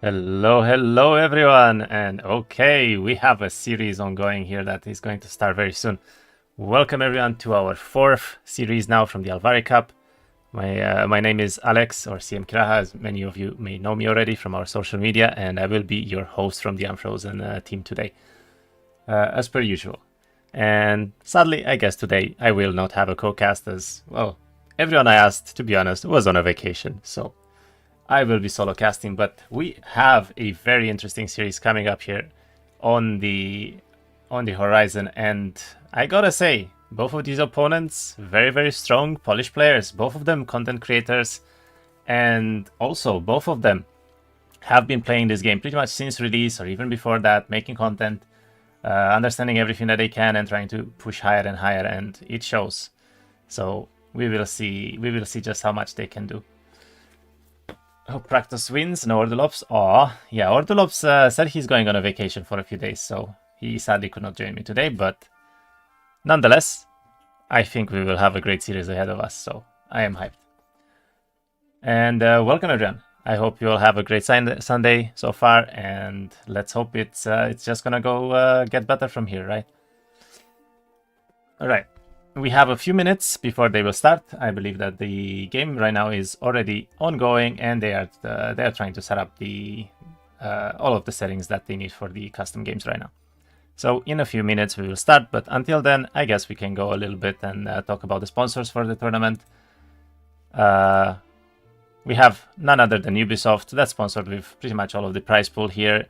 Hello everyone, and okay, we have a series ongoing here that is going to start very soon. Welcome everyone to our fourth series now from the Alvari Cup. My name is Alex, or Jeerayah, as many of you may know me already from our social media, and I will be your host from the Unfrozen team today, as per usual. And sadly, I guess today I will not have a co-cast as, well, everyone I asked, to be honest, was on a vacation, so I will be solo casting, but we have a very interesting series coming up here on the horizon, and I gotta say, both of these opponents, very strong, polished players, both of them content creators, and also both of them have been playing this game pretty much since release or even before that, making content, understanding everything that they can and trying to push higher and higher, and it shows. So we will see just how much they can do. Hope Praktos wins, no Ordelops. Oh, yeah, Ordelops said he's going on a vacation for a few days, so he sadly could not join me today, but nonetheless, I think we will have a great series ahead of us, so I am hyped. And welcome everyone. I hope you all have a great Sunday so far, and let's hope it's just gonna go get better from here, right? All right. We have a few minutes before they will start. I believe that the game right now is already ongoing, and they are trying to set up the all of the settings that they need for the custom games right now. So in a few minutes we will start, but until then, I guess we can go a little bit and talk about the sponsors for the tournament. We have none other than Ubisoft. That's sponsored with pretty much all of the prize pool here.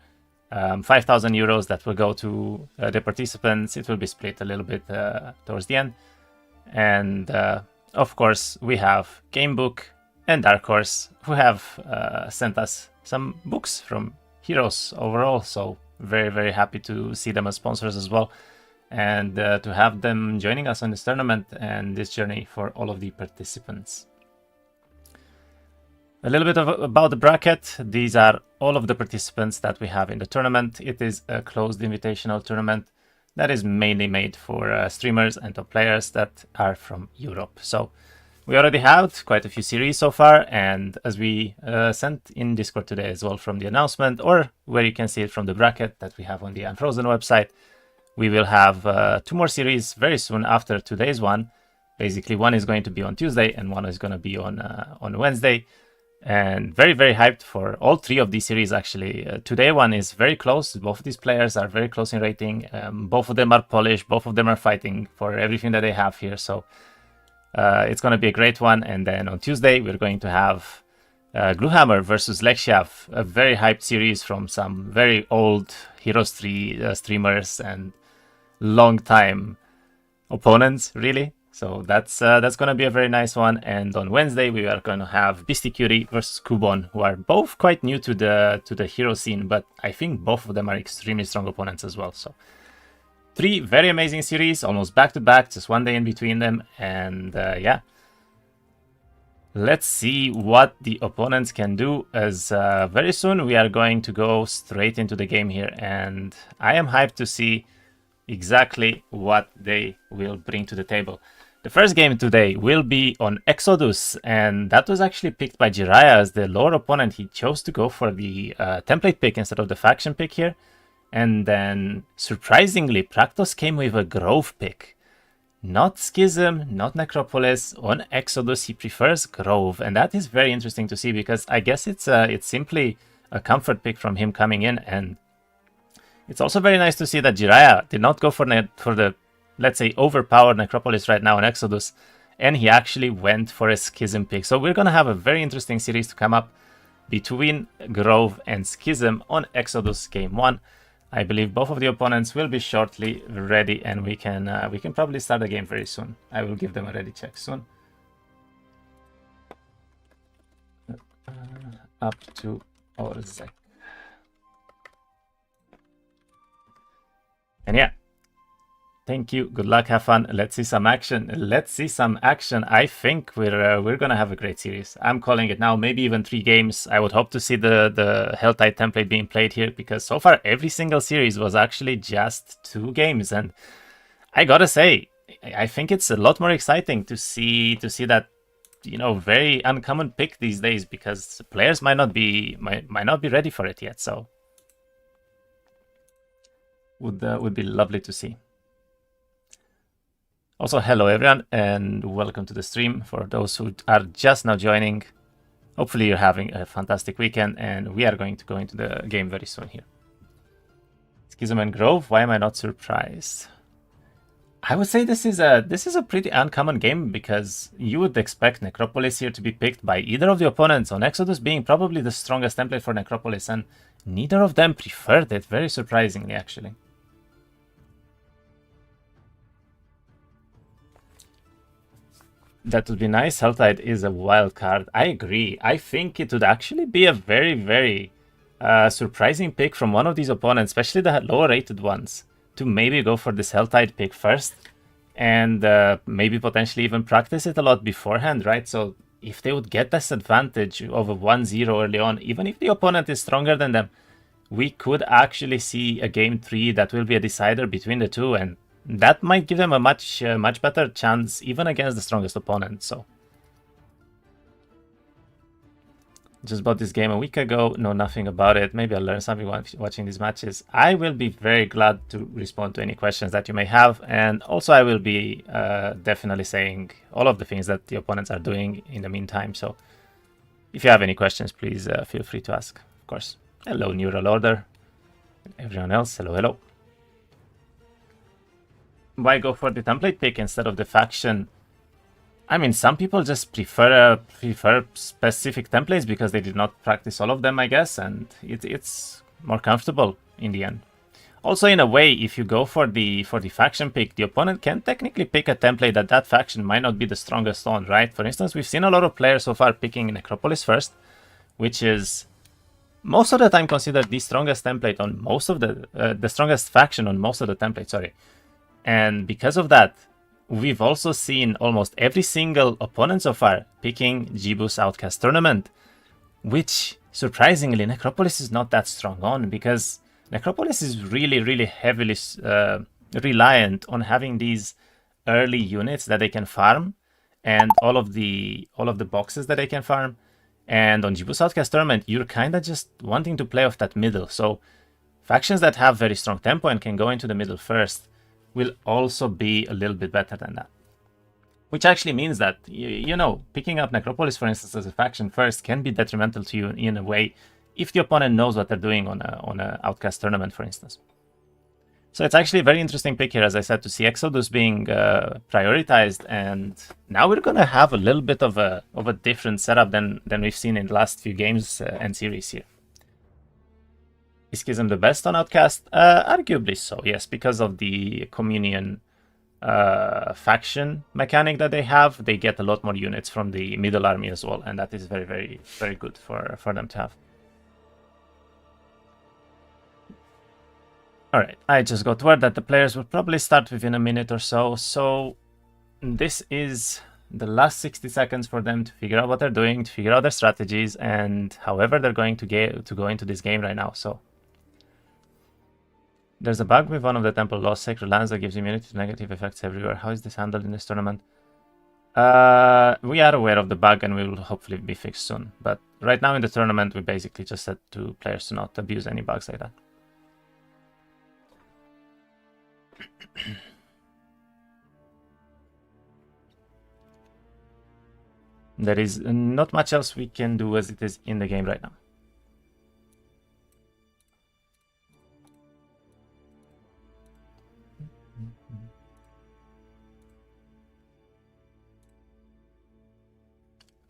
5,000 euros that will go to the participants. It will be split a little bit towards the end. And of course, we have Gamebook and Dark Horse, who have sent us some books from Heroes overall. So very happy to see them as sponsors as well, and to have them joining us on this tournament and this journey for all of the participants. A little bit about the bracket. These are all of the participants that we have in the tournament. It is a closed invitational tournament that is mainly made for streamers and top players that are from Europe. So we already have quite a few series so far, and as we sent in Discord today as well from the announcement, or where you can see it from the bracket that we have on the Unfrozen website, we will have 2 more series very soon after today's one. Basically, one is going to be on Tuesday and one is going to be on Wednesday. And very hyped for all 3 of these series, actually. Today one is very close. Both of these players are very close in rating. Both of them are polished. Both of them are fighting for everything that they have here. So it's going to be a great one. And then on Tuesday, we're going to have Gluehammer versus Lekshav, a very hyped series from some very old Heroes 3 streamers and long-time opponents, really. So that's going to be a very nice one. And on Wednesday we are going to have Beastie versus Kubon, who are both quite new to the hero scene, but I think both of them are extremely strong opponents as well. So 3 very amazing series, almost back to back, just one day in between them. And yeah, let's see what the opponents can do, as very soon we are going to go straight into the game here, and I am hyped to see exactly what they will bring to the table. The first game today will be on Exodus, and that was actually picked by Jeerayah as the lower opponent. He chose to go for the template pick instead of the faction pick here. And then, surprisingly, Praktos came with a Grove pick. Not Schism, not Necropolis. On Exodus, he prefers Grove, and that is very interesting to see, because I guess it's simply a comfort pick from him coming in. And it's also very nice to see that Jeerayah did not go for the, let's say, overpowered Necropolis right now in Exodus, and he actually went for a Schism pick. So we're going to have a very interesting series to come up between Grove and Schism on Exodus Game 1. I believe both of the opponents will be shortly ready, and we can probably start the game very soon. I will give them a ready check soon. Up to Orzek. And yeah, thank you. Good luck. Have fun. Let's see some action. I think we're gonna have a great series. I'm calling it now. Maybe even 3 games. I would hope to see the Helltide template being played here, because so far every single series was actually just 2 games, and I gotta say, I think it's a lot more exciting to see that very uncommon pick these days because players might not be ready for it yet. So would be lovely to see. Also, hello everyone, and welcome to the stream. For those who are just now joining, hopefully you're having a fantastic weekend, and we are going to go into the game very soon here. Schism and Grove, why am I not surprised? I would say this is a pretty uncommon game because you would expect Necropolis here to be picked by either of the opponents, on Exodus being probably the strongest template for Necropolis, and neither of them preferred it, very surprisingly actually. That would be nice. Helltide is a wild card. I agree. I think it would actually be a very, very surprising pick from one of these opponents, especially the lower rated ones, to maybe go for this Helltide pick first and maybe potentially even practice it a lot beforehand, right? So if they would get this advantage of a 1-0 early on, even if the opponent is stronger than them, we could actually see a game 3 that will be a decider between the two, and that might give them a much better chance even against the strongest opponent. So just bought this game a week ago, know nothing about it. Maybe I'll learn something watching these matches. I will be very glad to respond to any questions that you may have, and also I will be definitely saying all of the things that the opponents are doing in the meantime. So if you have any questions, please feel free to ask, of course. Hello, Neural Order. Everyone else, hello. Why go for the template pick instead of the faction? I mean, some people just prefer specific templates because they did not practice all of them, I guess, and it's more comfortable in the end. Also, in a way, if you go for the faction pick, the opponent can technically pick a template that faction might not be the strongest on, right? For instance, we've seen a lot of players so far picking Necropolis first, which is most of the time considered the strongest template on most of the strongest faction on most of the templates, sorry. And because of that, we've also seen almost every single opponent so far picking Jeebus Outcast Tournament, which surprisingly Necropolis is not that strong on, because Necropolis is really heavily reliant on having these early units that they can farm and all of the boxes that they can farm. And on Jeebus Outcast Tournament, you're kind of just wanting to play off that middle. So factions that have very strong tempo and can go into the middle first will also be a little bit better than that. Which actually means that, picking up Necropolis, for instance, as a faction first can be detrimental to you in a way if the opponent knows what they're doing on a Outcast Tournament, for instance. So it's actually a very interesting pick here, as I said, to see Exodus being prioritized, and now we're going to have a little bit of a different setup than we've seen in the last few games and series here. Is Schism the best on Outcast? Arguably so, yes, because of the Communion faction mechanic that they have. They get a lot more units from the middle army as well, and that is very good for them to have. Alright, I just got word that the players will probably start within a minute or so, so this is the last 60 seconds for them to figure out what they're doing, to figure out their strategies, and however they're going to go into this game right now. So there's a bug with one of the temple lost sacred lands that gives immunity to negative effects everywhere. How is this handled in this tournament? We are aware of the bug and we will hopefully be fixed soon. But right now in the tournament, we basically just said to players to not abuse any bugs like that. There is not much else we can do as it is in the game right now.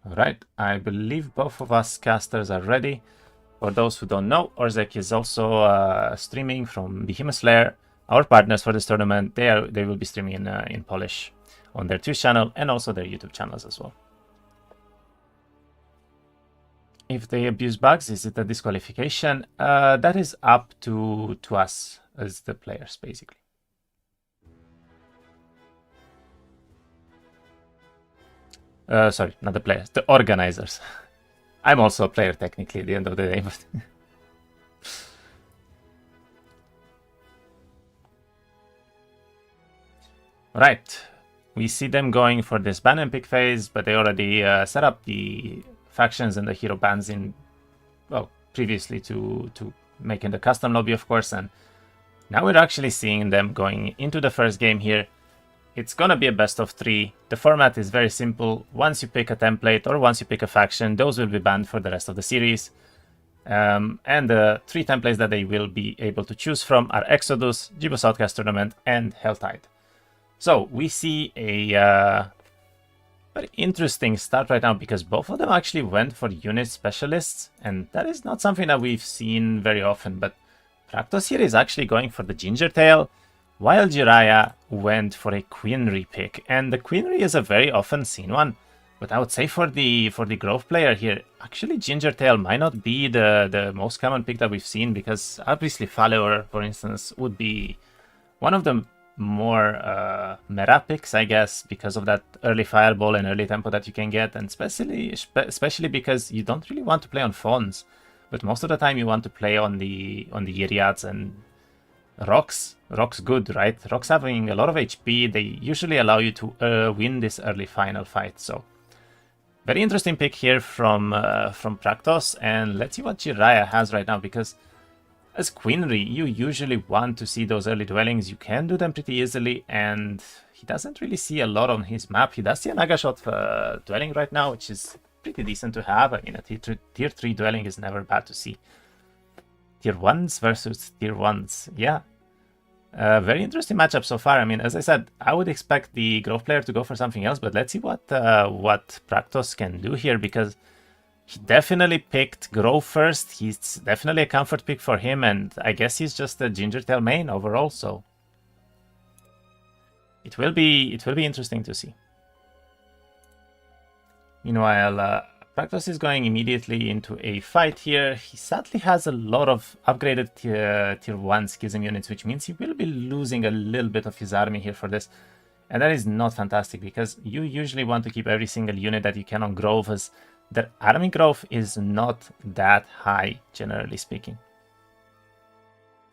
Alright, I believe both of us casters are ready. For those who don't know, Orzek is also streaming from Behemoth Lair, our partners for this tournament. They will be streaming in Polish on their Twitch channel and also their YouTube channels as well. If they abuse bugs, is it a disqualification? That is up to us as the players, basically. Sorry, not the players, the organizers. I'm also a player technically at the end of the day, but right. We see them going for this ban and pick phase, but they already set up the factions and the hero bans in, well, previously to making the custom lobby, of course, and now we're actually seeing them going into the first game here. It's gonna be a best of 3. The format is very simple. Once you pick a template or once you pick a faction, those will be banned for the rest of the series. And the 3 templates that they will be able to choose from are Exodus, Djibouti Outcast Tournament, and Helltide. So we see a very interesting start right now because both of them actually went for unit specialists, and that is not something that we've seen very often. But Praktos here is actually going for the Ginger Tail, while Jeerayah went for a Queenry pick, and the Queenry is a very often seen one. But I would say for the Grove player here, actually Ginger Tail might not be the most common pick that we've seen, because obviously Follower, for instance, would be one of the more meta picks, I guess, because of that early fireball and early tempo that you can get, and especially because you don't really want to play on phones, but most of the time you want to play on the Jeerayads and Rocks. Rocks good, right? Rocks having a lot of HP, they usually allow you to win this early final fight. So very interesting pick here from Praktos, and let's see what Jeerayah has right now, because as Queenry, you usually want to see those early dwellings. You can do them pretty easily, and he doesn't really see a lot on his map. He does see an Agashot dwelling right now, which is pretty decent to have. I mean, a tier 3 dwelling is never bad to see. Tier 1s versus tier 1s, yeah. Very interesting matchup so far. I mean, as I said, I would expect the Grove player to go for something else, but let's see what Praktos can do here, because he definitely picked Grove first. He's definitely a comfort pick for him, and I guess he's just a Ginger Tail main overall, so it will be interesting to see. Meanwhile, Praktos is going immediately into a fight here. He sadly has a lot of upgraded tier 1 Schism units, which means he will be losing a little bit of his army here for this. And that is not fantastic, because you usually want to keep every single unit that you can on Grove, as their army growth is not that high, generally speaking.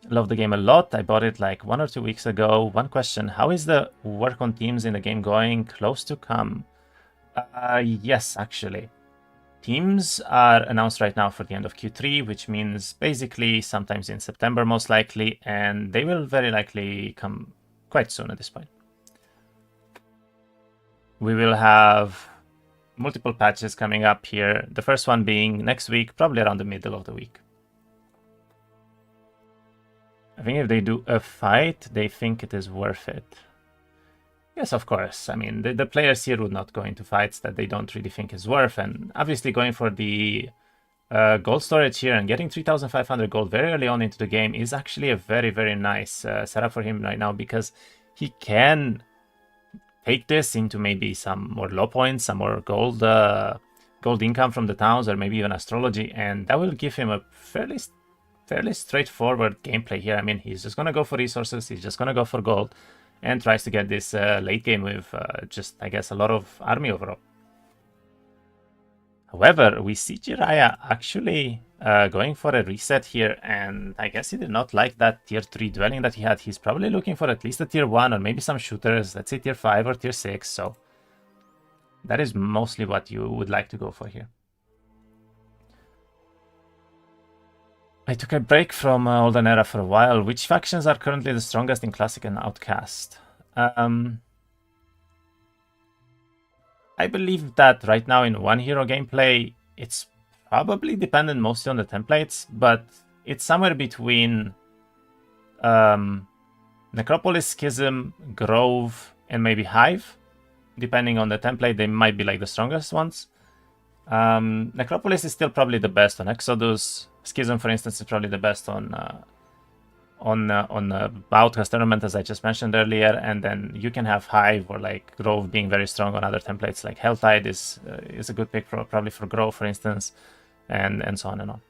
Love the game a lot. I bought it like 1 or 2 weeks ago. One question: how is the work on teams in the game going? Close to come. Yes, actually. Teams are announced right now for the end of Q3, which means basically sometimes in September most likely, and they will very likely come quite soon at this point. We will have multiple patches coming up here, the first one being next week, probably around the middle of the week. I think if they do a fight, they think it is worth it. Yes, of course. I mean, the players here would not go into fights that they don't really think is worth, and obviously going for the gold storage here and getting 3,500 gold very early on into the game is actually a very, very nice setup for him right now, because he can take this into maybe some more low points, some more gold income from the towns, or maybe even astrology, and that will give him a fairly straightforward gameplay here. I mean, he's just gonna go for resources, he's just gonna go for gold, and tries to get this late game with just, I guess, a lot of army overall. However, we see Jeerayah actually going for a reset here, and I guess he did not like that tier 3 dwelling that he had. He's probably looking for at least a tier 1 or maybe some shooters, let's say tier 5 or tier 6, so that is mostly what you would like to go for here. I took a break from Olden Era for a while. Which factions are currently the strongest in Classic and Outcast? I believe that right now in one hero gameplay, it's probably dependent mostly on the templates, but it's somewhere between Necropolis, Schism, Grove, and maybe Hive. Depending on the template, they might be like the strongest ones. Necropolis is still probably the best on Exodus. Schism, for instance, is probably the best on Outcast Tournament, as I just mentioned earlier, and then you can have Hive or like Grove being very strong on other templates. Like Helltide is a good pick probably for Grove, for instance, and so on and on.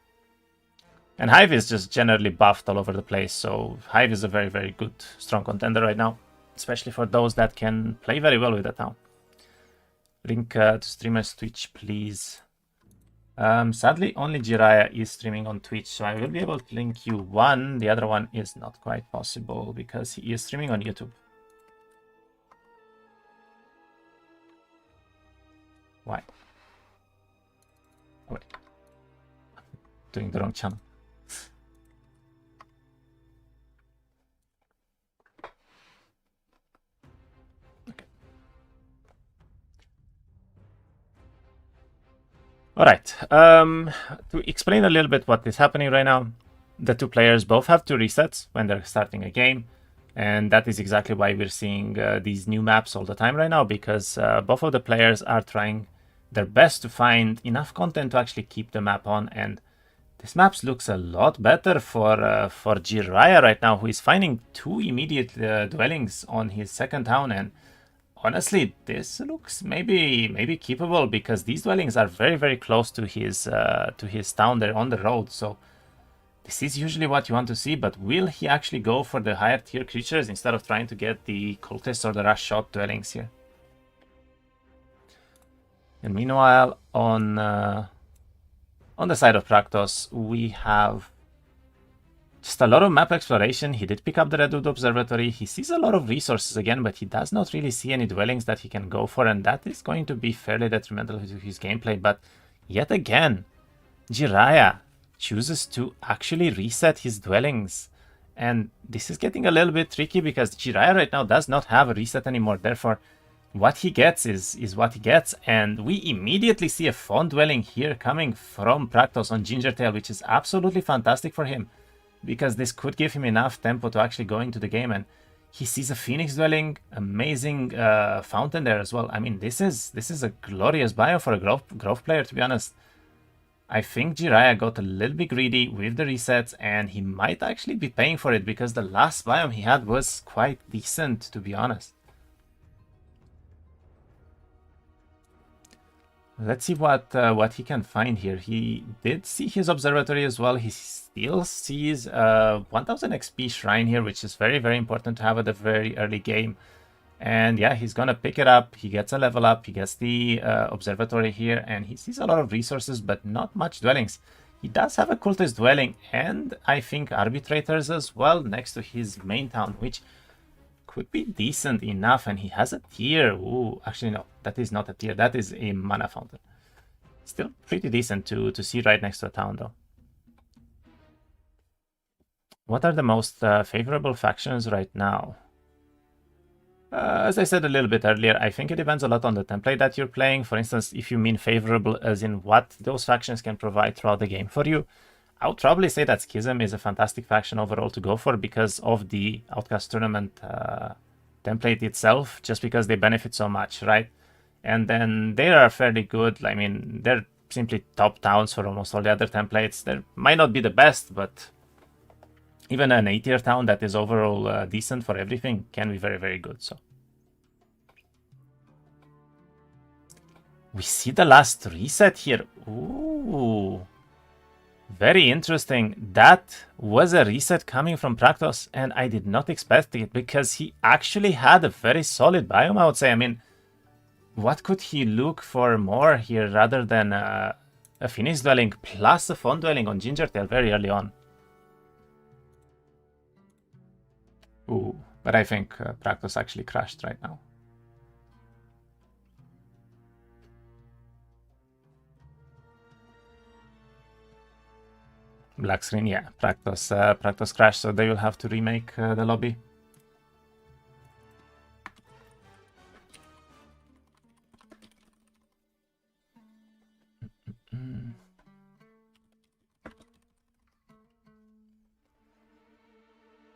And Hive is just generally buffed all over the place, so Hive is a very, very good, strong contender right now, especially for those that can play very well with the town. Link to streamers Twitch, please. Sadly, only Jeerayah is streaming on Twitch, so I will be able to link you one. The other one is not quite possible because he is streaming on YouTube. Why? Oh, wait. Doing the wrong channel. Okay. All right. To explain a little bit what is happening right now, the two players both have 2 resets when they're starting a game. And that is exactly why we're seeing these new maps all the time right now, because both of the players are trying their best to find enough content to actually keep the map on. And this map looks a lot better for Jeerayah right now, who is finding 2 immediate dwellings on his second town. And honestly, this looks maybe keepable, because these dwellings are very, very close to his town. They're on the road, so this is usually what you want to see. But will he actually go for the higher tier creatures instead of trying to get the cultists or the rush shot dwellings here? And meanwhile, on the side of Praktos, we have just a lot of map exploration. He did pick up the Redwood Observatory. He sees a lot of resources again, but he does not really see any dwellings that he can go for, and that is going to be fairly detrimental to his gameplay. But yet again, Jeerayah chooses to actually reset his dwellings. And this is getting a little bit tricky, because Jeerayah right now does not have a reset anymore. Therefore, what he gets is what he gets. And we immediately see a fawn dwelling here coming from Praktos on Gingertail, which is absolutely fantastic for him, because this could give him enough tempo to actually go into the game. And he sees a phoenix dwelling, amazing fountain there as well. I mean, this is a glorious biome for a growth player, to be honest. I think Jeerayah got a little bit greedy with the resets, and he might actually be paying for it, because the last biome he had was quite decent, to be honest. Let's see what he can find here. He did see his observatory as well. He still sees 1000 XP shrine here, which is very, very important to have at the very early game. And yeah, he's gonna pick it up. He gets a level up. He gets the observatory here, and he sees a lot of resources, but not much dwellings. He does have a cultist dwelling, and I think arbitrators as well next to his main town, which could be decent enough. And he has a tier. Ooh, actually no, that is not a tier. That is a mana fountain. Still pretty decent to see right next to a town, though. What are the most favorable factions right now? As I said a little bit earlier, I think it depends a lot on the template that you're playing. For instance, if you mean favorable as in what those factions can provide throughout the game for you, I would probably say that Schism is a fantastic faction overall to go for, because of the Outcast Tournament template itself, just because they benefit so much, right? And then they are fairly good. I mean, they're simply top towns for almost all the other templates. They might not be the best, but even an A-tier town that is overall decent for everything can be very, very good. So we see the last reset here. Ooh, very interesting. That was a reset coming from Praktos, and I did not expect it, because he actually had a very solid biome, I would say. I mean, what could he look for more here rather than a Phoenix dwelling plus a fawn dwelling on Gingertail very early on? Ooh, but I think Praktos actually crashed right now. Black screen, yeah. Praktos crashed, so they will have to remake the lobby.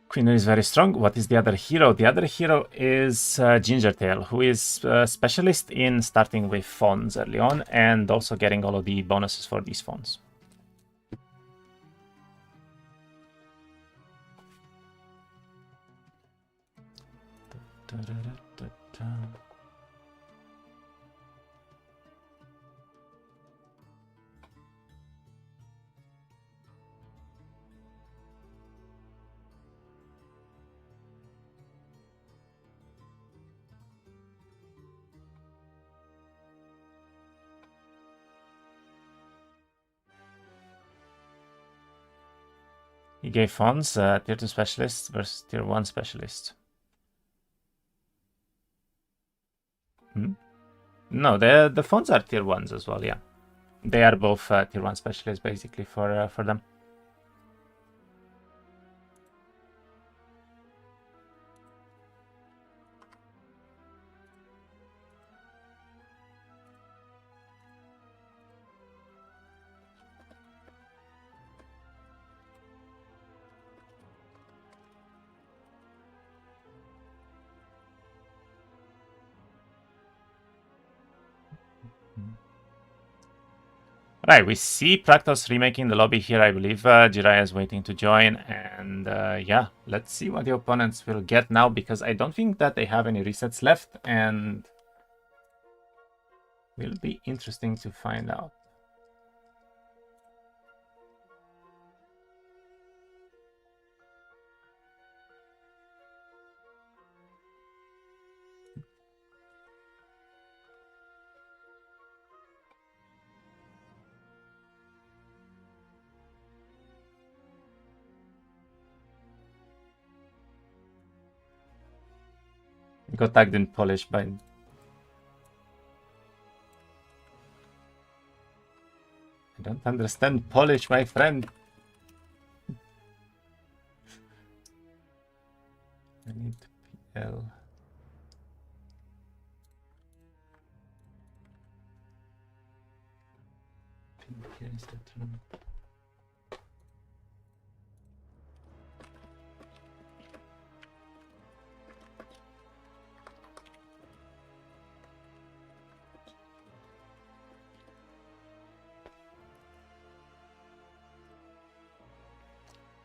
Queen is very strong. What is the other hero? The other hero is Gingertail, who is a specialist in starting with fawns early on, and also getting all of the bonuses for these fawns. He gave fawns, tier 2 specialist versus tier 1 specialist. No, the phones are tier 1s as well, yeah. They are both tier 1 specialists basically for them. Right, we see Praktos remaking the lobby here. I believe Jeerayah is waiting to join. And yeah, let's see what the opponents will get now, because I don't think that they have any resets left. And will be interesting to find out. Got tagged in Polish by... I don't understand Polish, my friend. I need PL. Here is the term.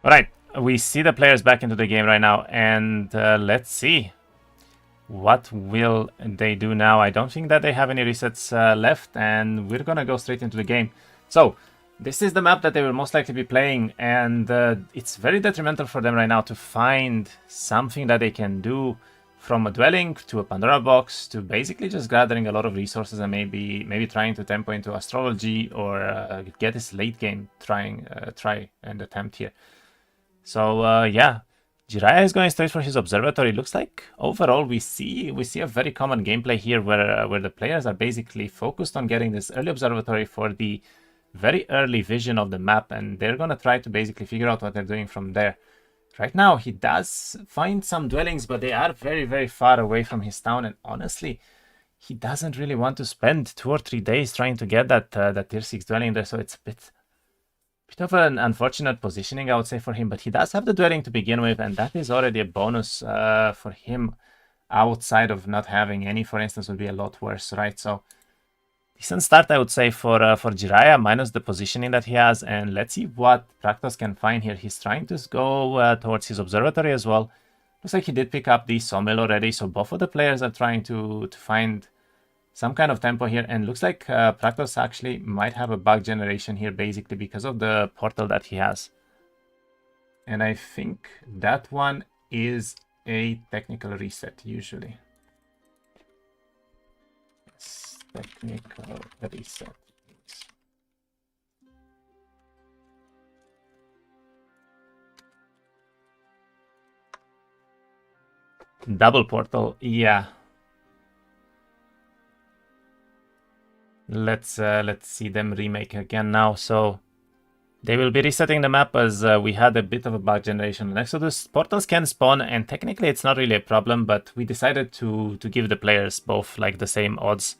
All right, we see the players back into the game right now, and let's see what will they do now. I don't think that they have any resets left, and we're gonna go straight into the game. So this is the map that they will most likely be playing, and it's very detrimental for them right now to find something that they can do, from a dwelling to a Pandora box to basically just gathering a lot of resources and maybe trying to tempo into astrology or get this late game try and attempt here. So yeah, Jeerayah is going straight for his observatory. Looks like overall we see a very common gameplay here where the players are basically focused on getting this early observatory for the very early vision of the map, and they're gonna try to basically figure out what they're doing from there. Right now he does find some dwellings, but they are very, very far away from his town, and honestly he doesn't really want to spend 2 or 3 days trying to get that tier 6 dwelling there, so it's a bit of an unfortunate positioning, I would say, for him. But he does have the dwelling to begin with, and that is already a bonus for him. Outside of not having any, for instance, would be a lot worse, right? So decent start, I would say, for Jeerayah, minus the positioning that he has. And let's see what Praktos can find here. He's trying to go towards his observatory as well. Looks like he did pick up the sawmill already, so both of the players are trying to find some kind of tempo here, and looks like Praktos actually might have a bug generation here, basically because of the portal that he has. And I think that one is a technical reset, usually. Yes, technical reset. Double portal, yeah. Let's see them remake again now. So they will be resetting the map, as we had a bit of a bug generation on Exodus. Portals can spawn, and technically it's not really a problem, but we decided to give the players both like the same odds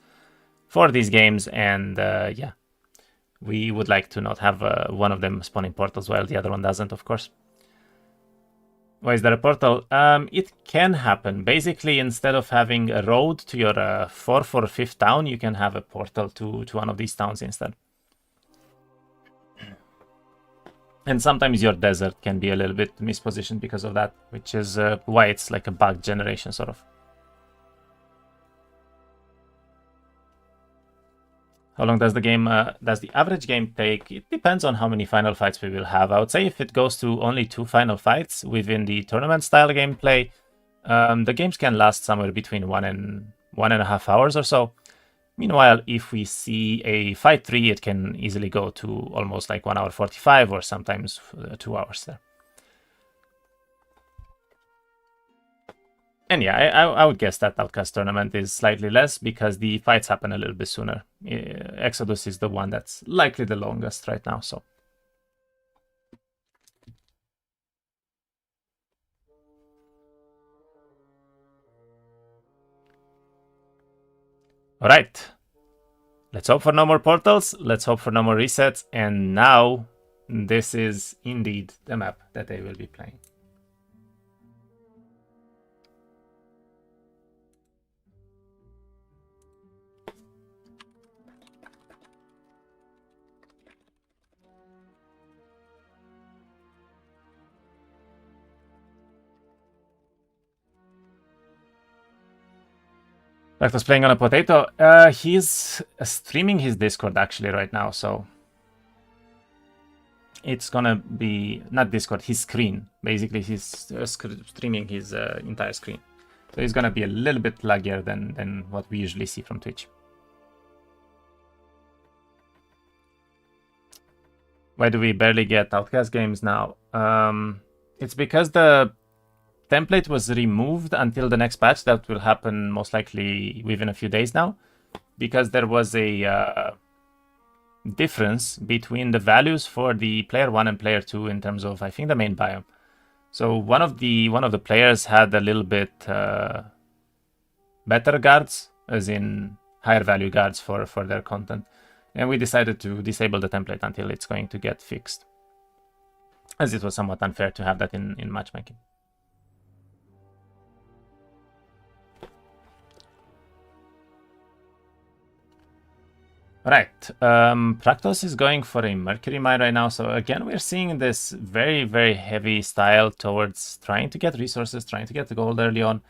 for these games, and yeah, we would like to not have one of them spawning portals while the other one doesn't, of course. Why is there a portal? It can happen. Basically, instead of having a road to your 4th or 5th town, you can have a portal to one of these towns instead. And sometimes your desert can be a little bit mispositioned because of that, which is why it's like a bug generation, sort of. How long does the average game take? It depends on how many final fights we will have. I would say if it goes to only 2 final fights within the tournament style gameplay, the games can last somewhere between 1 and 1.5 hours or so. Meanwhile, if we see a fight 3, it can easily go to almost like 1 hour 45 or sometimes 2 hours there. And yeah, I would guess that Outcast tournament is slightly less because the fights happen a little bit sooner. Exodus is the one that's likely the longest right now, so. All right. Let's hope for no more portals. Let's hope for no more resets. And now this is indeed the map that they will be playing. Praktos playing on a potato. He's streaming his Discord actually right now, so it's gonna be not Discord, his screen. Basically, he's streaming his entire screen, so it's gonna be a little bit laggier than what we usually see from Twitch. Why do we barely get Outcast games now? It's because the template was removed until the next patch that will happen most likely within a few days now, because there was a difference between the values for the player 1 and player 2 in terms of, I think, the main biome. So one of the players had a little bit better guards, as in higher value guards for their content, and we decided to disable the template until it's going to get fixed, as it was somewhat unfair to have that in matchmaking. Right, Praktos is going for a Mercury Mine right now, so again we're seeing this very, very heavy style towards trying to get resources, trying to get the gold early on,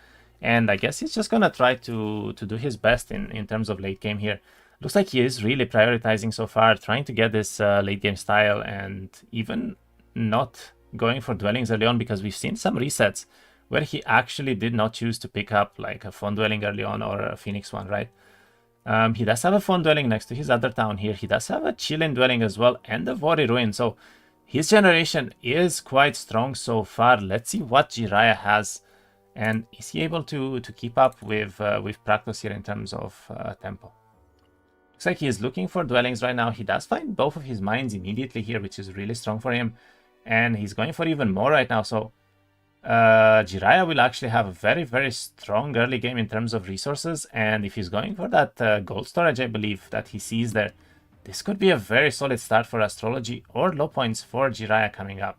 and I guess he's just gonna try to do his best in terms of late game here. Looks like he is really prioritizing so far, trying to get this late game style, and even not going for dwellings early on, because we've seen some resets where he actually did not choose to pick up like a Fawn Dwelling early on or a Phoenix one, right? He does have a Fawn Dwelling next to his other town here. He does have a Chillin Dwelling as well, and a Vori Ruin. So his generation is quite strong so far. Let's see what Jeerayah has, and is he able to keep up with Praktos here in terms of tempo? Looks like he is looking for dwellings right now. He does find both of his mines immediately here, which is really strong for him, and he's going for even more right now. So Jeerayah will actually have a very, very strong early game in terms of resources, and if he's going for that gold storage, I believe, that he sees there, this could be a very solid start for Astrology or low points for Jeerayah coming up.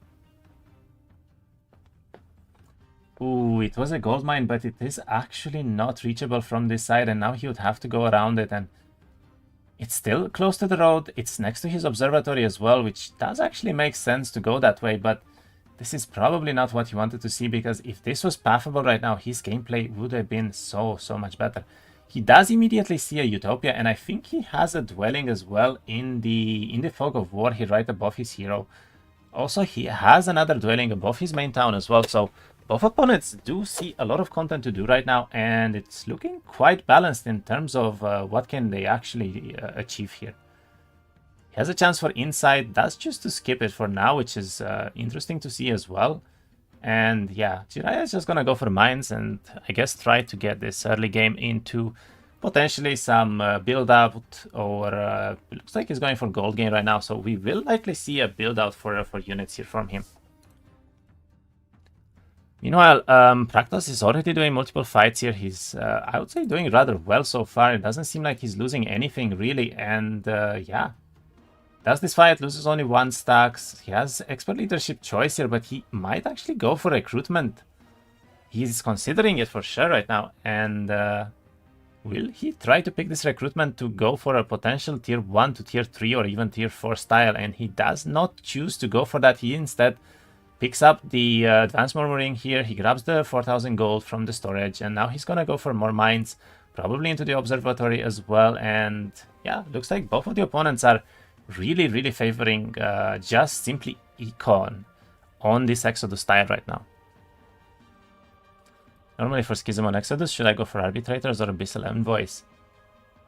Ooh, it was a gold mine, but it is actually not reachable from this side, and now he would have to go around it, and it's still close to the road. It's next to his observatory as well, which does actually make sense to go that way, but this is probably not what he wanted to see, because if this was pathable right now, his gameplay would have been so much better. He does immediately see a Utopia, and I think he has a dwelling as well in the Fog of War here right above his hero. Also, he has another dwelling above his main town as well, so both opponents do see a lot of content to do right now, and it's looking quite balanced in terms of what can they actually achieve here. He has a chance for Insight, does choose to skip it for now, which is interesting to see as well. And yeah, Jeerayah is just gonna go for mines and I guess try to get this early game into potentially some build-out, or looks like he's going for gold game right now, so we will likely see a build-out for units here from him. Meanwhile, Praktos is already doing multiple fights here. He's, I would say, doing rather well so far. It doesn't seem like he's losing anything really, and yeah. Does this fight, loses only 1 stacks. He has expert leadership choice here, but he might actually go for recruitment. He's considering it for sure right now, and will he try to pick this recruitment to go for a potential tier 1 to tier 3 or even tier 4 style? And he does not choose to go for that. He instead picks up the advanced murmuring here. He grabs the 4,000 gold from the storage, and now he's gonna go for more mines, probably into the observatory as well. And yeah, looks like both of the opponents are really favoring just simply econ on this Exodus style right now. Normally for Schism on Exodus, should I go for Arbitrators or Abyssal Envoys?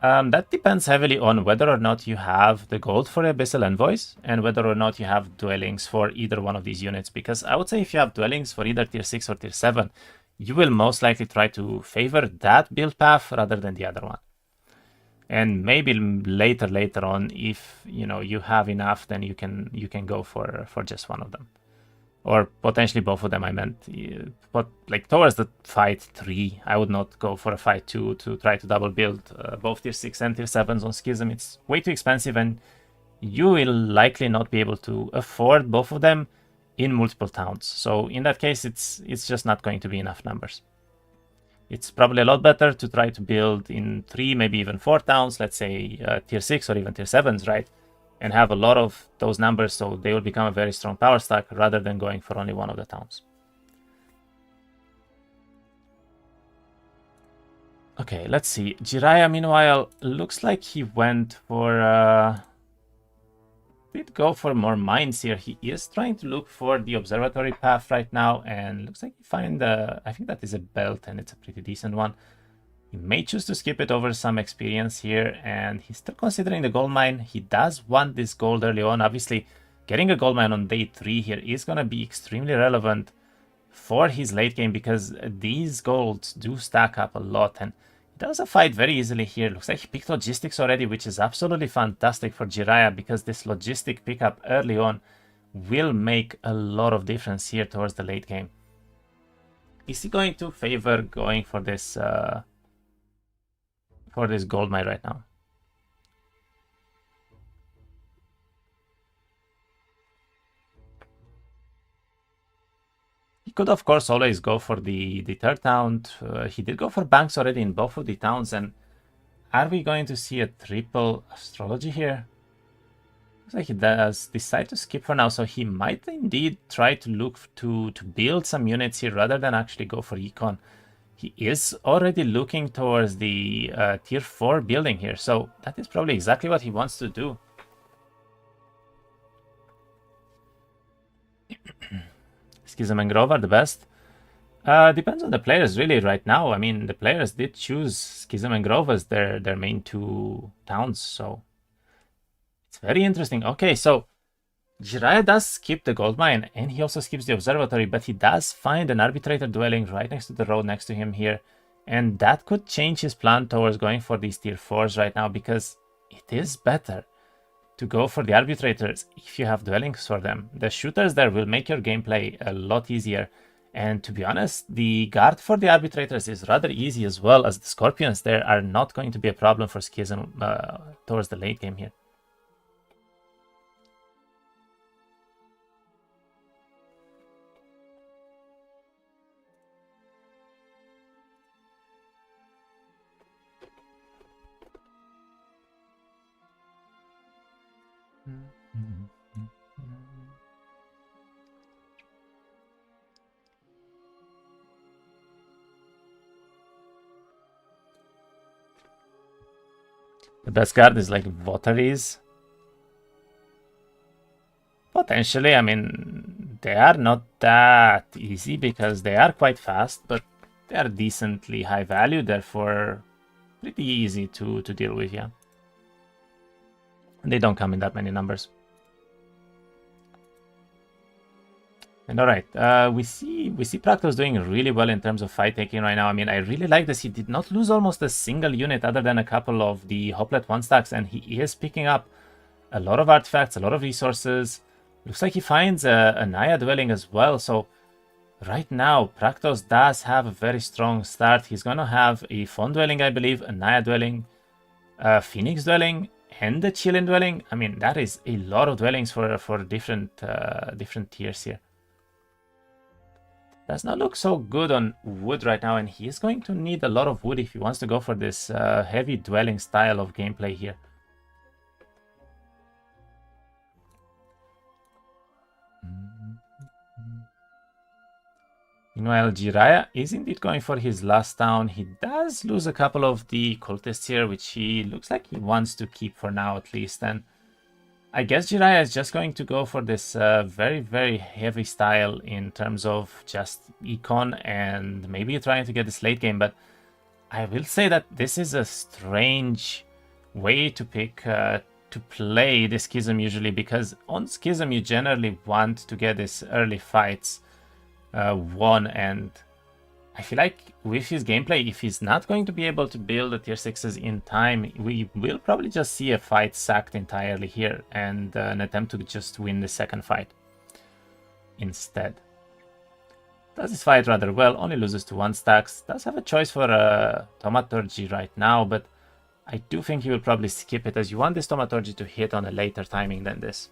That depends heavily on whether or not you have the gold for Abyssal Envoys and whether or not you have dwellings for either one of these units, because I would say if you have dwellings for either tier 6 or tier 7, you will most likely try to favor that build path rather than the other one. And maybe later on, if you have enough, then you can go for just one of them, or potentially both of them. I meant, but like towards the fight 3, I would not go for a fight 2 to try to double build both tier 6 and tier 7s on Schism. It's way too expensive, and you will likely not be able to afford both of them in multiple towns. So in that case, it's just not going to be enough numbers. It's probably a lot better to try to build in 3, maybe even 4 towns, let's say tier 6 or even tier 7s, right? And have a lot of those numbers, so they will become a very strong power stack rather than going for only one of the towns. Okay, let's see. Jeerayah, meanwhile, looks like he went for... did go for more mines here. He is trying to look for the observatory path right now, and looks like he find I think that is a belt, and it's a pretty decent one. He may choose to skip it over some experience here, and he's still considering the gold mine. He does want this gold early on. Obviously, getting a gold mine on day 3 here is going to be extremely relevant for his late game, because these golds do stack up a lot, and he does a fight very easily here. Looks like he picked logistics already, which is absolutely fantastic for Jeerayah, because this logistic pickup early on will make a lot of difference here towards the late game. Is he going to favor going for this gold mine right now? He could, of course, always go for the third town. He did go for banks already in both of the towns. And are we going to see a triple astrology here? Looks like he does decide to skip for now, so he might indeed try to look to build some units here rather than actually go for econ. He is already looking towards the tier 4 building here, so that is probably exactly what he wants to do. Schism and Grove are the best. Depends on the players really right now. I mean, the players did choose Schism and Grove as their main 2 towns, so it's very interesting. Okay, so Jeerayah does skip the gold mine, and he also skips the observatory, but he does find an arbitrator dwelling right next to the road next to him here, and that could change his plan towards going for these tier 4s right now, because it is better to go for the arbitrators if you have dwellings for them. The shooters there will make your gameplay a lot easier, and to be honest, the guard for the arbitrators is rather easy as well, as the scorpions there are not going to be a problem for Schism towards the late game here. The best card is like Votaries. Potentially, I mean, they are not that easy because they are quite fast, but they are decently high value, therefore pretty easy to deal with, yeah. And they don't come in that many numbers. And alright, we see Praktos doing really well in terms of fight taking right now. I mean, I really like this. He did not lose almost a single unit other than a couple of the Hoplet 1 stacks, and he is picking up a lot of artifacts, a lot of resources. Looks like he finds a Naya dwelling as well. So right now, Praktos does have a very strong start. He's gonna have a Fawn dwelling, I believe, a Naya dwelling, a Phoenix dwelling, and the Chillin dwelling. I mean, that is a lot of dwellings for different tiers here. Does not look so good on wood right now, and he is going to need a lot of wood if he wants to go for this heavy dwelling style of gameplay here. Meanwhile, Jeerayah is indeed going for his last town. He does lose a couple of the cultists here, which he looks like he wants to keep for now at least. And I guess Jeerayah is just going to go for this very, very heavy style in terms of just econ and maybe trying to get this late game. But I will say that this is a strange way to pick to play the Schism usually, because on Schism you generally want to get these early fights won, and I feel like with his gameplay, if he's not going to be able to build the tier 6s in time, we will probably just see a fight sacked entirely here and an attempt to just win the second fight instead. Does this fight rather well, only loses to 1 stacks. Does have a choice for a Thaumaturgy right now, but I do think he will probably skip it, as you want this Thaumaturgy to hit on a later timing than this.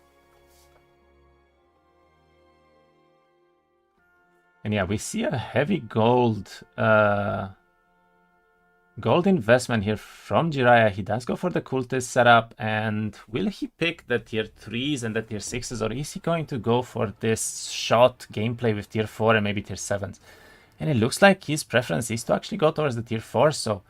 And yeah, we see a heavy gold investment here from Jeerayah. He does go for the cultist setup, and will he pick the tier 3s and the tier 6s, or is he going to go for this shot gameplay with tier 4 and maybe tier 7s? And it looks like his preference is to actually go towards the tier 4, so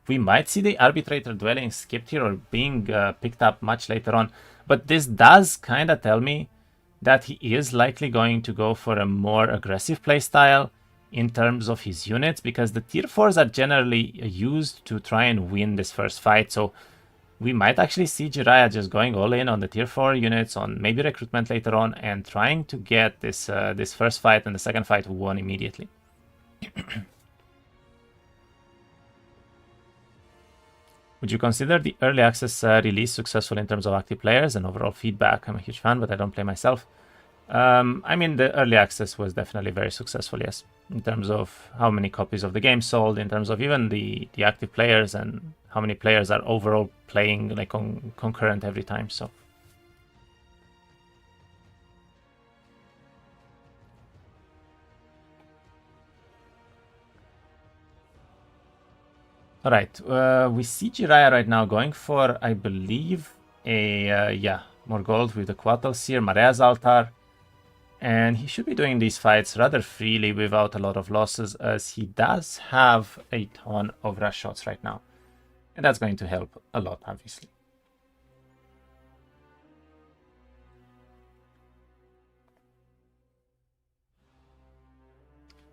we might see the arbitrator dwelling skipped here or being picked up much later on. But this does kind of tell me that he is likely going to go for a more aggressive playstyle in terms of his units, because the tier 4s are generally used to try and win this first fight. So we might actually see Jeerayah just going all in on the tier 4 units, on maybe recruitment later on, and trying to get this this first fight and the second fight won immediately. Would you consider the early access release successful in terms of active players and overall feedback? I'm a huge fan, but I don't play myself. I mean, the early access was definitely very successful, yes, in terms of how many copies of the game sold, in terms of even the active players and how many players are overall playing like concurrent every time. So all right, we see Jeerayah right now going for, I believe, a yeah, more gold with the Quattle Seer, Marea's Altar. And he should be doing these fights rather freely without a lot of losses, as he does have a ton of rush shots right now. And that's going to help a lot, obviously.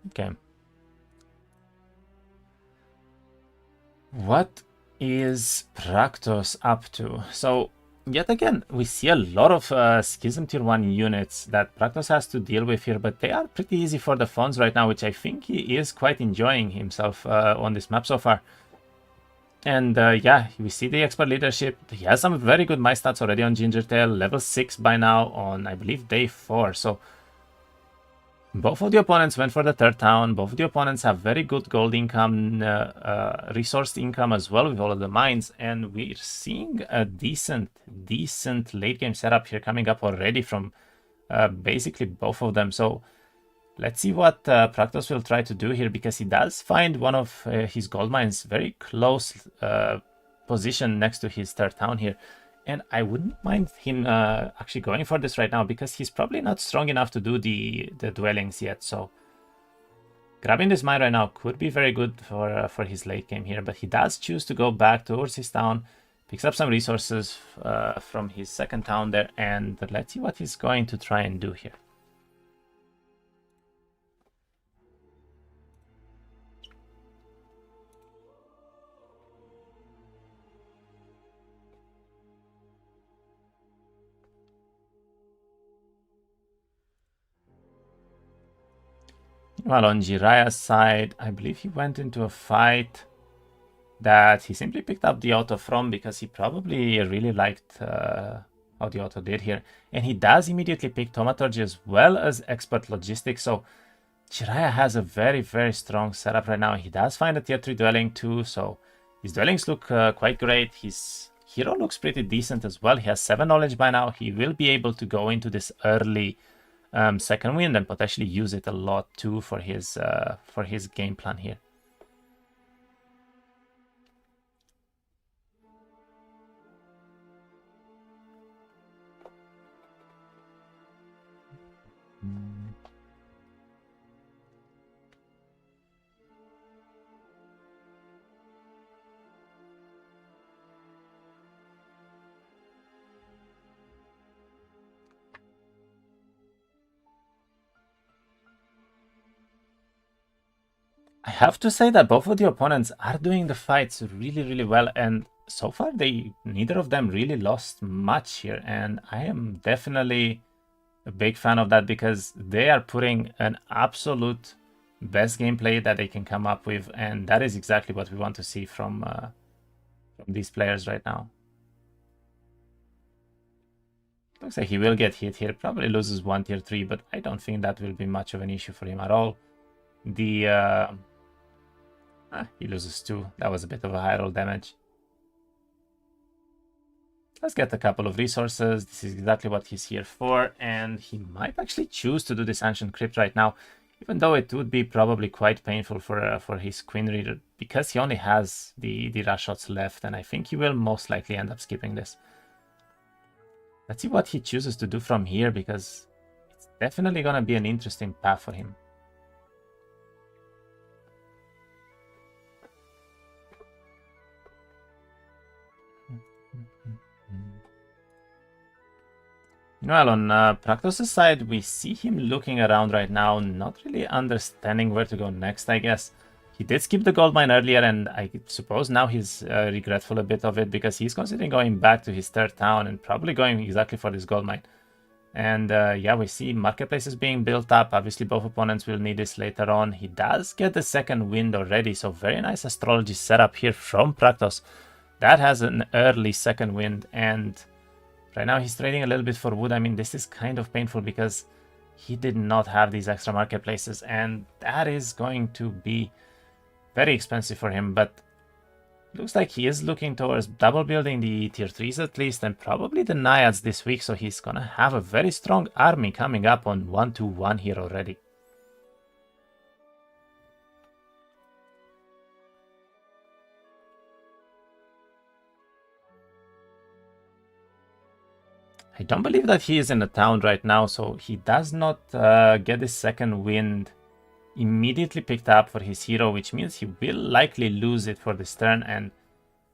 Okay. What is Praktos up to? So, yet again, we see a lot of Schism Tier 1 units that Praktos has to deal with here, but they are pretty easy for the Fons right now, which I think he is quite enjoying himself on this map so far. And yeah, we see the expert leadership. He has some very good my stats already on Gingertail, level 6 by now on, I believe, day 4. So both of the opponents went for the third town. Both of the opponents have very good gold income, resource income as well with all of the mines. And we're seeing a decent late game setup here coming up already from basically both of them. So let's see what Praktos will try to do here, because he does find one of his gold mines very close position next to his third town here. And I wouldn't mind him actually going for this right now, because he's probably not strong enough to do the dwellings yet. So grabbing this mine right now could be very good for his late game here. But he does choose to go back towards his town, picks up some resources from his second town there, and let's see what he's going to try and do here. Well, on Jeerayah's side, I believe he went into a fight that he simply picked up the auto from, because he probably really liked how the auto did here. And he does immediately pick Thaumaturgy as well as Expert Logistics. So Jeerayah has a very strong setup right now. He does find a tier 3 dwelling too, so his dwellings look quite great. His hero looks pretty decent as well. He has 7 knowledge by now. He will be able to go into this early second wind and potentially use it a lot too for his game plan here. I have to say that both of the opponents are doing the fights really well, and so far neither of them really lost much here, and I am definitely a big fan of that, because they are putting an absolute best gameplay that they can come up with, and that is exactly what we want to see from these players right now. Looks like he will get hit here, probably loses one tier 3, but I don't think that will be much of an issue for him at all. The he loses 2. That was a bit of a high roll damage. Let's get a couple of resources. This is exactly what he's here for, and he might actually choose to do this Ancient Crypt right now, even though it would be probably quite painful for his Queen Reader, because he only has the rush shots left, and I think he will most likely end up skipping this. Let's see what he chooses to do from here, because it's definitely going to be an interesting path for him. Well, on Praktos' side, we see him looking around right now, not really understanding where to go next, I guess. He did skip the gold mine earlier, and I suppose now he's regretful a bit of it, because he's considering going back to his third town and probably going exactly for this gold mine. And yeah, we see marketplaces being built up. Obviously, both opponents will need this later on. He does get the second wind already, so very nice astrology setup here from Praktos. That has an early second wind, and right now he's trading a little bit for wood. I mean, this is kind of painful because he did not have these extra marketplaces, and that is going to be very expensive for him. But looks like he is looking towards double building the tier 3s at least, and probably the Naiads this week, so he's gonna have a very strong army coming up on 1-2-1 here already. I don't believe that he is in the town right now, so he does not get the second wind immediately picked up for his hero, which means he will likely lose it for this turn. And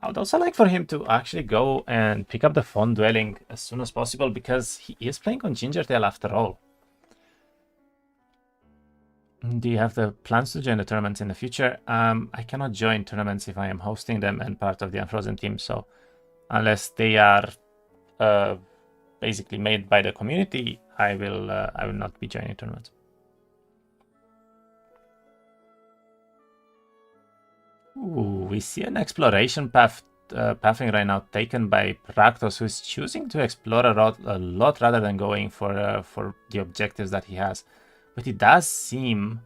I would also like for him to actually go and pick up the Fawn Dwelling as soon as possible, because he is playing on Gingertail after all. Do you have the plans to join the tournaments in the future? I cannot join tournaments if I am hosting them and part of the Unfrozen team, so unless they are basically made by the community, I will not be joining tournaments. Ooh, we see an exploration pathing right now taken by Praktos, who is choosing to explore a lot rather than going for the objectives that he has. But it does seem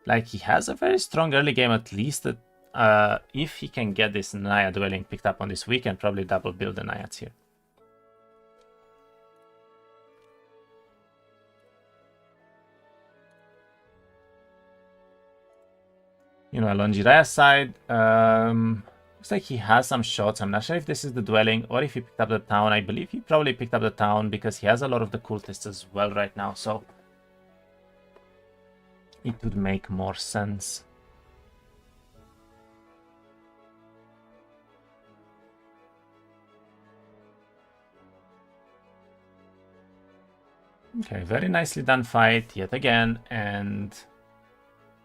like he has a very strong early game, at least that if he can get this Naiad Dwelling picked up on this weekend, probably double build the Naiads here. You know, on Jeerayah's side, looks like he has some shots. I'm not sure if this is the dwelling or if he picked up the town. I believe he probably picked up the town because he has a lot of the cultists as well right now, so it would make more sense. Okay, very nicely done fight yet again, and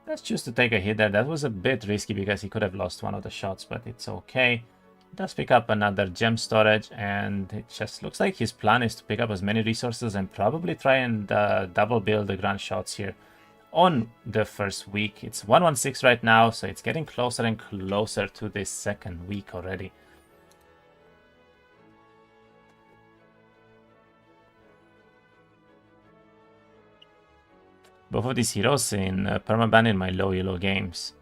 let's choose to take a hit there. That was a bit risky because he could have lost one of the shots, but it's okay. He does pick up another gem storage, and it just looks like his plan is to pick up as many resources and probably try and double build the grand shots here on the first week. It's 116 right now, so it's getting closer and closer to this second week already. Both of these heroes in permaban in my low elo games.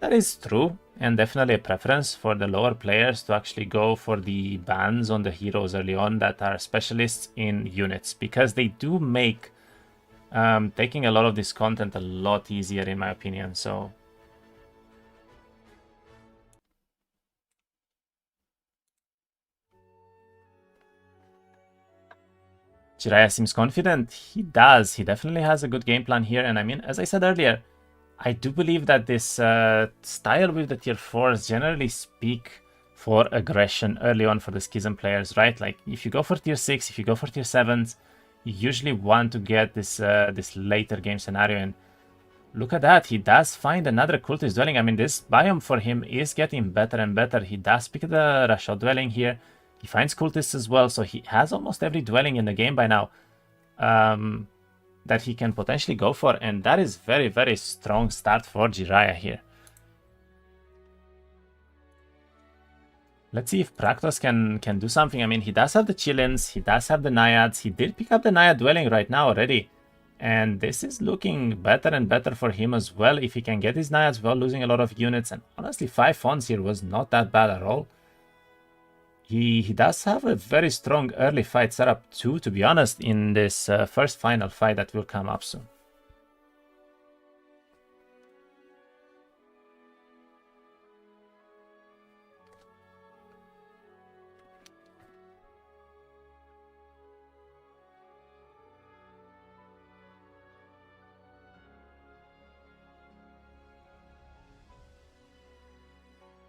That is true, and definitely a preference for the lower players to actually go for the bans on the heroes early on that are specialists in units, because they do make taking a lot of this content a lot easier in my opinion. So Jeerayah seems confident. He does. He definitely has a good game plan here. And I mean, as I said earlier, I do believe that this style with the tier 4s generally speak for aggression early on for the Schism players, right? Like, if you go for tier 6, if you go for tier 7s, you usually want to get this this later game scenario. And look at that. He does find another cultist dwelling. I mean, this biome for him is getting better and better. He does pick the Rashot dwelling here. He finds cultists as well, so he has almost every dwelling in the game by now. that he can potentially go for, and that is very, very strong start for Jeerayah here. Let's see if Praktos can do something. I mean, he does have the Chillins, he does have the Naiads. He did pick up the Naiad Dwelling right now already. And this is looking better and better for him as well. If he can get his Naiads well, losing a lot of units. And honestly, 5 Fawns here was not that bad at all. He does have a very strong early fight setup too, to be honest, in this first final fight that will come up soon.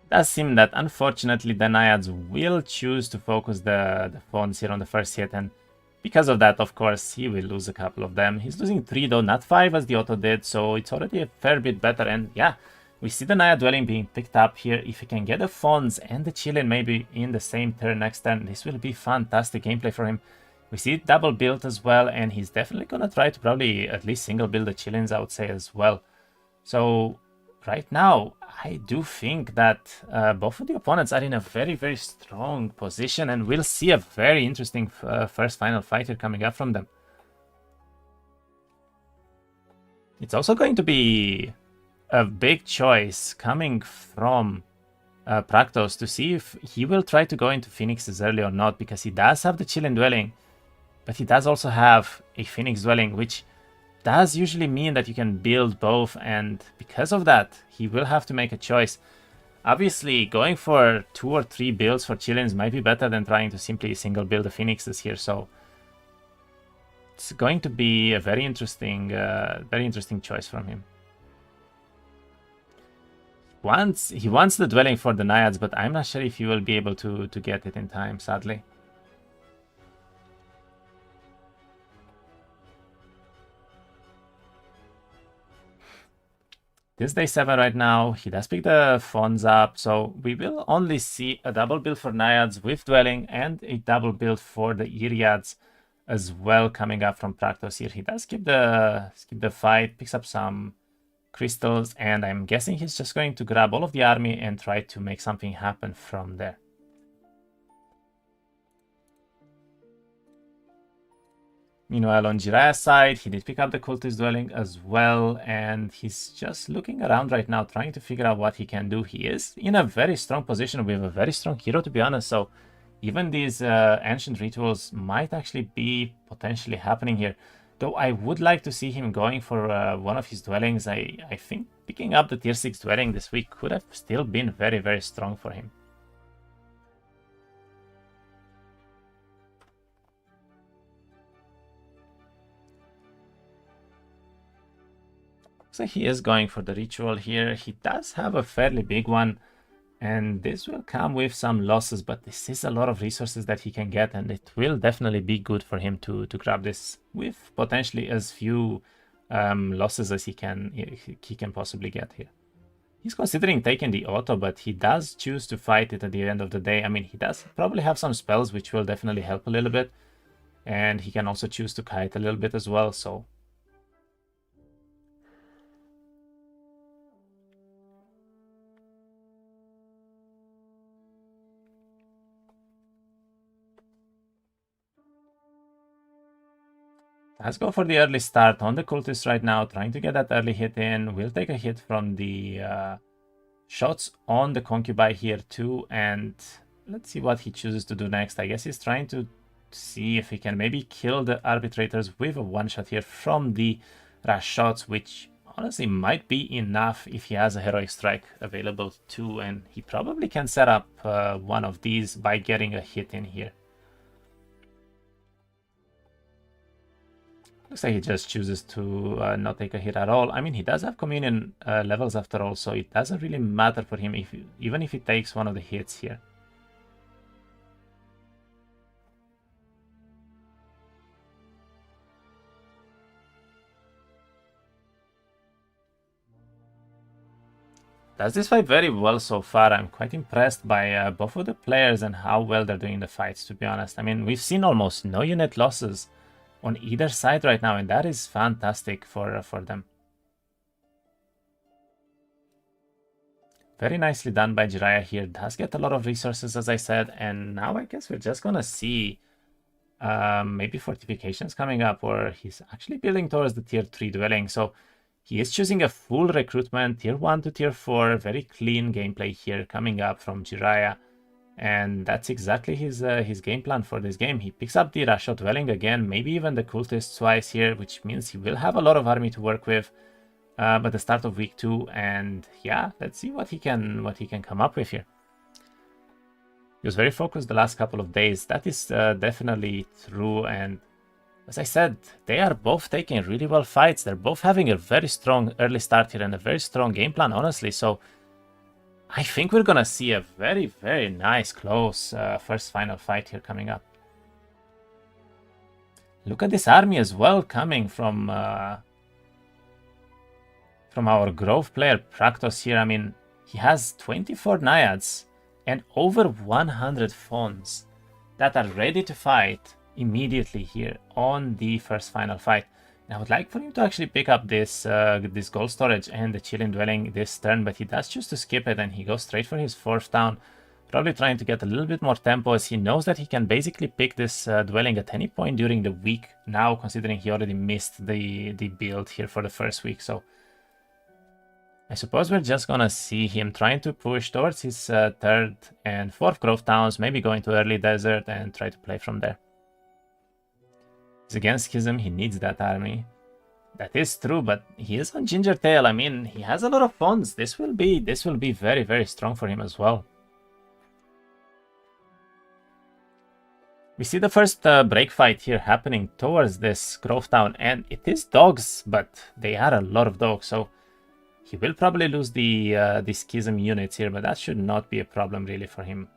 Does seem that unfortunately the Naiads will choose to focus the Fawns here on the first hit, and because of that, of course, he will lose a couple of them. He's losing 3 though, not 5 as the auto did, so it's already a fair bit better. And yeah, we see the Naiad Dwelling being picked up here. If he can get the Fawns and the Chillin maybe in the same turn next turn, this will be fantastic gameplay for him. We see it double built as well, and he's definitely gonna try to probably at least single build the Chillins, I would say, as well. So right now, I do think that both of the opponents are in a very, very strong position, and we'll see a very interesting first final fight here coming up from them. It's also going to be a big choice coming from Praktos to see if he will try to go into Phoenixes early or not, because he does have the Chillin Dwelling, but he does also have a Phoenix Dwelling, which does usually mean that you can build both, and because of that, he will have to make a choice. Obviously, going for 2 or 3 builds for Chillins might be better than trying to simply single build the Phoenixes here, so it's going to be a very interesting choice from him. He wants the Dwelling for the Naiads, but I'm not sure if he will be able to get it in time, sadly. This day 7 right now, he does pick the Fawns up, so we will only see a double build for Naiads with Dwelling and a double build for the Iriads as well coming up from Praktos here. He does skip the fight, picks up some crystals, and I'm guessing he's just going to grab all of the army and try to make something happen from there. Meanwhile, on Jeerayah's side, he did pick up the Cultist Dwelling as well, and he's just looking around right now, trying to figure out what he can do. He is in a very strong position with a very strong hero, to be honest, so even these ancient rituals might actually be potentially happening here. Though I would like to see him going for one of his dwellings. I think picking up the tier 6 dwelling this week could have still been very, very strong for him. So he is going for the ritual here. He does have a fairly big one, and this will come with some losses, but this is a lot of resources that he can get, and it will definitely be good for him to grab this with potentially as few losses as he can possibly get here. He's considering taking the auto, but he does choose to fight it at the end of the day. I mean, he does probably have some spells which will definitely help a little bit, and he can also choose to kite a little bit as well, so let's go for the early start on the cultist right now, trying to get that early hit in. We'll take a hit from the shots on the concubine here too, and let's see what he chooses to do next. I guess he's trying to see if he can maybe kill the arbitrators with a one-shot here from the rush shots, which honestly might be enough if he has a heroic strike available too, and he probably can set up one of these by getting a hit in here. Looks like he just chooses to not take a hit at all. I mean, he does have communion levels after all, so it doesn't really matter for him even if he takes one of the hits here. Does this fight very well so far. I'm quite impressed by both of the players and how well they're doing the fights, to be honest. I mean, we've seen almost no unit losses on either side right now, and that is fantastic for them. Very nicely done by Jeerayah here. Does get a lot of resources, as I said, and now I guess we're just gonna see maybe fortifications coming up, or he's actually building towards the tier 3 dwelling. So he is choosing a full recruitment, tier 1 to tier 4, very clean gameplay here coming up from Jeerayah. And that's exactly his game plan for this game. He picks up the Rashot dwelling again, maybe even the cultists twice here, which means he will have a lot of army to work with at the start of week 2. And yeah, let's see what he can come up with here. He was very focused the last couple of days. That is definitely true. And as I said, they are both taking really well fights. They're both having a very strong early start here and a very strong game plan, honestly. So I think we're gonna see a very, very nice, close first final fight here coming up. Look at this army as well coming from our Grove player Praktos here. I mean, he has 24 Naiads and over 100 Fawns that are ready to fight immediately here on the first final fight. And I would like for him to actually pick up this this gold storage and the chilling dwelling this turn, but he does choose to skip it and he goes straight for his 4th town, probably trying to get a little bit more tempo, as he knows that he can basically pick this dwelling at any point during the week now, considering he already missed the build here for the first week. So I suppose we're just gonna see him trying to push towards his 3rd and 4th grove towns, maybe going to early desert and try to play from there. He's against Schism, he needs that army. That is true, but he is on Ginger Tail. I mean, he has a lot of funds. This will be very, very strong for him as well. We see the first break fight here happening towards this Grove Town, and it is dogs, but they are a lot of dogs, so he will probably lose the Schism units here, but that should not be a problem really for him.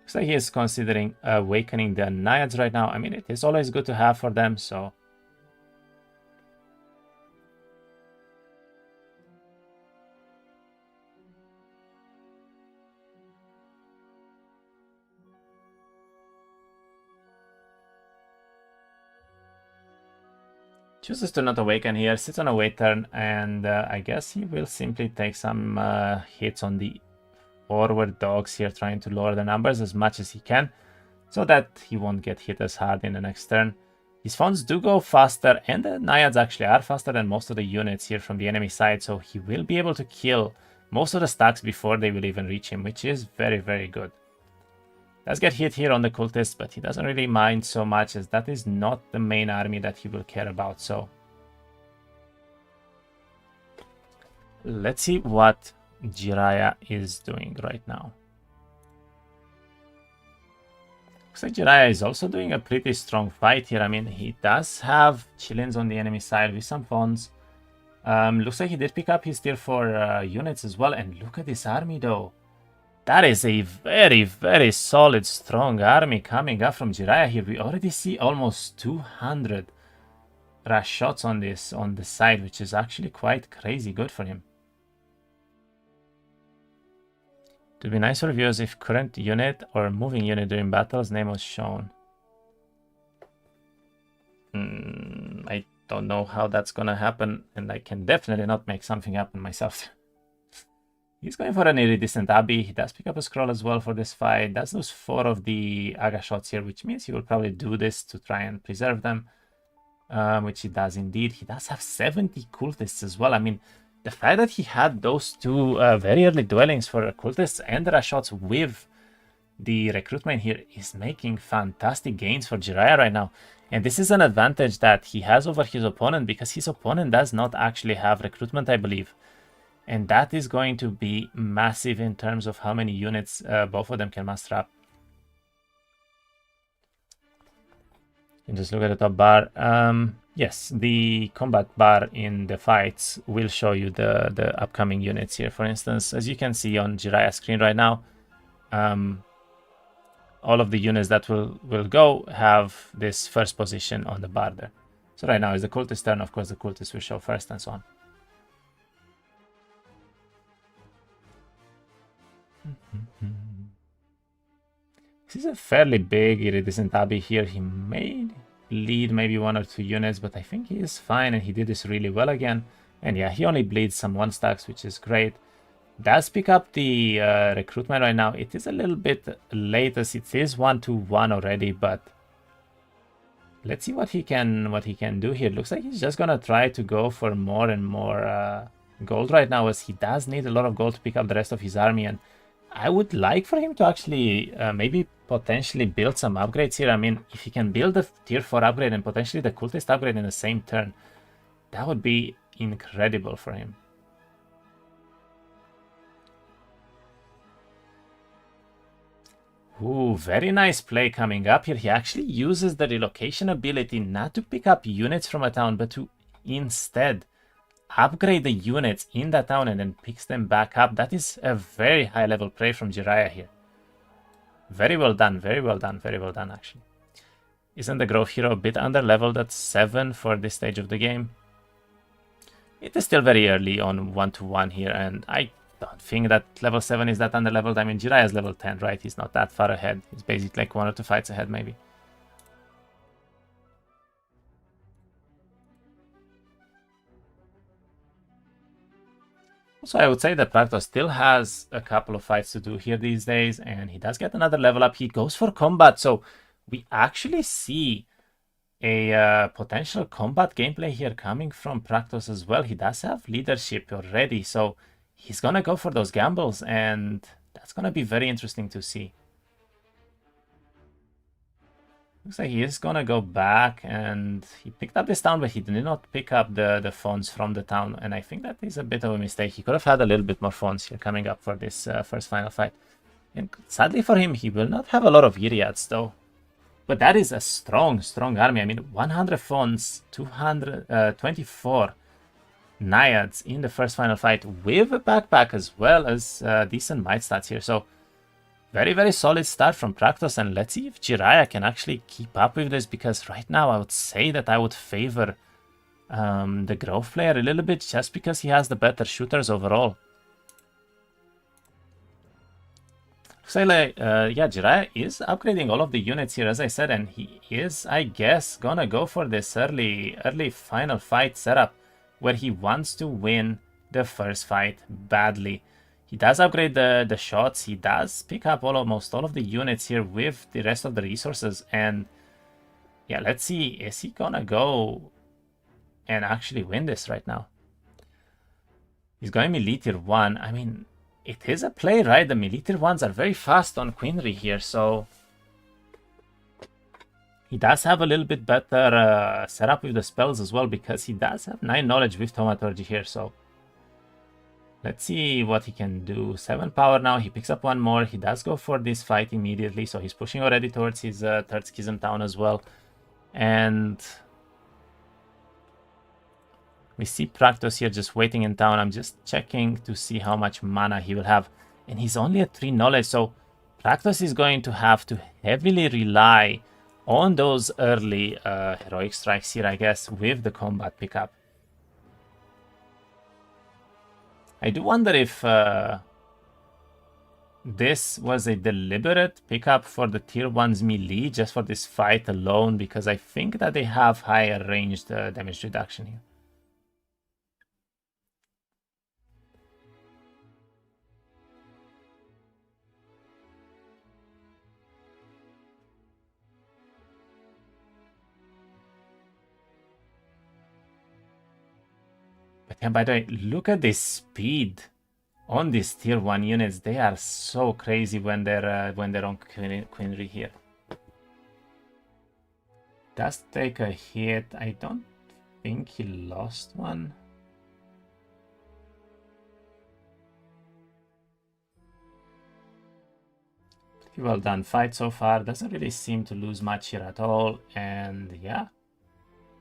Looks like he is considering awakening the Naiads right now. I mean, it is always good to have for them, so chooses to not awaken here, sits on a wait turn, and I guess he will simply take some hits on the forward dogs here, trying to lower the numbers as much as he can so that he won't get hit as hard in the next turn. His Fawns do go faster, and the Naiads actually are faster than most of the units here from the enemy side, so he will be able to kill most of the stacks before they will even reach him, which is very, very good. Does get hit here on the cultists, but he doesn't really mind so much, as that is not the main army that he will care about. So let's see what Jeerayah is doing right now. Looks like Jeerayah is also doing a pretty strong fight here. I mean, he does have Chillins on the enemy side with some Fawns. Looks like he did pick up his tier 4 units as well. And look at this army though. That is a very, very solid, strong army coming up from Jeerayah here. We already see almost 200 rush shots on the side, which is actually quite crazy good for him. It would be nice for viewers if current unit or moving unit during battle's name was shown. I don't know how that's gonna happen, and I can definitely not make something happen myself. He's going for an iridescent Abbey. He does pick up a scroll as well for this fight. Does lose 4 of the Aga shots here, which means he will probably do this to try and preserve them, which he does indeed. He does have 70 cultists as well. I mean, the fact that he had those 2 very early dwellings for cultists and the shots with the recruitment here is making fantastic gains for Jeerayah right now. And this is an advantage that he has over his opponent, because his opponent does not actually have recruitment, I believe. And that is going to be massive in terms of how many units both of them can muster up. And just look at the top bar. Yes, the combat bar in the fights will show you the upcoming units here. For instance, as you can see on Jeerayah's screen right now, all of the units that will go have this first position on the bar there. So right now is the cultist turn. Of course, the cultist will show first and so on. This is a fairly big iridescent Abbey here. He may bleed maybe 1 or 2 units, but I think he is fine, and he did this really well again. And yeah, he only bleeds some 1-stacks, which is great. Does pick up the recruitment right now. It is a little bit late as it is 1-1 already, but let's see what he can do here. Looks like he's just gonna try to go for more and more gold right now, as he does need a lot of gold to pick up the rest of his army. And I would like for him to actually maybe potentially build some upgrades here. I mean, if he can build a tier 4 upgrade and potentially the cultist upgrade in the same turn, that would be incredible for him. Ooh, very nice play coming up here. He actually uses the relocation ability not to pick up units from a town, but to instead upgrade the units in that town and then picks them back up. That is a very high level play from Jeerayah here. Very well done, very well done, very well done actually. Isn't the growth hero a bit under leveled at 7 for this stage of the game? It is still very early on 1-1 here, and I don't think that level 7 is that under leveled. I mean, Jeerayah is level 10, right? He's not that far ahead. He's basically like 1 or 2 fights ahead maybe. So I would say that Praktos still has a couple of fights to do here these days, and he does get another level up. He goes for combat, so we actually see a potential combat gameplay here coming from Praktos as well. He does have leadership already, so he's gonna go for those gambles, and that's gonna be very interesting to see. Looks like he is gonna go back, and he picked up this town, but he did not pick up the phones from the town, and I think that is a bit of a mistake. He could have had a little bit more phones here coming up for this first final fight. And sadly for him, he will not have a lot of Jeerayads though. But that is a strong army. I mean, 100 phones, 224 Naiads in the first final fight with a backpack as well as decent might stats here. So very, very solid start from Praktos, and let's see if Jeerayah can actually keep up with this, because right now I would say that I would favor the growth player a little bit, just because he has the better shooters overall. So like, yeah, Jeerayah is upgrading all of the units here, as I said, and he is, I guess, gonna go for this early final fight setup where he wants to win the first fight badly. He does upgrade the shots. He does pick up almost all of the units here with the rest of the resources. And yeah, let's see. Is he gonna go and actually win this right now? He's going melee tier 1. I mean, it is a play, right? The melee tier 1s are very fast on Queenry here, so he does have a little bit better setup with the spells as well, because he does have 9 knowledge with Thaumaturgy here, so let's see what he can do. 7 power now. He picks up 1 more. He does go for this fight immediately, so he's pushing already towards his third Schism town as well. And we see Praktos here just waiting in town. I'm just checking to see how much mana he will have. And he's only at 3 knowledge, so Praktos is going to have to heavily rely on those early heroic strikes here, I guess, with the combat pickup. I do wonder if this was a deliberate pickup for the tier 1's melee, just for this fight alone, because I think that they have higher ranged damage reduction here. And by the way, look at the speed on these tier 1 units. They are so crazy when they're on Queenry here. Does take a hit. I don't think he lost one. Pretty well done fight so far. Doesn't really seem to lose much here at all. And yeah,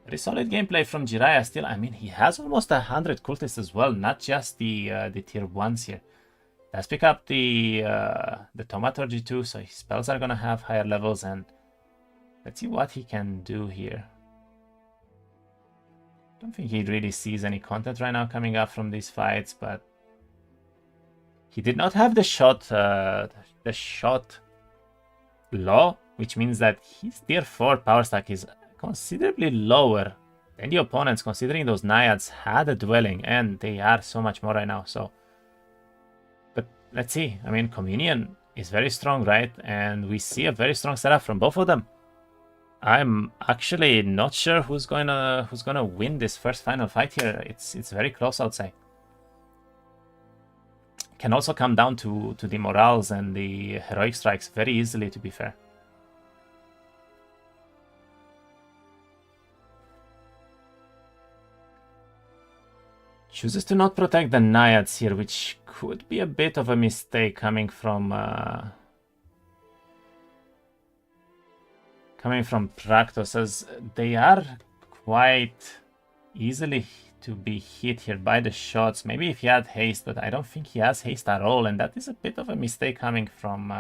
very solid gameplay from Jeerayah still. I mean, he has almost 100 cultists as well, not just the tier 1s here. Let's pick up the Thaumaturgy too, so his spells are gonna have higher levels, and let's see what he can do here. Don't think he really sees any content right now coming up from these fights, but he did not have the shot law, which means that his tier 4 power stack is considerably lower than the opponents, considering those Naiads had a dwelling, and they are so much more right now. So, but let's see. I mean, Communion is very strong, right? And we see a very strong setup from both of them. I'm actually not sure who's gonna win this first final fight here. It's very close, I'd say. Can also come down to the morals and the heroic strikes very easily, to be fair. Chooses to not protect the Naiads here, which could be a bit of a mistake coming from Praktos, as they are quite easily to be hit here by the shots. Maybe if he had haste, but I don't think he has haste at all, and that is a bit of a mistake coming from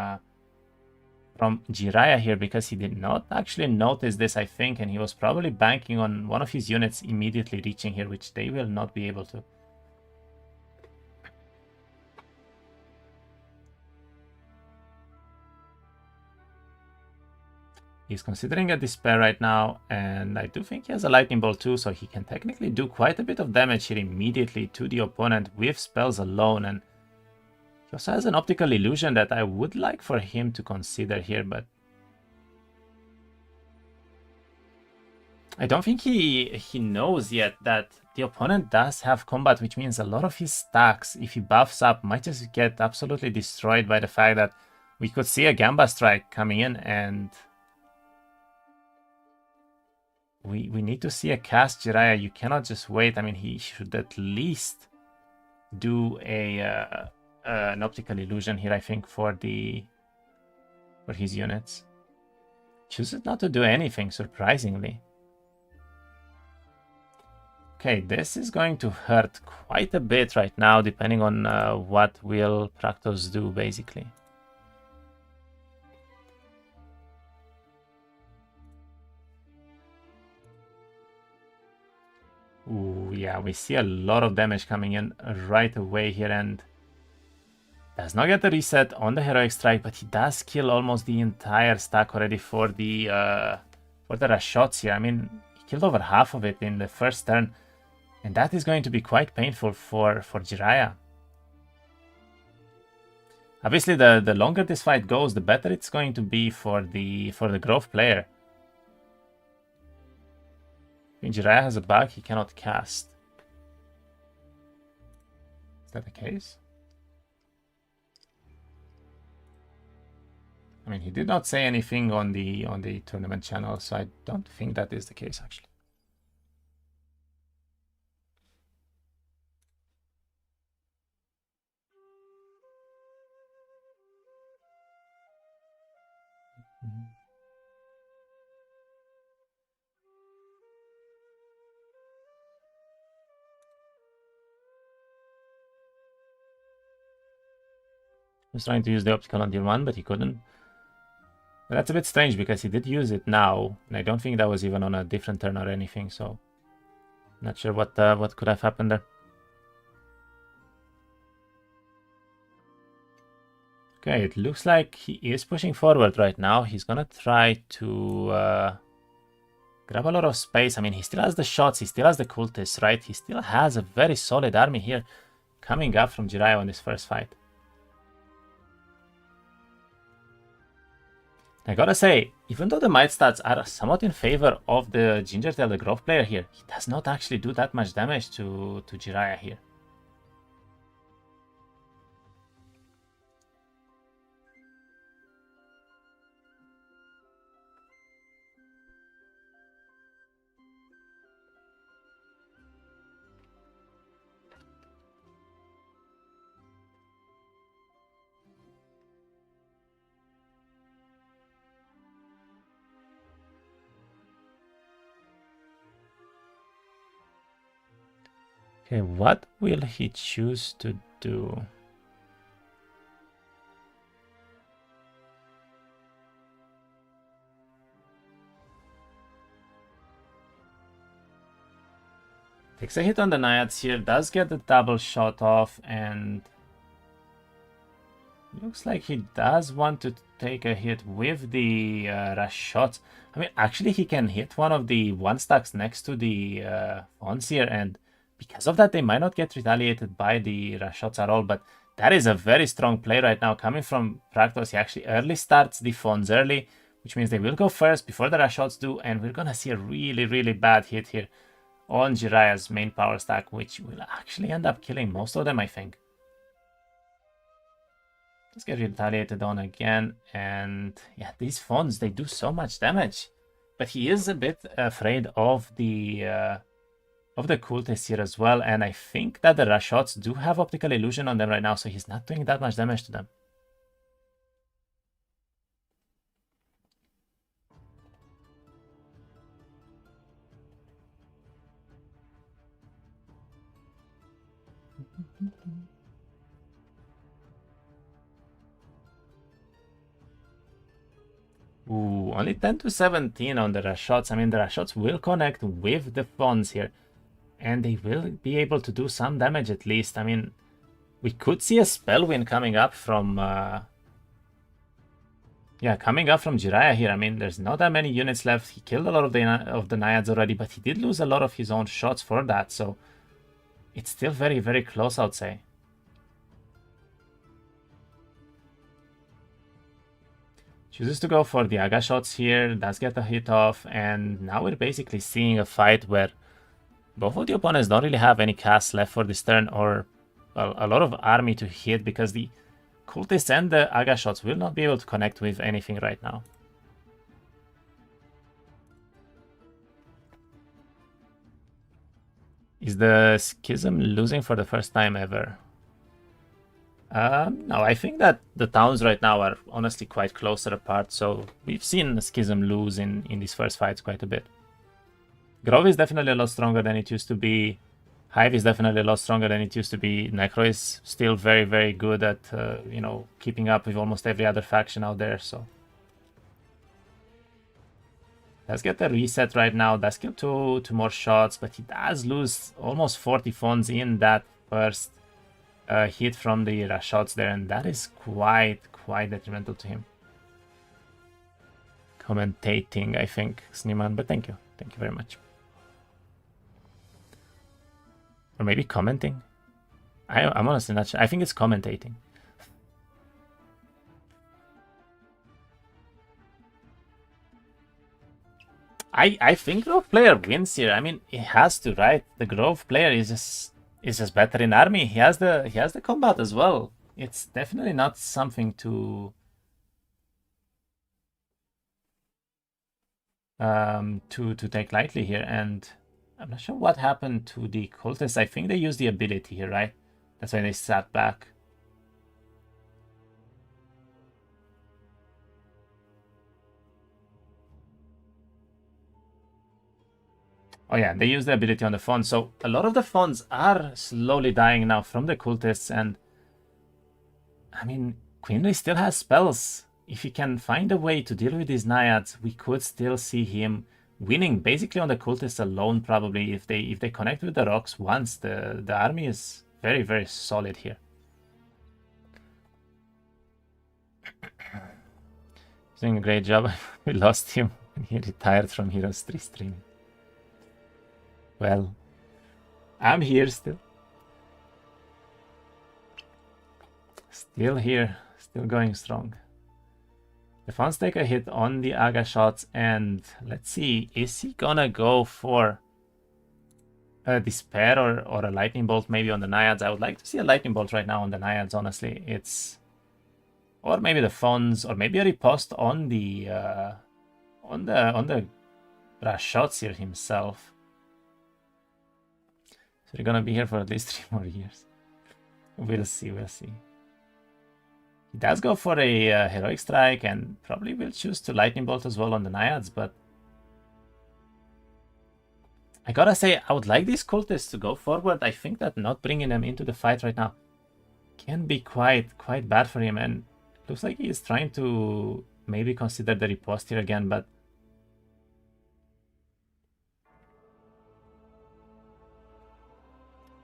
Jeerayah here, because he did not actually notice this, I think, and he was probably banking on one of his units immediately reaching here, which they will not be able to. He's considering a Despair right now, and I do think he has a Lightning Bolt too, so he can technically do quite a bit of damage here immediately to the opponent with spells alone, and he also has an Optical Illusion that I would like for him to consider here, but I don't think he knows yet that the opponent does have combat, which means a lot of his stacks, if he buffs up, might just get absolutely destroyed by the fact that we could see a Gamba Strike coming in, and we need to see a cast Jeerayah. You cannot just wait. I mean, he should at least do an Optical Illusion here, I think, for his units. Chooses not to do anything, surprisingly. Okay, this is going to hurt quite a bit right now, depending on what will Praktos do, basically. Ooh, yeah, we see a lot of damage coming in right away here, and does not get the reset on the Heroic Strike, but he does kill almost the entire stack already for the Rashots here. I mean, he killed over half of it in the first turn, and that is going to be quite painful for Jeerayah. Obviously, the longer this fight goes, the better it's going to be for the Grove player. When Jeerayah has a bug, he cannot cast. Is that the case? I mean, he did not say anything on the tournament channel, so I don't think that is the case, actually. He was trying to use the optical on tier 1, but he couldn't. But that's a bit strange, because he did use it now, and I don't think that was even on a different turn or anything, so not sure what could have happened there. Okay, it looks like he is pushing forward right now. He's gonna try to grab a lot of space. I mean, he still has the shots, he still has the cultists, right? He still has a very solid army here coming up from Jeerayah on this first fight. I gotta say, even though the might stats are somewhat in favor of the Gingertail, the Grove player here, he does not actually do that much damage to Jeerayah here. Okay, what will he choose to do? Takes a hit on the Naiads here, does get the double shot off, and Looks like he does want to take a hit with the rush shots. I mean, actually, he can hit one of the one stacks next to the Fons here, and because of that, they might not get retaliated by the rush shots at all. But that is a very strong play right now coming from Praktos. He actually early starts the Fons early, which means they will go first before the rush shots do, and we're gonna see a really, really bad hit here on Jeerayah's main power stack, which will actually end up killing most of them, I think. Let's get retaliated on again, and yeah, these Fons, they do so much damage. But he is a bit afraid of the cultists here as well, and I think that the rush shots do have optical illusion on them right now, so he's not doing that much damage to them. Ooh, only 10 to 17 on the rush shots. I mean, the rush shots will connect with the Fons here, and they will be able to do some damage at least. I mean, we could see a spell win coming up from Jeerayah here. I mean, there's not that many units left. He killed a lot of the Naiads already, but he did lose a lot of his own shots for that, so it's still very, very close, I would say. Chooses to go for the Aga shots here, does get a hit off, and now we're basically seeing a fight where both of the opponents don't really have any casts left for this turn, or a lot of army to hit, because the cultists and the Aga shots will not be able to connect with anything right now. Is the Schism losing for the first time ever? No, I think that the towns right now are honestly quite closer apart, so we've seen Schism lose in these first fights quite a bit. Grove is definitely a lot stronger than it used to be. Hive is definitely a lot stronger than it used to be. Necro is still very, very good at, keeping up with almost every other faction out there, so. Let's get the reset right now. Does kill two more shots, but he does lose almost 40 Fons in that first hit from the rush shots there, and that is quite detrimental to him. Commentating, I think, Sneeman, but thank you very much. Or maybe commenting. I'm honestly not sure. I think it's commentating. I think Grove player wins here. I mean, he has to, right? The Grove player is just better in army. He has the combat as well. It's definitely not something to take lightly here. And I'm not sure what happened to the cultists. I think they used the ability here, right? That's why they sat back. Oh yeah, they use the ability on the Fons. So a lot of the Fons are slowly dying now from the cultists, and I mean, Quinley still has spells. If he can find a way to deal with these Naiads, we could still see him winning basically on the cultists alone, probably. If they connect with the rocks once, the army is very, very solid here. He's doing a great job. We lost him when he retired from Heroes 3 streaming. Well, I'm here still. Still here, still going strong. The Fons take a hit on the Aga shots, and let's see, is he gonna go for a Despair or a Lightning Bolt maybe on the Naiads? I would like to see a Lightning Bolt right now on the Naiads, honestly. Or maybe the Fons, or maybe a riposte on the rush shots here himself. So they're gonna be here for at least 3 more years. We'll see. He does go for a Heroic Strike, and probably will choose to Lightning Bolt as well on the Naiads, but I gotta say, I would like these cultists to go forward. I think that not bringing them into the fight right now can be quite bad for him, and it looks like he is trying to maybe consider the riposte here again, but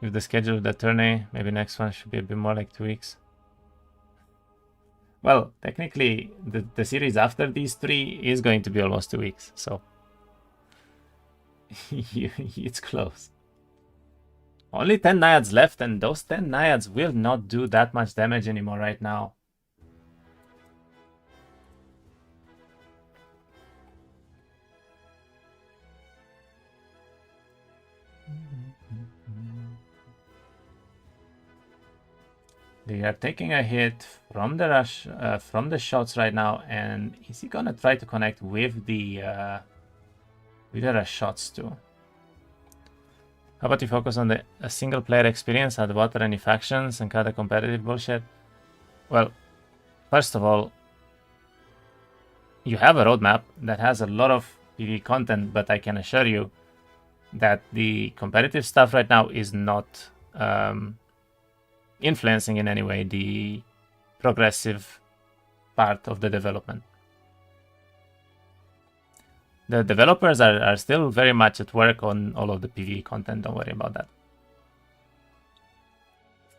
with the schedule of the tourney, maybe next one should be a bit more like 2 weeks. Well, technically, the series after these 3 is going to be almost 2 weeks, so it's close. Only 10 Naiads left, and those 10 Naiads will not do that much damage anymore right now. They are taking a hit from the rush, from the shots right now, and is he gonna try to connect with the rush shots too? How about you focus on the single player experience, add water any factions, and cut the competitive bullshit? Well, first of all, you have a roadmap that has a lot of PvE content, but I can assure you that the competitive stuff right now is not influencing in any way the progressive part of the development. The developers are still very much at work on all of the PvE content, don't worry about that.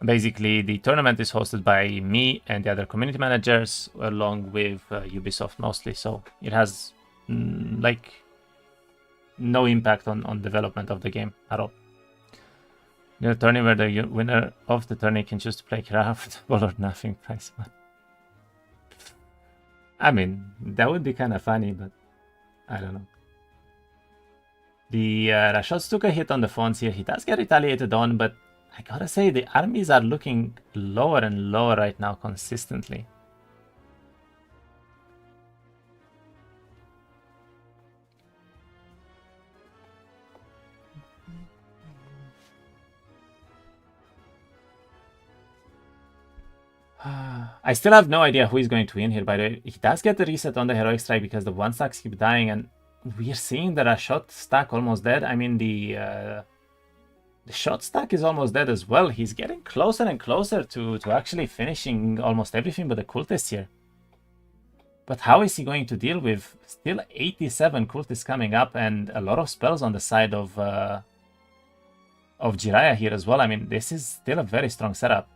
Basically, the tournament is hosted by me and the other community managers, along with Ubisoft mostly, so it has like no impact on development of the game at all. In a tourney where the winner of the tourney can choose to play craftable or nothing price one. I mean, that would be kind of funny, but I don't know. The Rashots took a hit on the phones here. He does get retaliated on, but I gotta say, the armies are looking lower and lower right now consistently. I still have no idea who is going to win here, by the way. He does get the reset on the Heroic Strike because the 1-stacks keep dying, and we're seeing the Rashot stack almost dead. I mean, the shot stack is almost dead as well. He's getting closer and closer to actually finishing almost everything but the cultists here. But how is he going to deal with still 87 cultists coming up and a lot of spells on the side of Jeerayah here as well? I mean, this is still a very strong setup.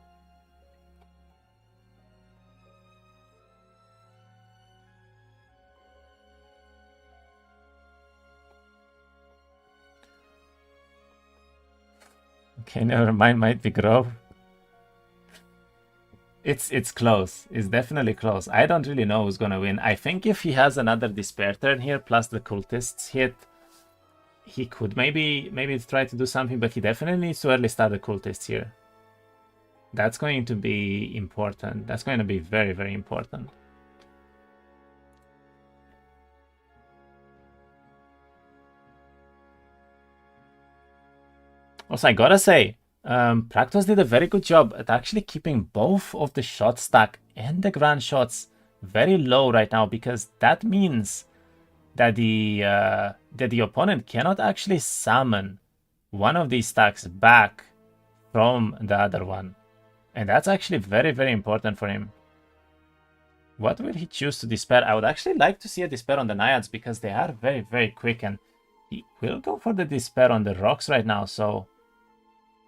Okay, never mind, might be Grove. It's close. It's definitely close. I don't really know who's gonna win. I think if he has another Despair turn here, plus the cultists hit, he could maybe try to do something, but he definitely needs to early start the cultists here. That's going to be important. That's going to be very, very important. Also, I gotta say, Praktos did a very good job at actually keeping both of the shot stack and the grand shots very low right now, because that means that the opponent cannot actually summon one of these stacks back from the other one. And that's actually very, very important for him. What will he choose to Despair? I would actually like to see a Despair on the Naiads because they are very, very quick, and he will go for the Despair on the rocks right now, so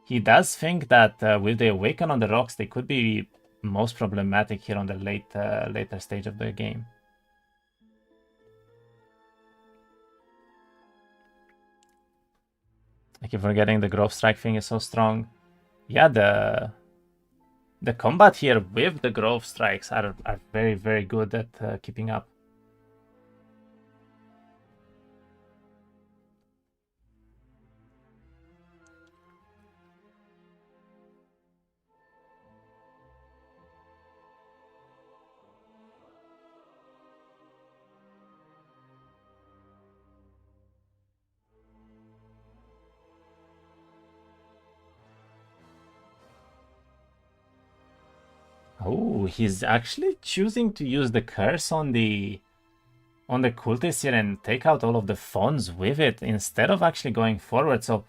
he does think that with the Awaken on the rocks, they could be most problematic here on the later stage of the game. I keep forgetting the Grove Strike thing is so strong. Yeah, the combat here with the Grove Strikes are very, very good at keeping up. Oh, he's actually choosing to use the curse on the cultist here and take out all of the phones with it instead of actually going forward. So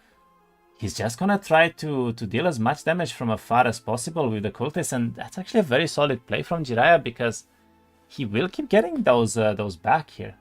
he's just gonna try to deal as much damage from afar as possible with the cultist, and that's actually a very solid play from Jeerayah because he will keep getting those back here.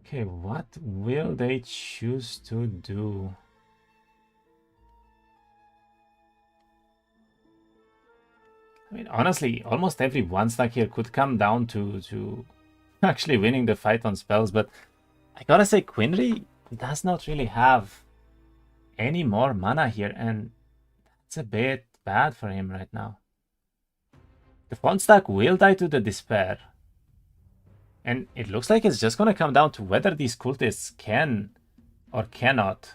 Okay, what will they choose to do? I mean, honestly, almost every one stack here could come down to actually winning the fight on spells, but I gotta say, Quinry does not really have any more mana here, and that's a bit bad for him right now. The font stack will die to the Despair, and it looks like it's just gonna come down to whether these cultists can or cannot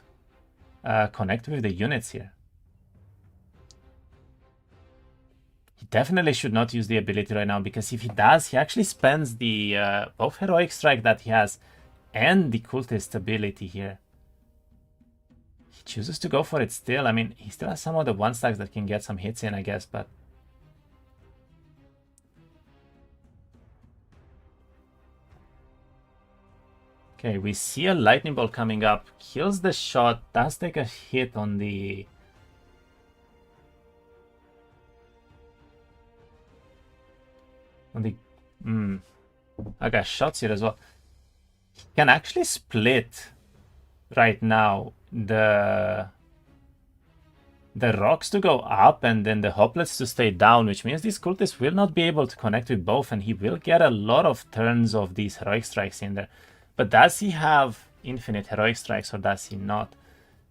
connect with the units here. He definitely should not use the ability right now, because if he does, he actually spends the both Heroic Strike that he has and the Cultist ability here. He chooses to go for it still. I mean, he still has some of the one stacks that can get some hits in, I guess, but... Okay, we see a Lightning Bolt coming up. Kills the shot, does take a hit on the... I got shots here as well. He can actually split right now the rocks to go up and then the hoplets to stay down, which means these cultists will not be able to connect with both, and he will get a lot of turns of these heroic strikes in there. But does he have infinite heroic strikes or does he not?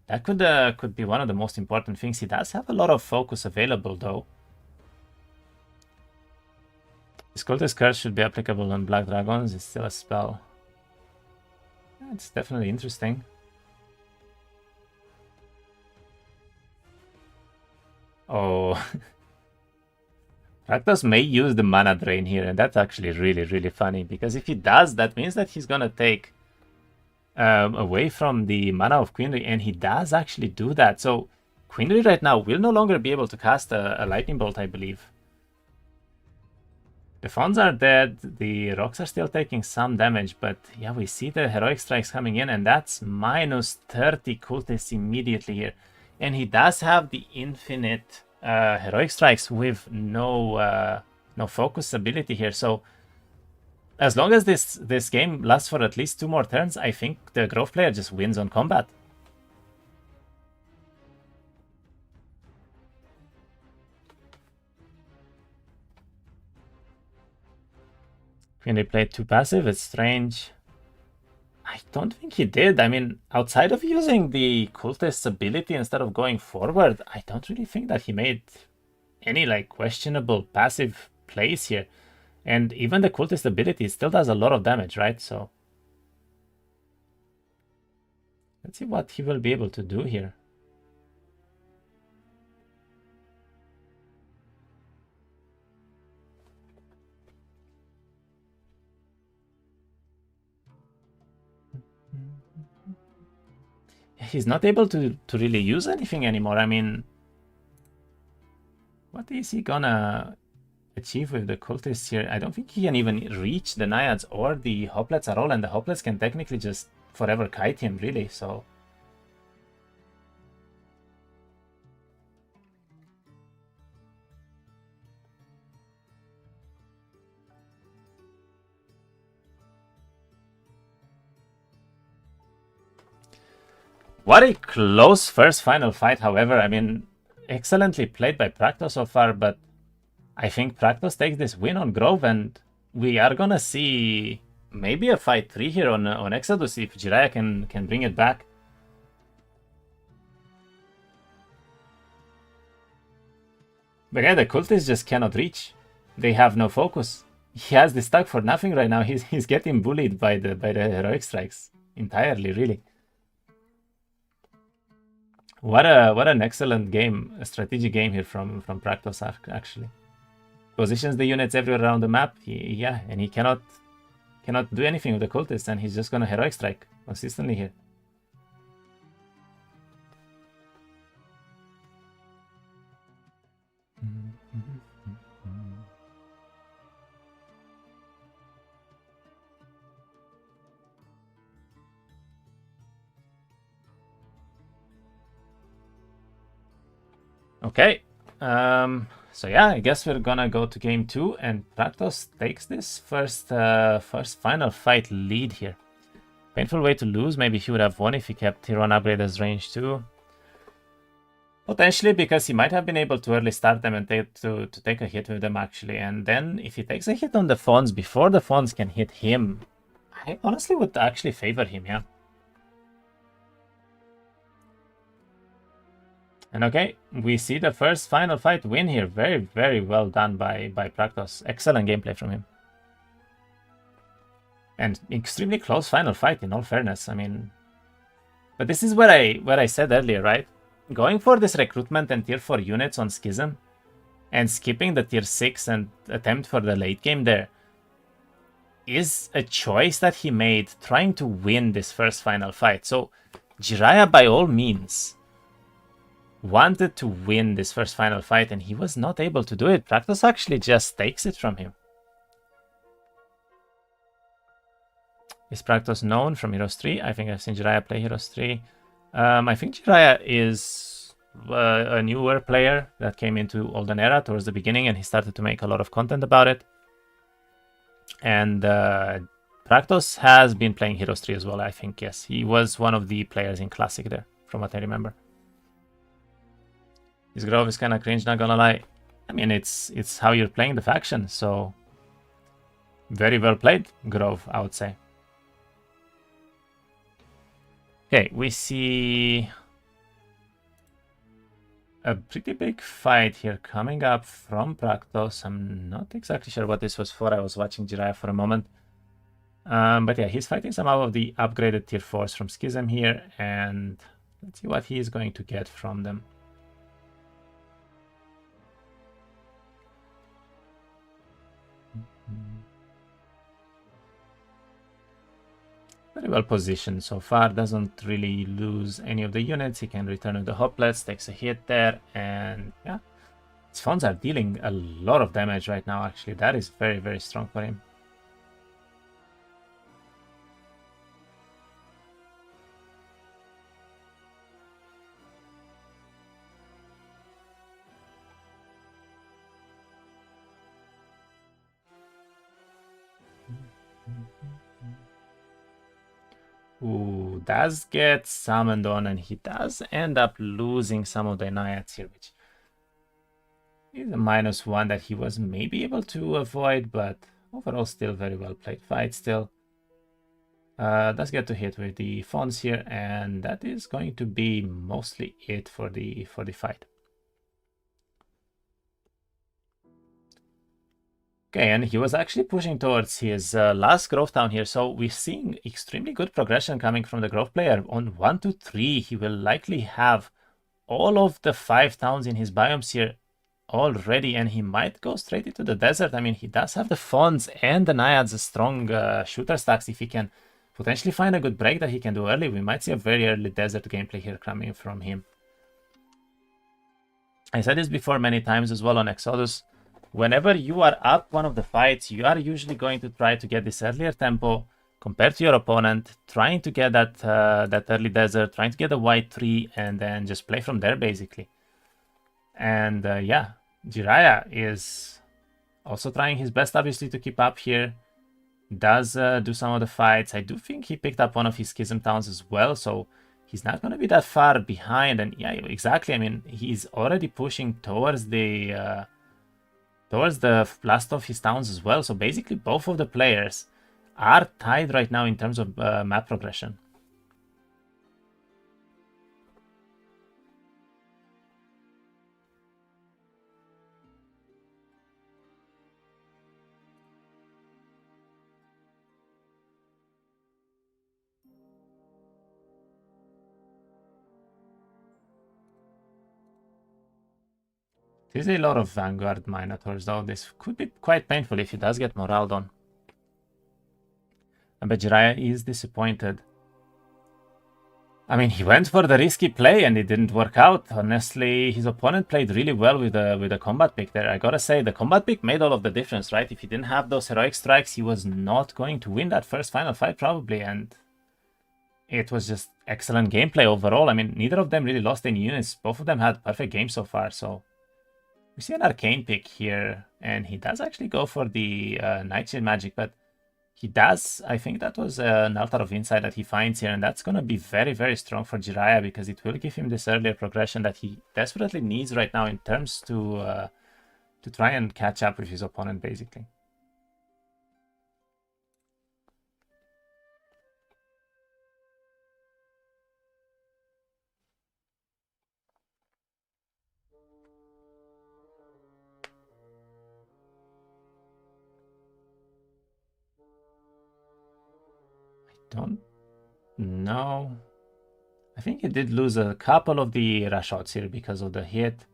That could be one of the most important things. He does have a lot of focus available though. This cultist curse should be applicable on black dragons. It's still a spell. It's definitely interesting. Oh, Praktos may use the mana drain here, and that's actually really, really funny, because if he does, that means that he's gonna take away from the mana of Quinry, and he does actually do that. So Quinry right now will no longer be able to cast a lightning bolt, I believe. The Fawns are dead, the rocks are still taking some damage, but yeah, we see the heroic strikes coming in, and that's minus 30 cultists immediately here. And he does have the infinite heroic strikes with no focus ability here. So as long as this game lasts for at least 2 more turns, I think the Grove player just wins on combat. When they played too passive, it's strange. I don't think he did. I mean, outside of using the cultist's ability instead of going forward, I don't really think that he made any like questionable passive plays here. And even the cultist ability still does a lot of damage, right? So let's see what he will be able to do here. He's not able to really use anything anymore. I mean, what is he gonna achieve with the cultists here? I don't think he can even reach the naiads or the hoplets at all, and the hoplets can technically just forever kite him, really, so... What a close first final fight, however. I mean, excellently played by Praktos so far, but I think Praktos takes this win on Grove, and we are gonna see maybe a fight 3 here on Exodus if Jeerayah can bring it back. But yeah, the cultists just cannot reach. They have no focus. He has the stack for nothing right now. He's getting bullied by the heroic strikes entirely, really. What an excellent game, a strategic game here from Praktos, actually. Positions the units everywhere around the map. And he cannot do anything with the cultists, and he's just gonna heroic strike consistently here. Okay, so yeah, I guess we're gonna go to game 2, and Praktos takes this first final fight lead here. Painful way to lose. Maybe he would have won if he kept Tier 1 upgrade as range 2. Potentially, because he might have been able to early start them and to take a hit with them, actually. And then if he takes a hit on the Fawns before the Fawns can hit him, I honestly would actually favor him, yeah. And okay, we see the first final fight win here. Very, very well done by Praktos. Excellent gameplay from him. And extremely close final fight, in all fairness. I mean, but this is what I said earlier, right? Going for this recruitment and tier 4 units on Schism and skipping the tier 6 and attempt for the late game there is a choice that he made trying to win this first final fight. So Jeerayah, by all means, wanted to win this first final fight and he was not able to do it. Praktos actually just takes it from him. Is Praktos known from Heroes 3? I think I've seen Jeerayah play Heroes 3. I think Jeerayah is a newer player that came into Olden Era towards the beginning and he started to make a lot of content about it. And Praktos has been playing Heroes 3 as well, I think, yes. He was one of the players in Classic there, from what I remember. His Grove is kind of cringe, not gonna lie. I mean, it's how you're playing the faction, so very well played, Grove, I would say. Okay, we see a pretty big fight here coming up from Praktos. I'm not exactly sure what this was for. I was watching Jeerayah for a moment. But yeah, he's fighting some of the upgraded tier 4s from Schism here. And let's see what he is going to get from them. Very well positioned so far, doesn't really lose any of the units. He can return with the hoplets, takes a hit there, and yeah, his Fawns are dealing a lot of damage right now, actually. That is very, very strong for him. Ooh, does get summoned on, and he does end up losing some of the Naiads here, which is a -1 that he was maybe able to avoid, but overall still very well played fight still. Does get to hit with the Fawns here, and that is going to be mostly it for the fight. Okay, and he was actually pushing towards his last Grove Town here, so we're seeing extremely good progression coming from the Grove player. On 1 to 3, he will likely have all of the 5 towns in his biomes here already, and he might go straight into the desert. I mean, he does have the Fawns and the Naiads as strong shooter stacks. If he can potentially find a good break that he can do early, we might see a very early desert gameplay here coming from him. I said this before many times as well on Exodus. Whenever you are up one of the fights, you are usually going to try to get this earlier tempo compared to your opponent, trying to get that early desert, trying to get a white tree, and then just play from there, basically. And yeah, Jeerayah is also trying his best, obviously, to keep up here. Does do some of the fights. I do think he picked up one of his Schism towns as well, so he's not going to be that far behind. And yeah, exactly. I mean, he's already pushing towards the last of his towns as well. So basically both of the players are tied right now in terms of map progression. There's a lot of Vanguard Minotaurs though. This could be quite painful if he does get moraled on. But Jeerayah is disappointed. I mean, he went for the risky play and it didn't work out. Honestly, his opponent played really well with the combat pick there. I gotta say, the combat pick made all of the difference, right? If he didn't have those heroic strikes, he was not going to win that first final fight probably. And it was just excellent gameplay overall. I mean, neither of them really lost any units. Both of them had perfect games so far, so... We see an arcane pick here, and he does actually go for the Nightshade magic, but He does. I think that was an altar of insight that he finds here, and that's going to be very, very strong for Jeerayah because it will give him this earlier progression that he desperately needs right now in terms to try and catch up with his opponent, basically. Don't know. I think he did lose a couple of the rush shots here because of the hit.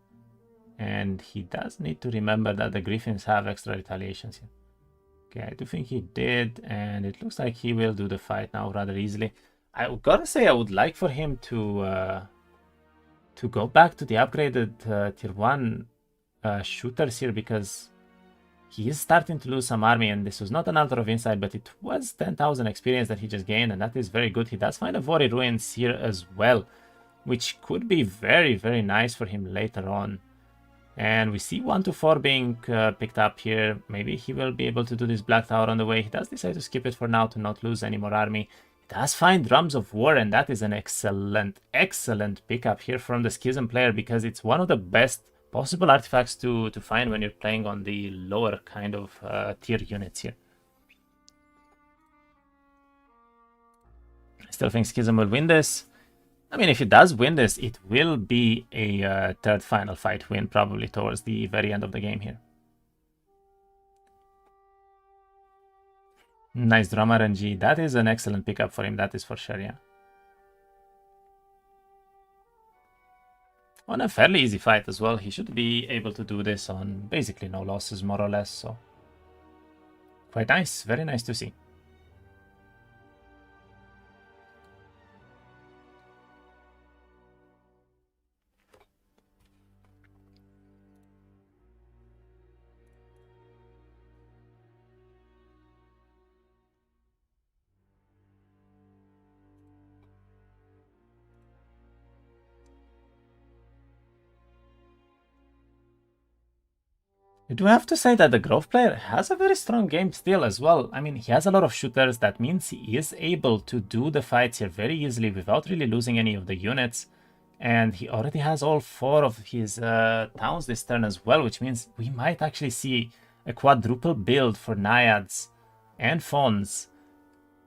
And he does need to remember that the Griffins have extra retaliations here. Okay, I do think he did, and it looks like he will do the fight now rather easily. I gotta say, I would like for him to go back to the upgraded tier 1 shooters here, because he is starting to lose some army, and this was not an Altar of Insight, but it was 10,000 experience that he just gained, and that is very good. He does find Alvari Ruins here as well, which could be very, very nice for him later on. And we see 1 to 4 being picked up here. Maybe he will be able to do this Black Tower on the way. He does decide to skip it for now to not lose any more army. He does find Drums of War, and that is an excellent, excellent pickup here from the Schism player, because it's one of the best possible artifacts to find when you're playing on the lower kind of tier units here. I still think Schism will win this. I mean, if it does win this, it will be a third final fight win, probably towards the very end of the game here. Nice drum RNG. That is an excellent pickup for him, that is for sure, yeah. On a fairly easy fight as well. He should be able to do this on basically no losses, more or less, so quite nice, very nice to see. You do have to say that the Grove player has a very strong game still as well. I mean, he has a lot of shooters. That means he is able to do the fights here very easily without really losing any of the units. And he already has all 4 of his towns this turn as well, which means we might actually see a quadruple build for Naiads and Fawns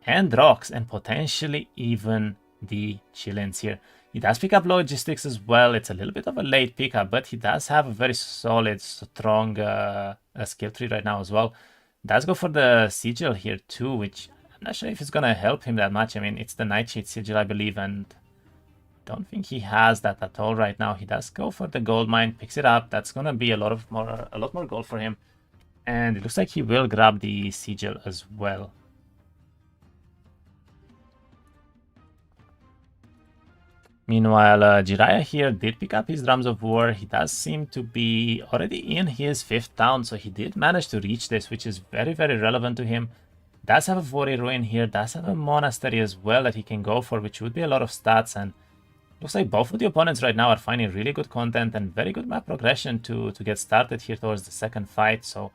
and Rocks, and potentially even the Chillins here. He does pick up logistics as well. It's a little bit of a late pickup, but he does have a very solid, strong skill tree right now as well. Does go for the Sigil here too, which I'm not sure if it's going to help him that much. I mean, it's the Nightshade Sigil, I believe, and don't think he has that at all right now. He does go for the gold mine, picks it up. That's going to be a lot more gold for him. And it looks like he will grab the Sigil as well. Meanwhile, Jeerayah here did pick up his Drums of War. He does seem to be already in his 5th town, so he did manage to reach this, which is very, very relevant to him. Does have a Vori Ruin here, does have a Monastery as well that he can go for, which would be a lot of stats, and looks like both of the opponents right now are finding really good content and very good map progression to get started here towards the second fight, so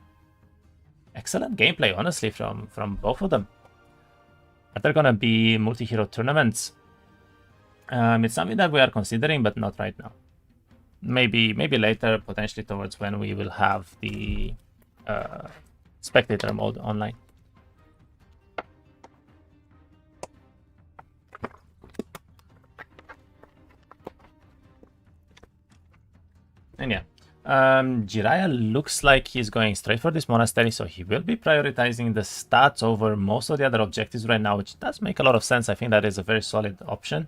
excellent gameplay, honestly, from both of them. Are there gonna be multi-hero tournaments? It's something that we are considering, but not right now. Maybe later, potentially towards when we will have the spectator mode online. And yeah, Jeerayah looks like he's going straight for this monastery, so he will be prioritizing the stats over most of the other objectives right now, which does make a lot of sense. I think that is a very solid option.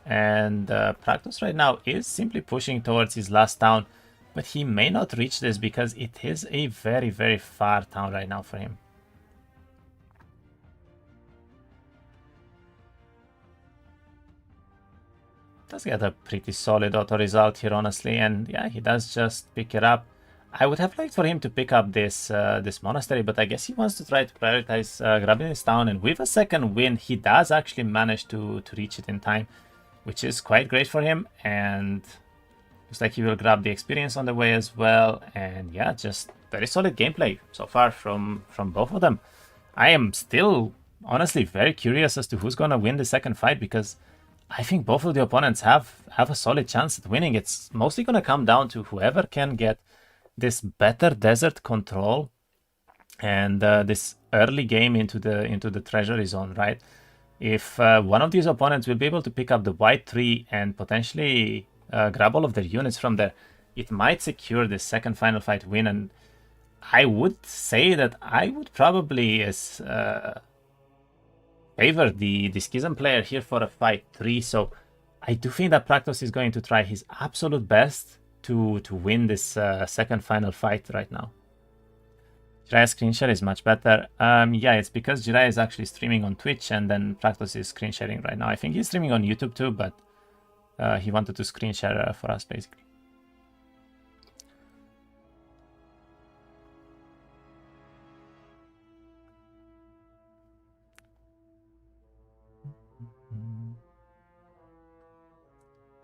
And Praktos right now is simply pushing towards his last town, but he may not reach this because it is a very, very far town right now for him. Does get a pretty solid auto result here, honestly, and yeah, he does just pick it up. I would have liked for him to pick up this this monastery, but I guess he wants to try to prioritize grabbing this town, and with a second win, he does actually manage to reach it in time, which is quite great for him, and looks like he will grab the experience on the way as well. And yeah, just very solid gameplay so far from both of them. I am still honestly very curious as to who's gonna win the second fight, because I think both of the opponents have a solid chance at winning. It's mostly gonna come down to whoever can get this better desert control and this early game into the treasury zone, right? If one of these opponents will be able to pick up the white tree and potentially grab all of their units from there, it might secure the second final fight win. And I would say that I would probably favor the Schism player here for a fight 3. So I do think that Praktos is going to try his absolute best to win this second final fight right now. Jeerayah screen share is much better. Yeah, it's because Jeerayah is actually streaming on Twitch, and then Praktos is screen sharing right now. I think he's streaming on YouTube too, but he wanted to screen share for us, basically.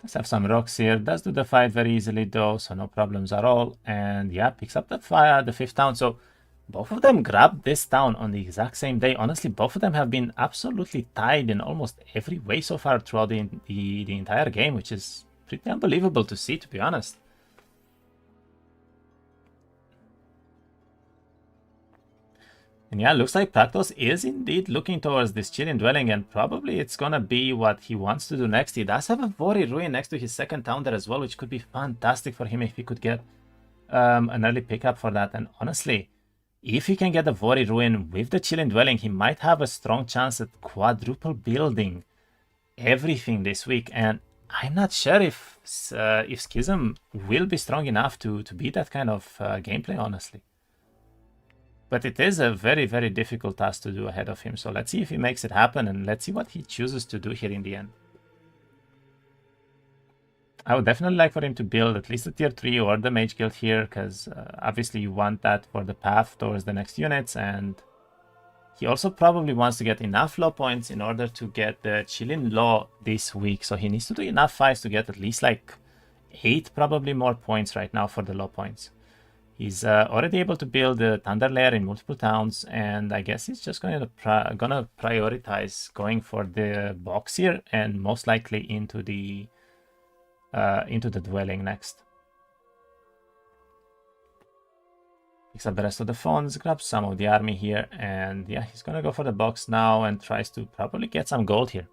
Does have some rocks here. Does do the fight very easily though, so no problems at all. And yeah, picks up the fire, the 5th town. So both of them grabbed this town on the exact same day. Honestly, both of them have been absolutely tied in almost every way so far throughout the entire game, which is pretty unbelievable to see, to be honest. And yeah, looks like Praktos is indeed looking towards this Chilean dwelling, and probably it's gonna be what he wants to do next. He does have a Vori ruin next to his second town there as well, which could be fantastic for him if he could get an early pickup for that. And honestly, if he can get the Vori ruin with the Chilean dwelling, he might have a strong chance at quadruple building everything this week. And I'm not sure if Schism will be strong enough to beat that kind of gameplay, honestly. But it is a very, very difficult task to do ahead of him. So let's see if he makes it happen, and let's see what he chooses to do here in the end. I would definitely like for him to build at least a tier 3 or the mage guild here, because obviously you want that for the path towards the next units. And he also probably wants to get enough law points in order to get the Chilean law this week. So he needs to do enough fights to get at least like 8 probably more points right now for the law points. He's already able to build the Thunder Lair in multiple towns, and I guess he's just gonna prioritize going for the box here, and most likely into the dwelling next. Picks up the rest of the funds, grabs some of the army here, and yeah, he's gonna go for the box now and tries to probably get some gold here.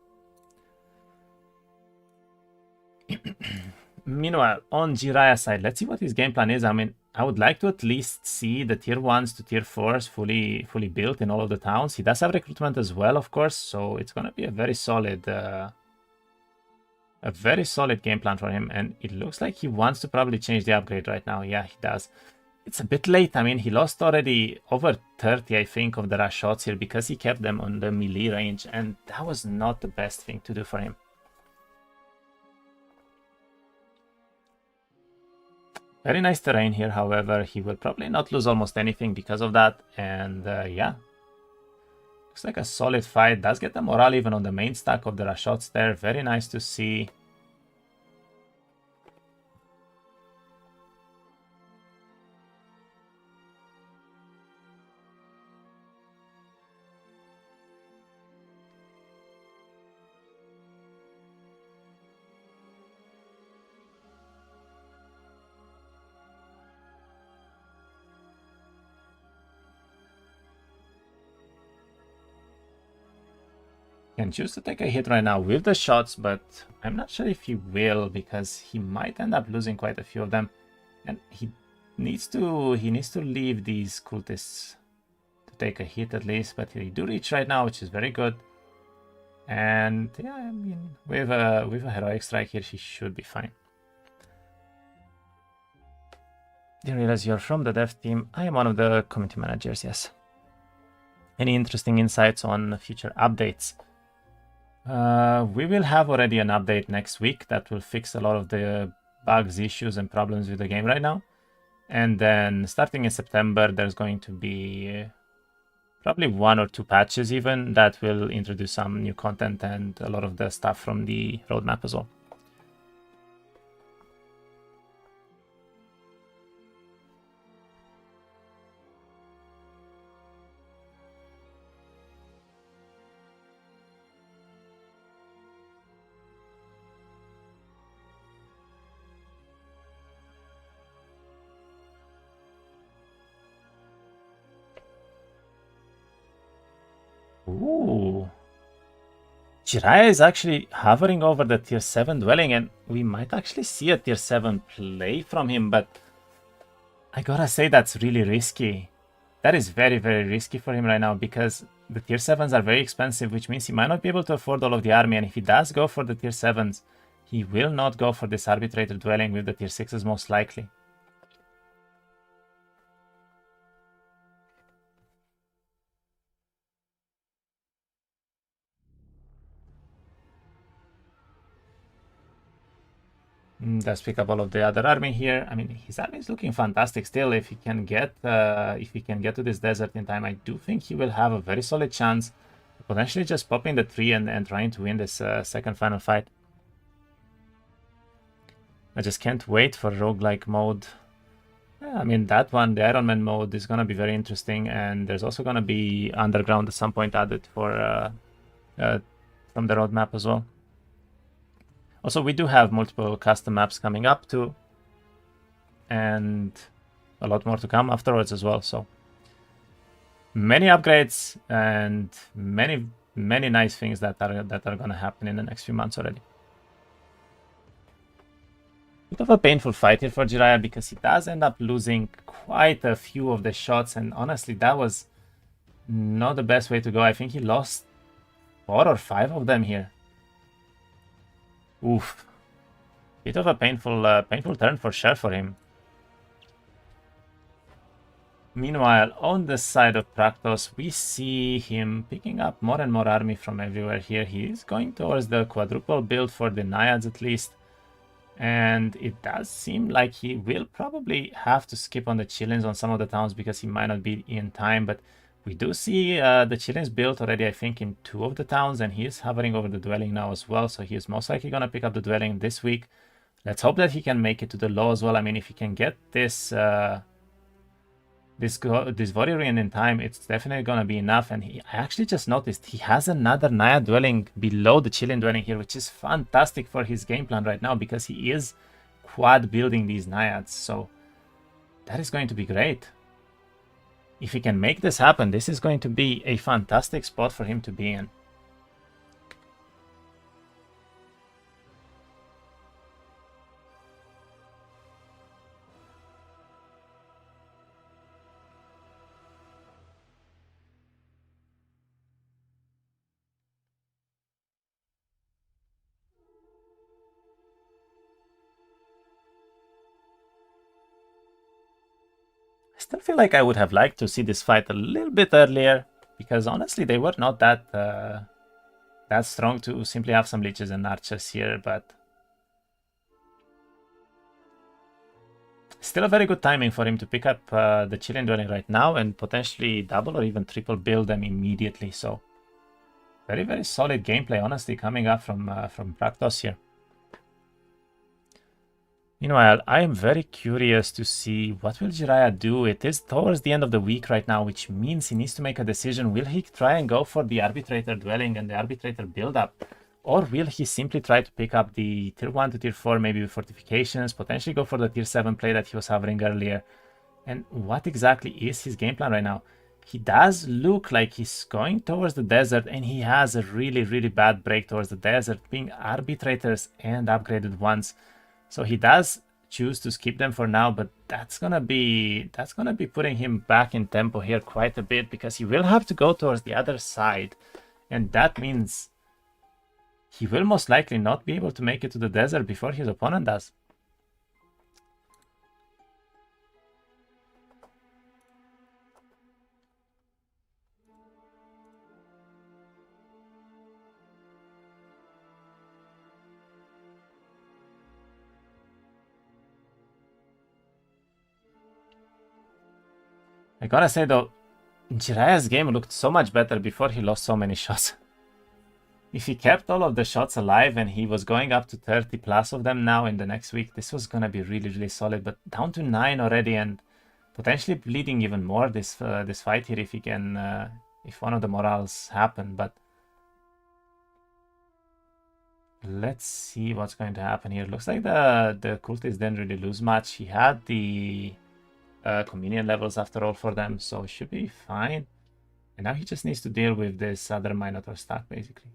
Meanwhile, on Jeerayah's side, let's see what his game plan is. I mean, I would like to at least see the tier 1s to tier 4s fully built in all of the towns. He does have recruitment as well, of course, so it's gonna be a very solid game plan for him. And it looks like he wants to probably change the upgrade right now. Yeah, he does. It's a bit late. I mean, he lost already over 30, I think, of the rush shots here because he kept them on the melee range, and that was not the best thing to do for him. Very nice terrain here, however. He will probably not lose almost anything because of that. And yeah, looks like a solid fight. Does get the morale even on the main stack of the rush shots there. Very nice to see. Can choose to take a hit right now with the shots, but I'm not sure if he will, because he might end up losing quite a few of them, and he needs to leave these cultists to take a hit at least. But he do reach right now, which is very good. And yeah, I mean, with a heroic strike here, he should be fine. Didn't realize you're from the dev team. I am one of the community managers, yes. Any interesting insights on future updates? We will have already an update next week that will fix a lot of the bugs, issues, and problems with the game right now. And then starting in September, there's going to be probably 1 or 2 patches even that will introduce some new content and a lot of the stuff from the roadmap as well. Ooh. Jeerayah is actually hovering over the tier 7 dwelling, and we might actually see a tier 7 play from him, but I gotta say that's really risky. That is very, very risky for him right now, because the tier 7s are very expensive, which means he might not be able to afford all of the army, and if he does go for the tier 7s, he will not go for this arbitrator dwelling with the tier 6s most likely. Let's pick up all of the other army here. I mean, his army is looking fantastic still. If he can get to this desert in time, I do think he will have a very solid chance of potentially just popping the tree and trying to win this second final fight. I just can't wait for roguelike mode. Yeah, I mean, that one, the Iron Man mode, is gonna be very interesting, and there's also gonna be underground at some point added for from the roadmap as well. Also, we do have multiple custom maps coming up too, and a lot more to come afterwards as well. So many upgrades and many nice things that are gonna happen in the next few months already. Bit of a painful fight here for Jeerayah, because he does end up losing quite a few of the shots, and honestly, that was not the best way to go. I think he lost 4 or 5 of them here. Oof. Bit of a painful turn for sure for him. Meanwhile, on the side of Praktos, we see him picking up more and more army from everywhere here. He is going towards the quadruple build for the Naiads at least. And it does seem like he will probably have to skip on the Chillins on some of the towns because he might not be in time. But we do see the Chillins built already, I think, in 2 of the towns. And he is hovering over the dwelling now as well. So he is most likely going to pick up the dwelling this week. Let's hope that he can make it to the low as well. I mean, if he can get this this warrior in time, it's definitely gonna be enough. And I actually just noticed he has another Naiad dwelling below the Chilean dwelling here, which is fantastic for his game plan right now, because he is quad building these Naiads. So that is going to be great. If he can make this happen, this is going to be a fantastic spot for him to be in. I still feel like I would have liked to see this fight a little bit earlier, because honestly they were not that strong to simply have some leeches and archers here, but still a very good timing for him to pick up the Chilean dwelling right now and potentially double or even triple build them immediately. So very, very solid gameplay, honestly, coming up from Praktos here. Meanwhile, I am very curious to see what will Jeerayah do. It is towards the end of the week right now, which means he needs to make a decision. Will he try and go for the arbitrator dwelling and the arbitrator build-up? Or will he simply try to pick up the tier 1 to tier 4, maybe with fortifications, potentially go for the tier 7 play that he was hovering earlier? And what exactly is his game plan right now? He does look like he's going towards the desert, and he has a really, really bad break towards the desert, being arbitrators and upgraded ones. So he does choose to skip them for now, but that's gonna be putting him back in tempo here quite a bit, because he will have to go towards the other side, and that means he will most likely not be able to make it to the desert before his opponent does. I gotta say though, Jeerayah's game looked so much better before he lost so many shots. If he kept all of the shots alive and he was going up to 30 plus of them now in the next week, this was gonna be really, really solid. But down to 9 already, and potentially bleeding even more this fight here if he can, if one of the morals happen. But let's see what's going to happen here. Looks like the cultists didn't really lose much. He had the communion levels after all for them, so it should be fine. And now he just needs to deal with this other Minotaur stack, basically.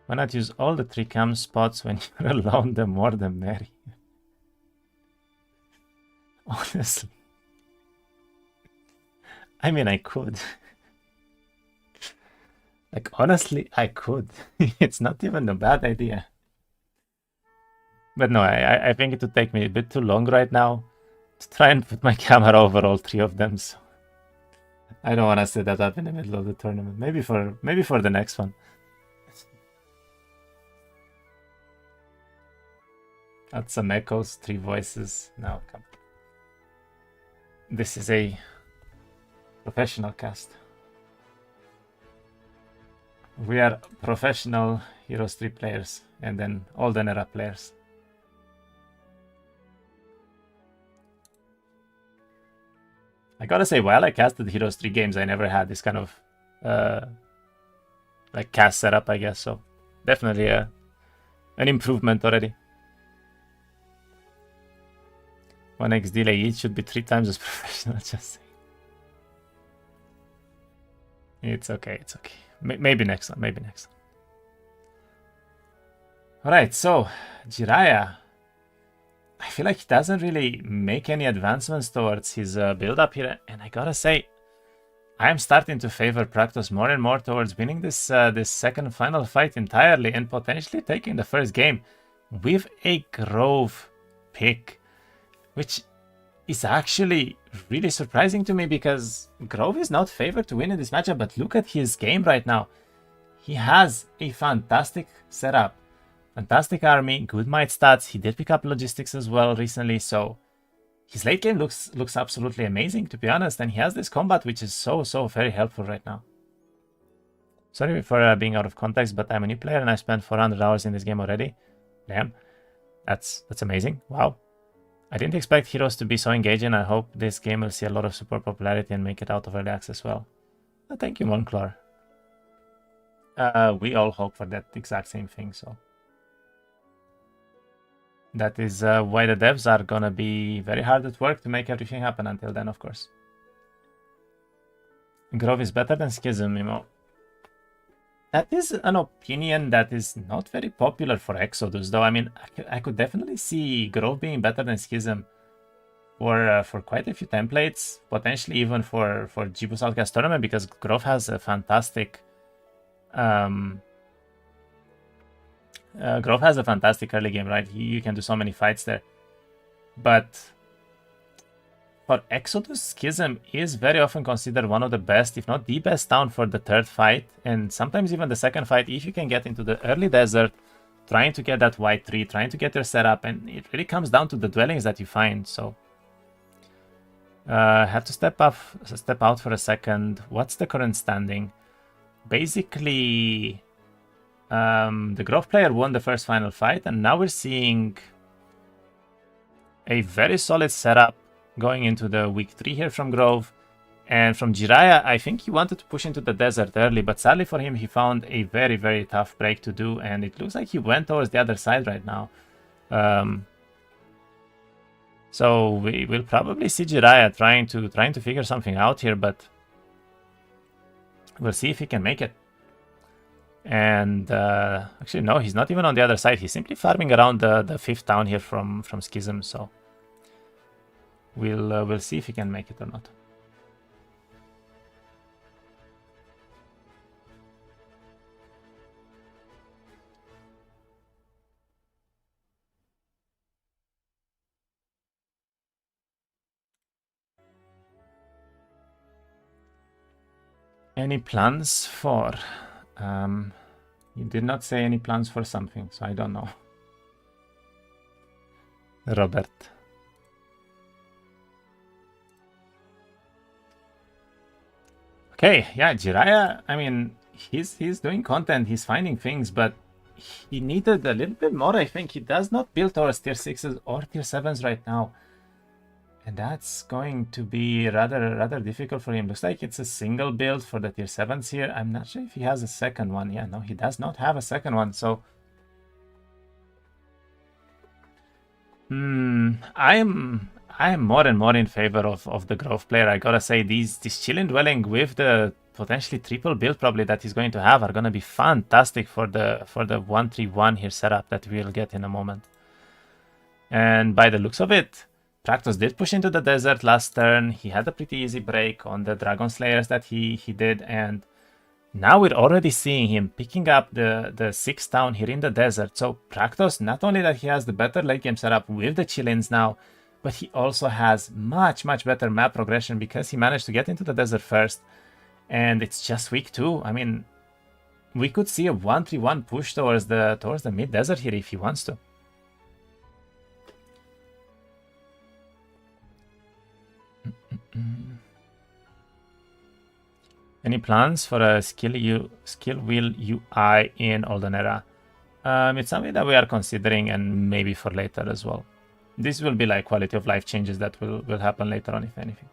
Why not use all the 3 cam spots when you're alone? The more the merry. Honestly. I mean, I could. Like, honestly, I could. It's not even a bad idea. But no, I think it would take me a bit too long right now to try and put my camera over all 3 of them. So I don't want to set that up in the middle of the tournament. Maybe for the next one. Add some echoes, 3 voices. No, come. This is a professional cast. We are professional Heroes 3 players and then Olden Era players. I gotta say, while I casted Heroes 3 games, I never had this kind of like cast setup, I guess. So definitely an improvement already. 1x delay each should be 3 times as professional. Just saying. It's okay. It's okay. Maybe next one. Maybe next one. All right. So Jeerayah, I feel like he doesn't really make any advancements towards his build up here, and I gotta say, I'm starting to favor Praktos more and more towards winning this this second final fight entirely and potentially taking the first game with a Grove pick, which is actually really surprising to me because Grove is not favored to win in this matchup, but look at his game right now. He has a fantastic setup, fantastic army, good might stats. He did pick up logistics as well recently, so his late game looks absolutely amazing, to be honest, and he has this combat which is so very helpful right now. Sorry for being out of context, but I'm a new player and I spent 400 hours in this game already. Damn, that's amazing. Wow. I didn't expect Heroes to be so engaging. I hope this game will see a lot of support popularity and make it out of early access well. Thank you, Monclar. We all hope for that exact same thing, so that is why the devs are gonna be very hard at work to make everything happen until then, of course. Grove is better than Schism, Mimo. That is an opinion that is not very popular for Exodus, though. I mean, I could definitely see Grove being better than Schism for quite a few templates, potentially even for Jibu's Outcast tournament, because Grove has a fantastic Grove has a fantastic early game, right? You can do so many fights there. But for Exodus, Schism is very often considered one of the best, if not the best town for the third fight, and sometimes even the second fight, if you can get into the early desert, trying to get that white tree, trying to get your setup, and it really comes down to the dwellings that you find, so... have to step out for a second. What's the current standing? Basically, the Grove player won the first final fight, and now we're seeing a very solid setup going into the week 3 here from Grove. And from Jeerayah, I think he wanted to push into the desert early, but sadly for him, he found a very tough break to do, and it looks like he went towards the other side right now. So we will probably see Jeerayah trying to figure something out here, but we'll see if he can make it. And actually, no, he's not even on the other side. He's simply farming around the 5th town here from Schism. So we'll see if he can make it or not. Any plans for? You did not say any plans for something, so I don't know. Robert. Okay, yeah, Jeerayah, I mean, he's doing content, he's finding things, but he needed a little bit more, I think. He does not build towards tier 6s or tier 7s right now. And that's going to be rather difficult for him. Looks like it's a single build for the tier 7s here. I'm not sure if he has a second one. Yeah, no, he does not have a second one. So I'm more and more in favor of the growth player. I gotta say, this chilling dwelling with the potentially triple build probably that he's going to have are gonna be fantastic for the 1-3-1 here setup that we'll get in a moment. And by the looks of it, Praktos did push into the desert last turn. He had a pretty easy break on the Dragon Slayers that he did, and now we're already seeing him picking up the 6th town here in the desert. So Praktos, not only that he has the better late game setup with the Chillins now, but he also has much better map progression because he managed to get into the desert first. And it's just week 2. I mean, we could see a 1-3-1 push towards the mid desert here if he wants to. Any plans for a skill wheel UI in Olden Era? It's something that we are considering, and maybe for later as well. This will be like quality of life changes that will happen later on, if anything.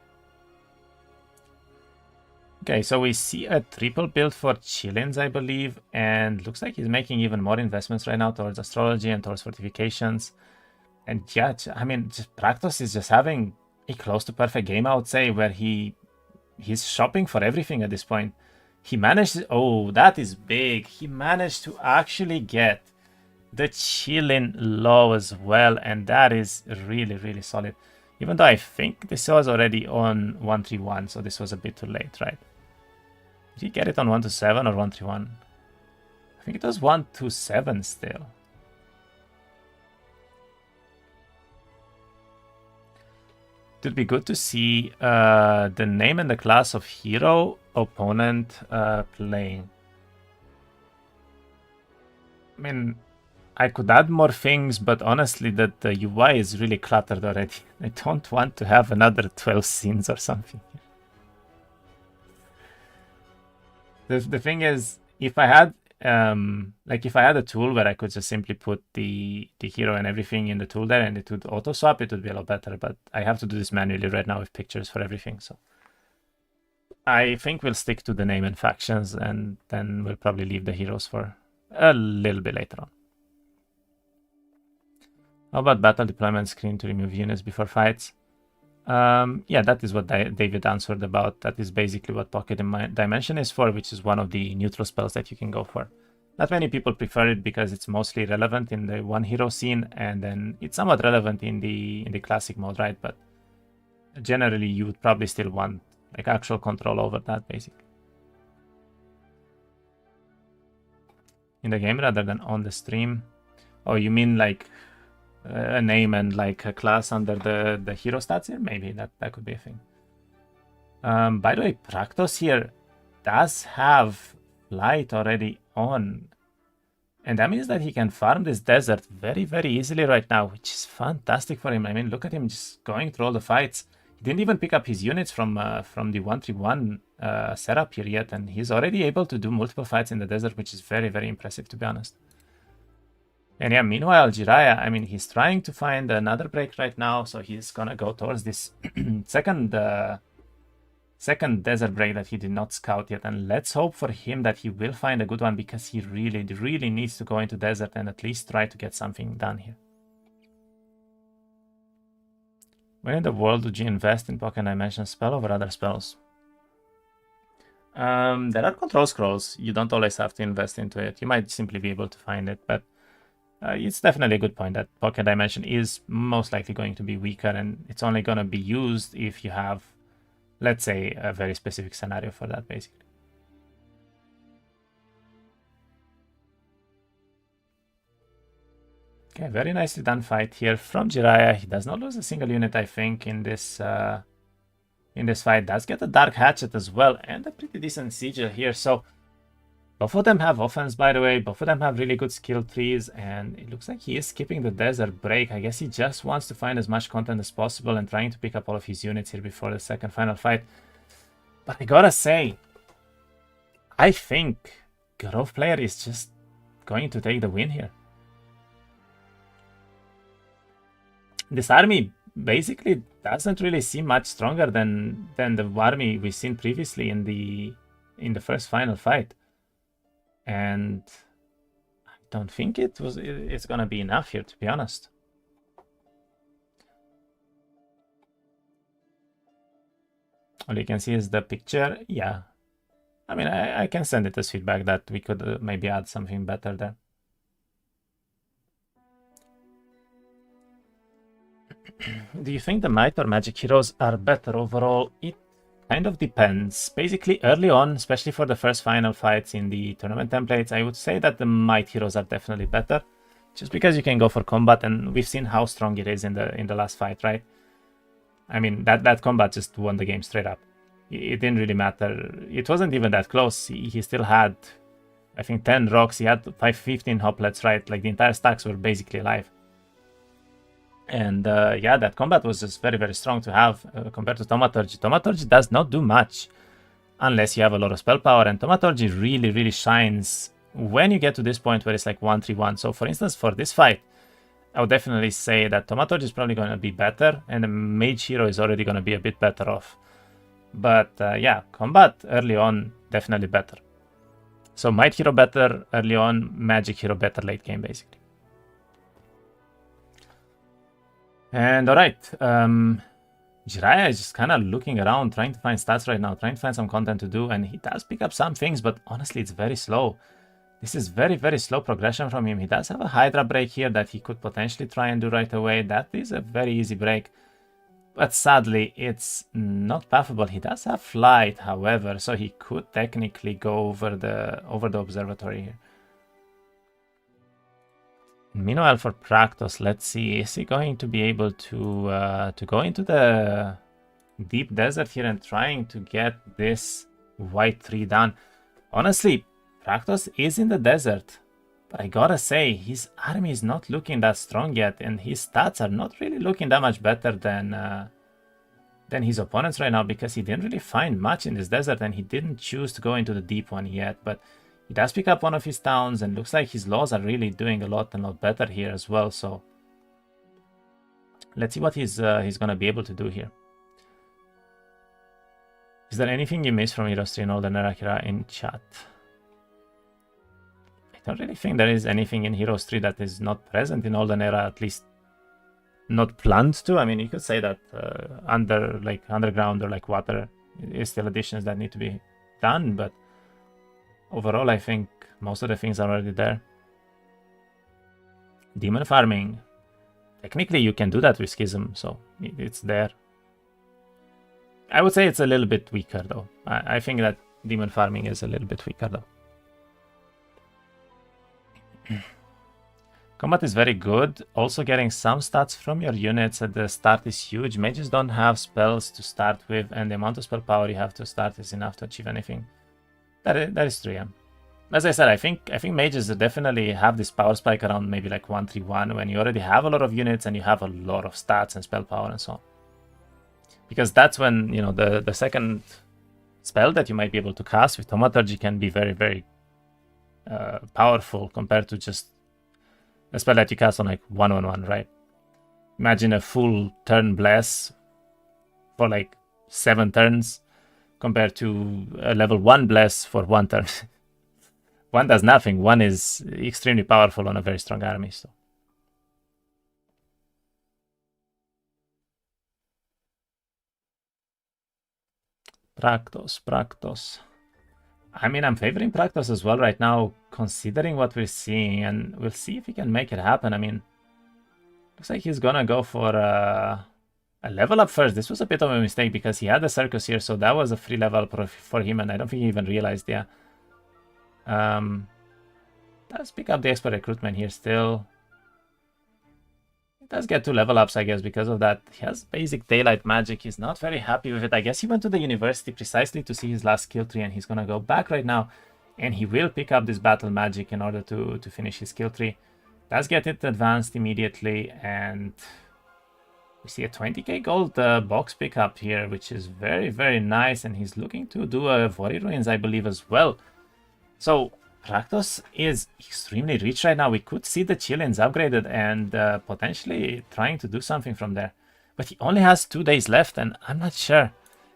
Okay, so we see a triple build for Chillins, I believe, and looks like he's making even more investments right now towards astrology and towards fortifications. And yeah, I mean, Praktos is just having a close to perfect game, I would say, where he's shopping for everything at this point. He managed, oh, that is big. He managed to actually get the Chillin low as well, and that is really solid. Even though I think this was already on 1-3-1, so this was a bit too late, right? Did he get it on 1-7 or 1-3-1? I think it was 1-7 still. It would be good to see the name and the class of hero opponent playing. I mean, I could add more things, but honestly, the UI is really cluttered already. I don't want to have another 12 scenes or something. The thing is, if I had if I had a tool where I could just simply put the hero and everything in the tool there and it would auto swap, it would be a lot better. But I have to do this manually right now with pictures for everything. So I think we'll stick to the name and factions, and then we'll probably leave the heroes for a little bit later on. How about battle deployment screen to remove units before fights? Yeah, that is what David answered about. That is basically what Pocket Dimension is for, which is one of the neutral spells that you can go for. Not many people prefer it because it's mostly relevant in the one hero scene, and then it's somewhat relevant in the classic mode, right? But generally, you would probably still want like actual control over that, basically. In the game rather than on the stream. Oh, you mean like a name and like a class under the hero stats here? Maybe that could be a thing. By the way, Praktos here does have light already on, and that means that he can farm this desert very easily right now, which is fantastic for him. I mean, look at him just going through all the fights. He didn't even pick up his units from the 1-3-1 setup here yet, and he's already able to do multiple fights in the desert, which is very impressive, to be honest. And yeah, meanwhile, Jeerayah, I mean, he's trying to find another break right now, so he's gonna go towards this second desert break that he did not scout yet. And let's hope for him that he will find a good one, because he really needs to go into desert and at least try to get something done here. When in the world would you invest in Pocket Dimension spell over other spells? There are control scrolls. You don't always have to invest into it. You might simply be able to find it, but it's definitely a good point that Pocket Dimension is most likely going to be weaker, and it's only going to be used if you have, let's say, a very specific scenario for that, basically. Okay, very nicely done fight here from Jeerayah. He does not lose a single unit, I think, in this fight. Does get a Dark Hatchet as well, and a pretty decent Sigil here, so both of them have offense, by the way. Both of them have really good skill trees, and it looks like he is skipping the desert break. I guess he just wants to find as much content as possible and trying to pick up all of his units here before the second final fight. But I gotta say, I think Grove player is just going to take the win here. This army basically doesn't really seem much stronger than the army we've seen previously in the first final fight. And I don't think it's gonna be enough here, to be honest. All you can see is the picture. Yeah. I mean, I can send it as feedback that we could maybe add something better there. Do you think the Might or Magic heroes are better overall? It kind of depends. Basically, early on, especially for the first final fights in the tournament templates, I would say that the Might heroes are definitely better. Just because you can go for combat, and we've seen how strong it is in the last fight, right? I mean, that combat just won the game straight up. It didn't really matter. It wasn't even that close. He still had, I think, 10 rocks. He had 15 hoplets, right? Like, the entire stacks were basically alive. And yeah, that combat was just very, very strong to have compared to Thaumaturgy. Thaumaturgy does not do much unless you have a lot of spell power, and Thaumaturgy really, really shines when you get to this point where it's like 1-3-1. So for instance, for this fight, I would definitely say that Thaumaturgy is probably going to be better, and the Mage Hero is already going to be a bit better off. But yeah, combat early on, definitely better. So Might Hero better early on, Magic Hero better late game, basically. And alright, Jeerayah is just kind of looking around, trying to find stats right now, trying to find some content to do, and he does pick up some things, but honestly, it's very slow. This is very, very slow progression from him. He does have a Hydra break here that he could potentially try and do right away. That is a very easy break, but sadly, it's not pathable. He does have Flight, however, so he could technically go over the observatory here. Meanwhile, for Praktos, let's see, is he going to be able to go into the deep desert here and trying to get this white tree done? Honestly, Praktos is in the desert, but I gotta say, his army is not looking that strong yet, and his stats are not really looking that much better than his opponents right now, because he didn't really find much in this desert, and he didn't choose to go into the deep one yet, but he does pick up one of his towns, and looks like his laws are really doing a lot better here as well. So let's see what he's gonna be able to do here. Is there anything you missed from Heroes 3 and Olden Era in chat? I don't really think there is anything in Heroes 3 that is not present in Olden Era, at least not planned to. I mean, you could say that underground or like water is still additions that need to be done, but overall, I think most of the things are already there. Demon farming. Technically, you can do that with Schism, so it's there. I would say it's a little bit weaker, though. I think that demon farming is a little bit weaker, though. Combat is very good. Also, getting some stats from your units at the start is huge. Mages don't have spells to start with, and the amount of spell power you have to start is enough to achieve anything. That is true, yeah. As I said, I think mages definitely have this power spike around maybe like 1-3-1 when you already have a lot of units and you have a lot of stats and spell power and so on. Because that's when, you know, the second spell that you might be able to cast with Thaumaturgy can be very, very powerful compared to just a spell that you cast on like 1-1-1, right? Imagine a full turn bless for like 7 turns. Compared to a level 1 bless for 1 turn. 1 does nothing. 1 is extremely powerful on a very strong army. So Praktos. I mean, I'm favoring Praktos as well right now, considering what we're seeing, and we'll see if he can make it happen. I mean, looks like he's gonna go for a level up first. This was a bit of a mistake because he had the circus here, so that was a free level for him, and I don't think he even realized, yeah. Let's pick up the expert recruitment here still. He does get 2 level ups, I guess, because of that. He has basic daylight magic. He's not very happy with it. I guess he went to the university precisely to see his last skill tree, and he's gonna go back right now, and he will pick up this battle magic in order to finish his skill tree. Does get it advanced immediately, and we see a 20k gold box pickup here, which is very, very nice, and he's looking to do a Vori Ruins, I believe, as well. So Praktos is extremely rich right now. We could see the Chileans upgraded and potentially trying to do something from there. But he only has 2 days left, and I'm not sure.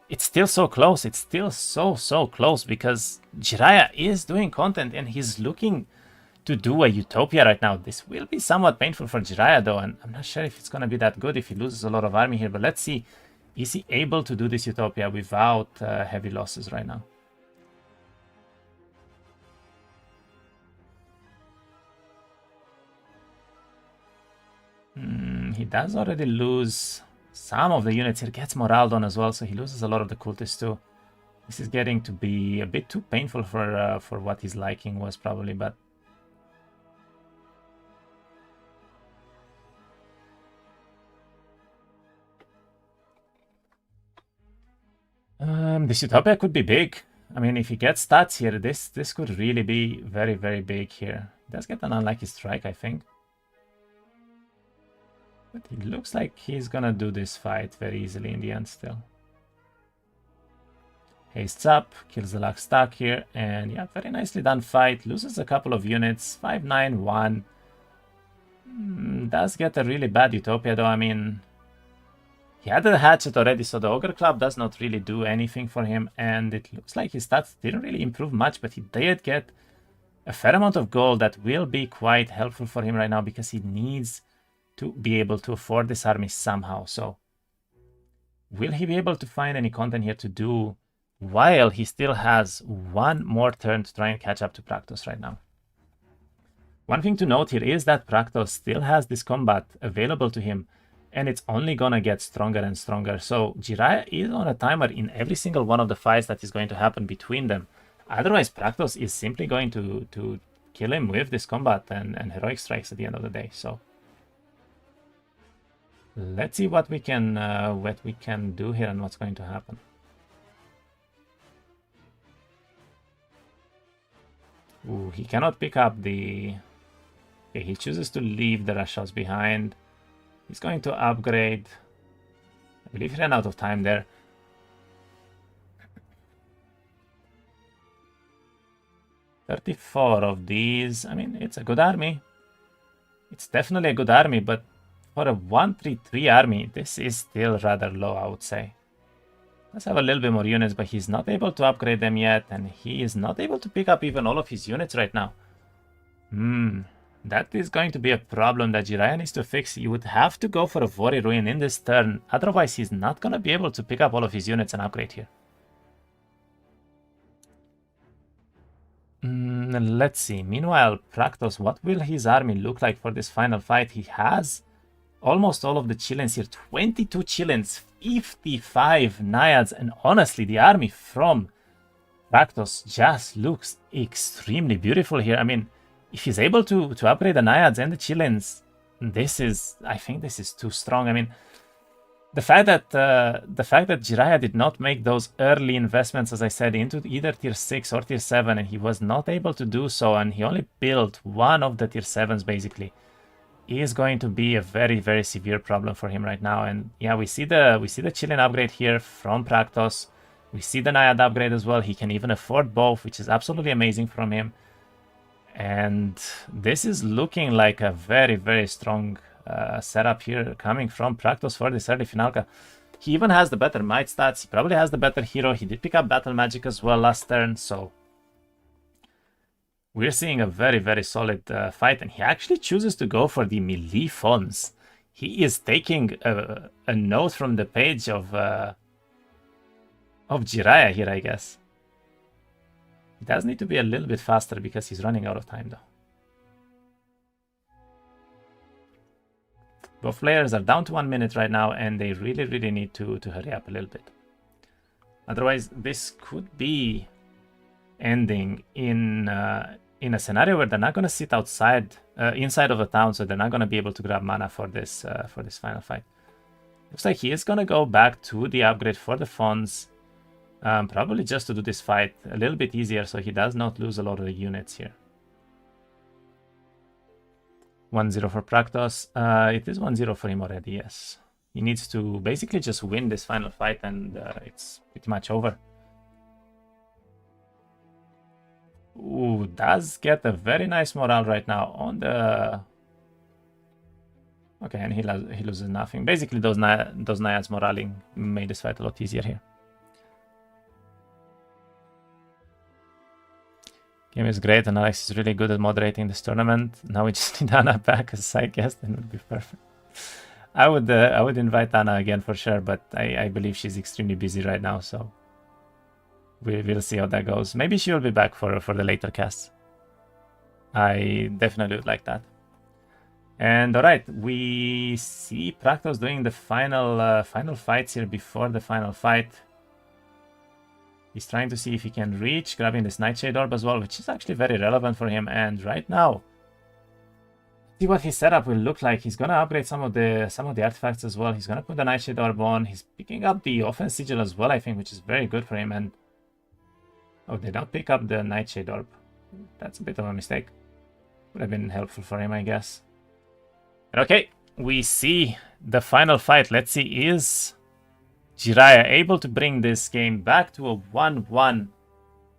It's still so close. It's still so close, because Jeerayah is doing content, and he's looking to do a Utopia right now. This will be somewhat painful for Jeerayah, though, and I'm not sure if it's going to be that good if he loses a lot of army here, but let's see. Is he able to do this Utopia without heavy losses right now? He does already lose some of the units here. Gets morale down as well, so he loses a lot of the cultists too. This is getting to be a bit too painful for what his liking was probably, but this Utopia could be big. I mean, if he gets stats here, this could really be very, very big here. He does get an unlucky strike, I think. But it looks like he's gonna do this fight very easily in the end still. Hastes up, kills the luck stack here, and yeah, very nicely done fight. Loses a couple of units, 5-9-1. Does get a really bad Utopia though. I mean, he had the hatchet already, so the Ogre Club does not really do anything for him, and it looks like his stats didn't really improve much, but he did get a fair amount of gold that will be quite helpful for him right now because he needs to be able to afford this army somehow. So will he be able to find any content here to do while he still has one more turn to try and catch up to Praktos right now? One thing to note here is that Praktos still has this combat available to him, and it's only gonna get stronger and stronger. So Jeerayah is on a timer in every single one of the fights that is going to happen between them. Otherwise, Praktos is simply going to kill him with this combat and heroic strikes at the end of the day. So let's see what we can do here and what's going to happen. Ooh, he cannot pick up the... Okay, he chooses to leave the rush house behind. He's going to upgrade. I believe he ran out of time there. "34 of these. I mean, it's a good army. It's definitely a good army, but for a 1-3-3 army, this is still rather low, I would say. Let's have a little bit more units, but he's not able to upgrade them yet, and he is not able to pick up even all of his units right now. That is going to be a problem that Jeerayah needs to fix. You would have to go for a Vori Ruin in this turn, otherwise he's not going to be able to pick up all of his units and upgrade here. Let's see. Meanwhile, Praktos, what will his army look like for this final fight? He has almost all of the Chillins here. 22 Chillins, 55 Naiads, and honestly, the army from Praktos just looks extremely beautiful here. I mean, if he's able to upgrade the Naiads and the Chillins, I think this is too strong. I mean, the fact that Jeerayah did not make those early investments, as I said, into either tier 6 or tier 7, and he was not able to do so, and he only built one of the tier 7s basically, is going to be a very, very severe problem for him right now. And yeah, we see the Chillin upgrade here from Praktos. We see the Naiad upgrade as well. He can even afford both, which is absolutely amazing from him. And this is looking like a very, very strong setup here coming from Praktos for this early Finalka. He even has the better might stats. He probably has the better hero. He did pick up battle magic as well last turn, so we're seeing a very, very solid fight. And he actually chooses to go for the melee fonts. He is taking a note from the page of Jeerayah here, I guess. He does need to be a little bit faster because he's running out of time though. Both players are down to 1 minute right now, and they really, really need to hurry up a little bit. Otherwise, this could be ending in a scenario where they're not going to sit outside, inside of the town, so they're not going to be able to grab mana for this final fight. Looks like he is going to go back to the upgrade for the fonts, probably just to do this fight a little bit easier, so he does not lose a lot of the units here. 1-0 for Praktos. It is 1-0 for him already, yes. He needs to basically just win this final fight, and it's pretty much over. Ooh, does get a very nice morale right now on the... Okay, and he loses nothing. Basically, those Naiads moraling made this fight a lot easier here. Game is great, and Alex is really good at moderating this tournament. Now we just need Anna back as side guest, and it would be perfect. I would invite Anna again for sure, but I believe she's extremely busy right now, so we'll see how that goes. Maybe she will be back for the later casts. I definitely would like that. And all right, we see Praktos doing the final fights here before the final fight. He's trying to see if he can reach, grabbing this Nightshade Orb as well, which is actually very relevant for him. And right now, see what his setup will look like. He's gonna upgrade some of the artifacts as well. He's gonna put the Nightshade Orb on. He's picking up the Offense Sigil as well, I think, which is very good for him. And oh, they don't pick up the Nightshade Orb. That's a bit of a mistake. Would have been helpful for him, I guess. But okay, we see the final fight. Let's see, is Jeerayah able to bring this game back to a 1-1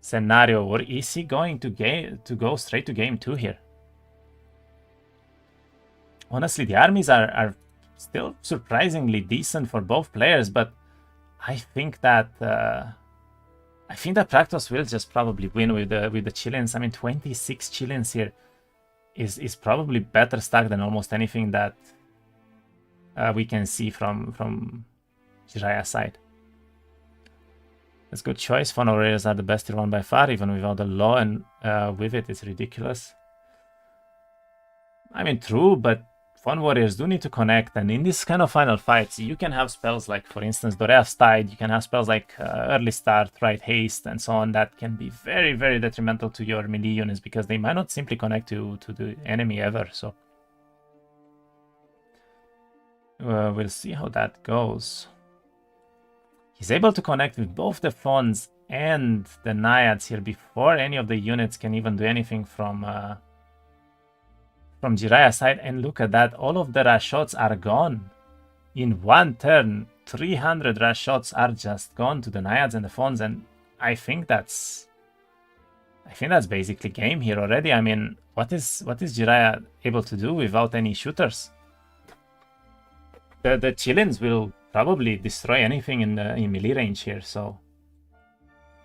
scenario, or is he going to go straight to game 2 here? Honestly, the armies are still surprisingly decent for both players, but I think that Praktos will just probably win with the Chileans. I mean, 26 Chileans here is probably better stacked than almost anything that we can see from Jeerayah's side. That's a good choice. Funnel Raiders are the best tier 1 by far, even without the law, and with it, it's ridiculous. I mean, true, but Fun Warriors do need to connect, and in this kind of final fights, you can have spells like, for instance, Dorea's Tide, you can have spells like Early Start, Right Haste, and so on, that can be very, very detrimental to your melee units, because they might not simply connect to the enemy ever, so... we'll see how that goes. He's able to connect with both the Fawns and the Naiads here before any of the units can even do anything from Jeerayah's side, and look at that, all of the rush shots are gone. In one turn, 300 rush shots are just gone to the Naiads and the Fawns, and I think that's basically game here already. I mean, what is Jeerayah able to do without any shooters? The Chileans will probably destroy anything in melee range here, so...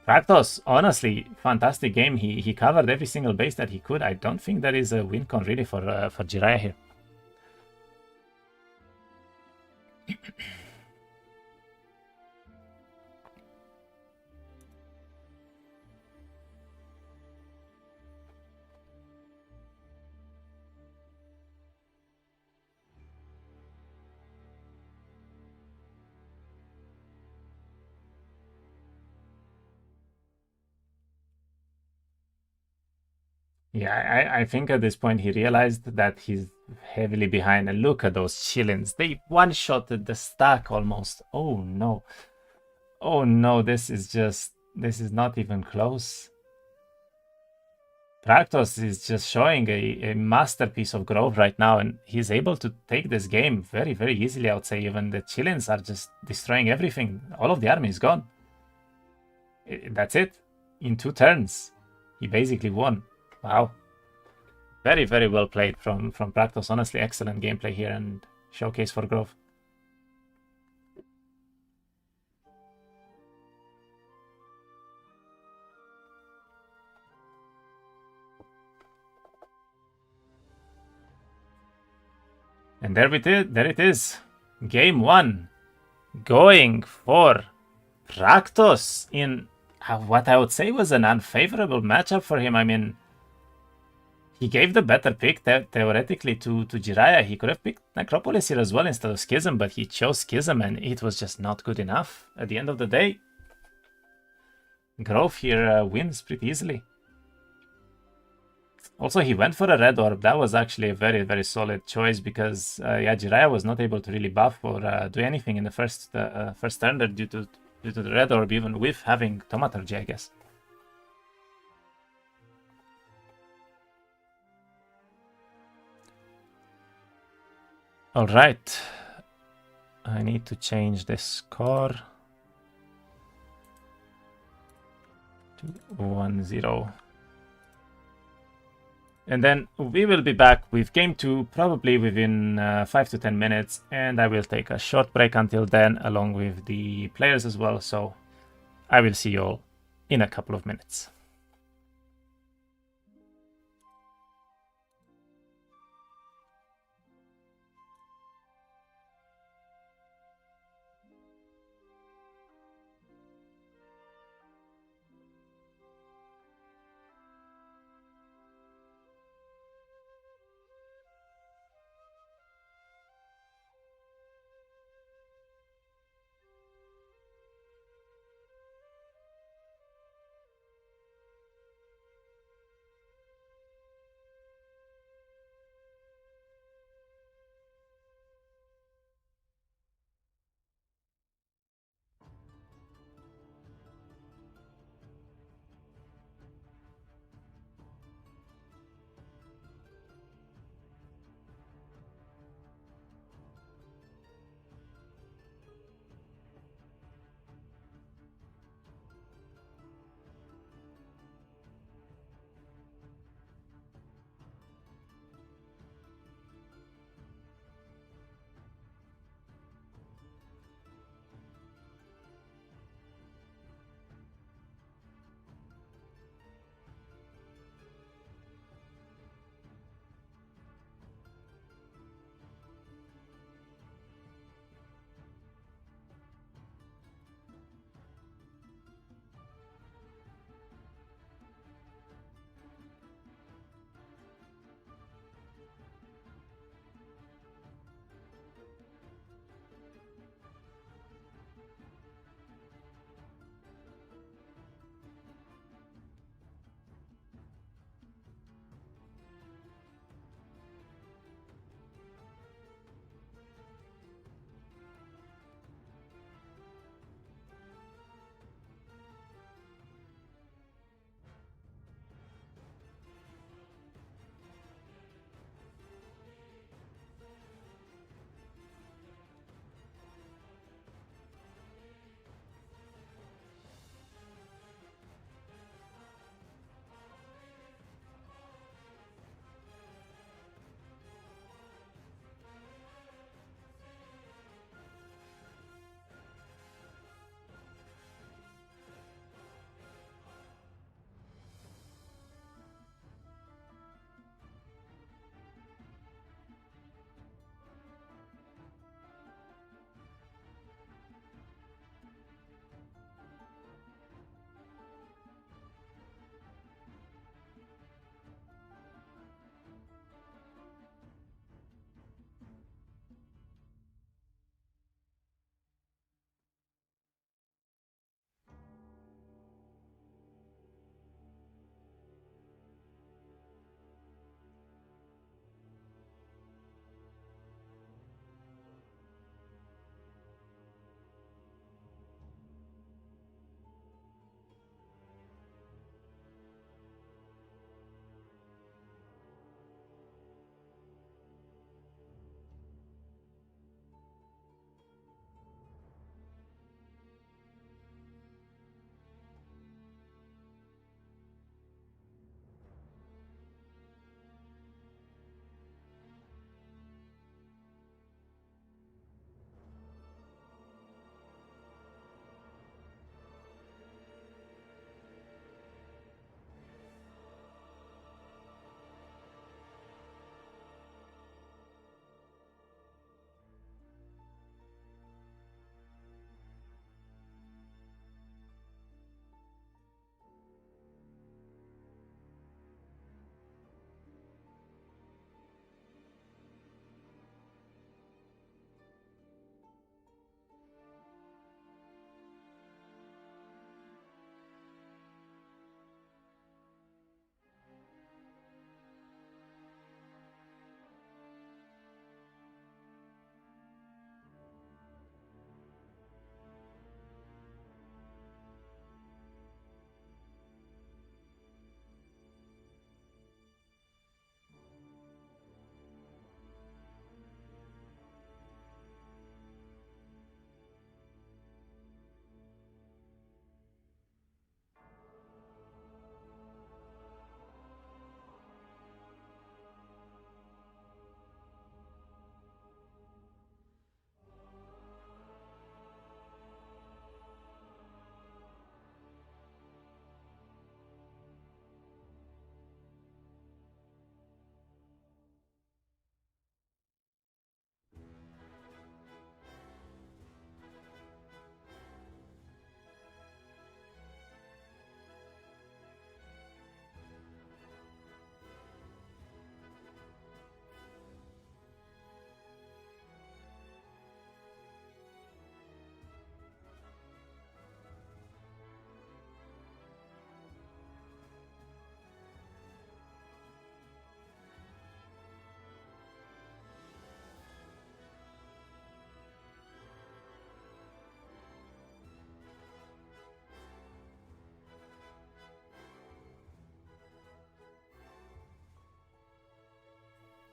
Praktos, honestly, fantastic game. He covered every single base that he could. I don't think that is a win con really for Jeerayah here. Yeah, I think at this point he realized that he's heavily behind. And look at those Chileans. They one-shotted the stack almost. Oh no. Oh no, this is not even close. Praktos is just showing a masterpiece of growth right now, and he's able to take this game very, very easily, I would say. Even the Chileans are just destroying everything. All of the army is gone. That's it. In 2 turns, he basically won. Wow. Very, very well played from Praktos. Honestly, excellent gameplay here and showcase for growth. And there it is. Game 1. Going for Praktos in what I would say was an unfavorable matchup for him. I mean, he gave the better pick theoretically to Jeerayah. He could have picked Necropolis here as well instead of Schism, but he chose Schism and it was just not good enough at the end of the day. Growth here wins pretty easily. Also, he went for a Red Orb. That was actually a very, very solid choice because yeah, Jeerayah was not able to really buff or do anything in the first turn there due to the Red Orb, even with having Thaumaturgy, I guess. All right, I need to change the score to 1-0. And then we will be back with game 2 probably within 5 to 10 minutes, and I will take a short break until then along with the players as well, so I will see you all in a couple of minutes.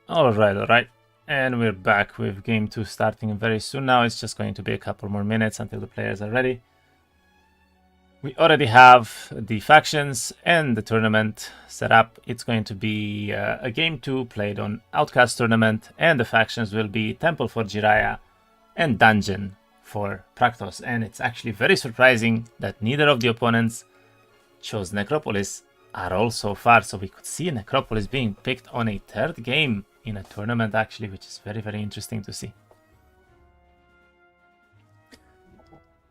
Alright. And we're back with game 2 starting very soon now. It's just going to be a couple more minutes until the players are ready. We already have the factions and the tournament set up. It's going to be a game 2 played on Outcast tournament, and the factions will be Temple for Jeerayah and Dungeon for Praktos. And it's actually very surprising that neither of the opponents chose Necropolis at all so far. So we could see Necropolis being picked on a third game in a tournament actually, which is very, very interesting to see.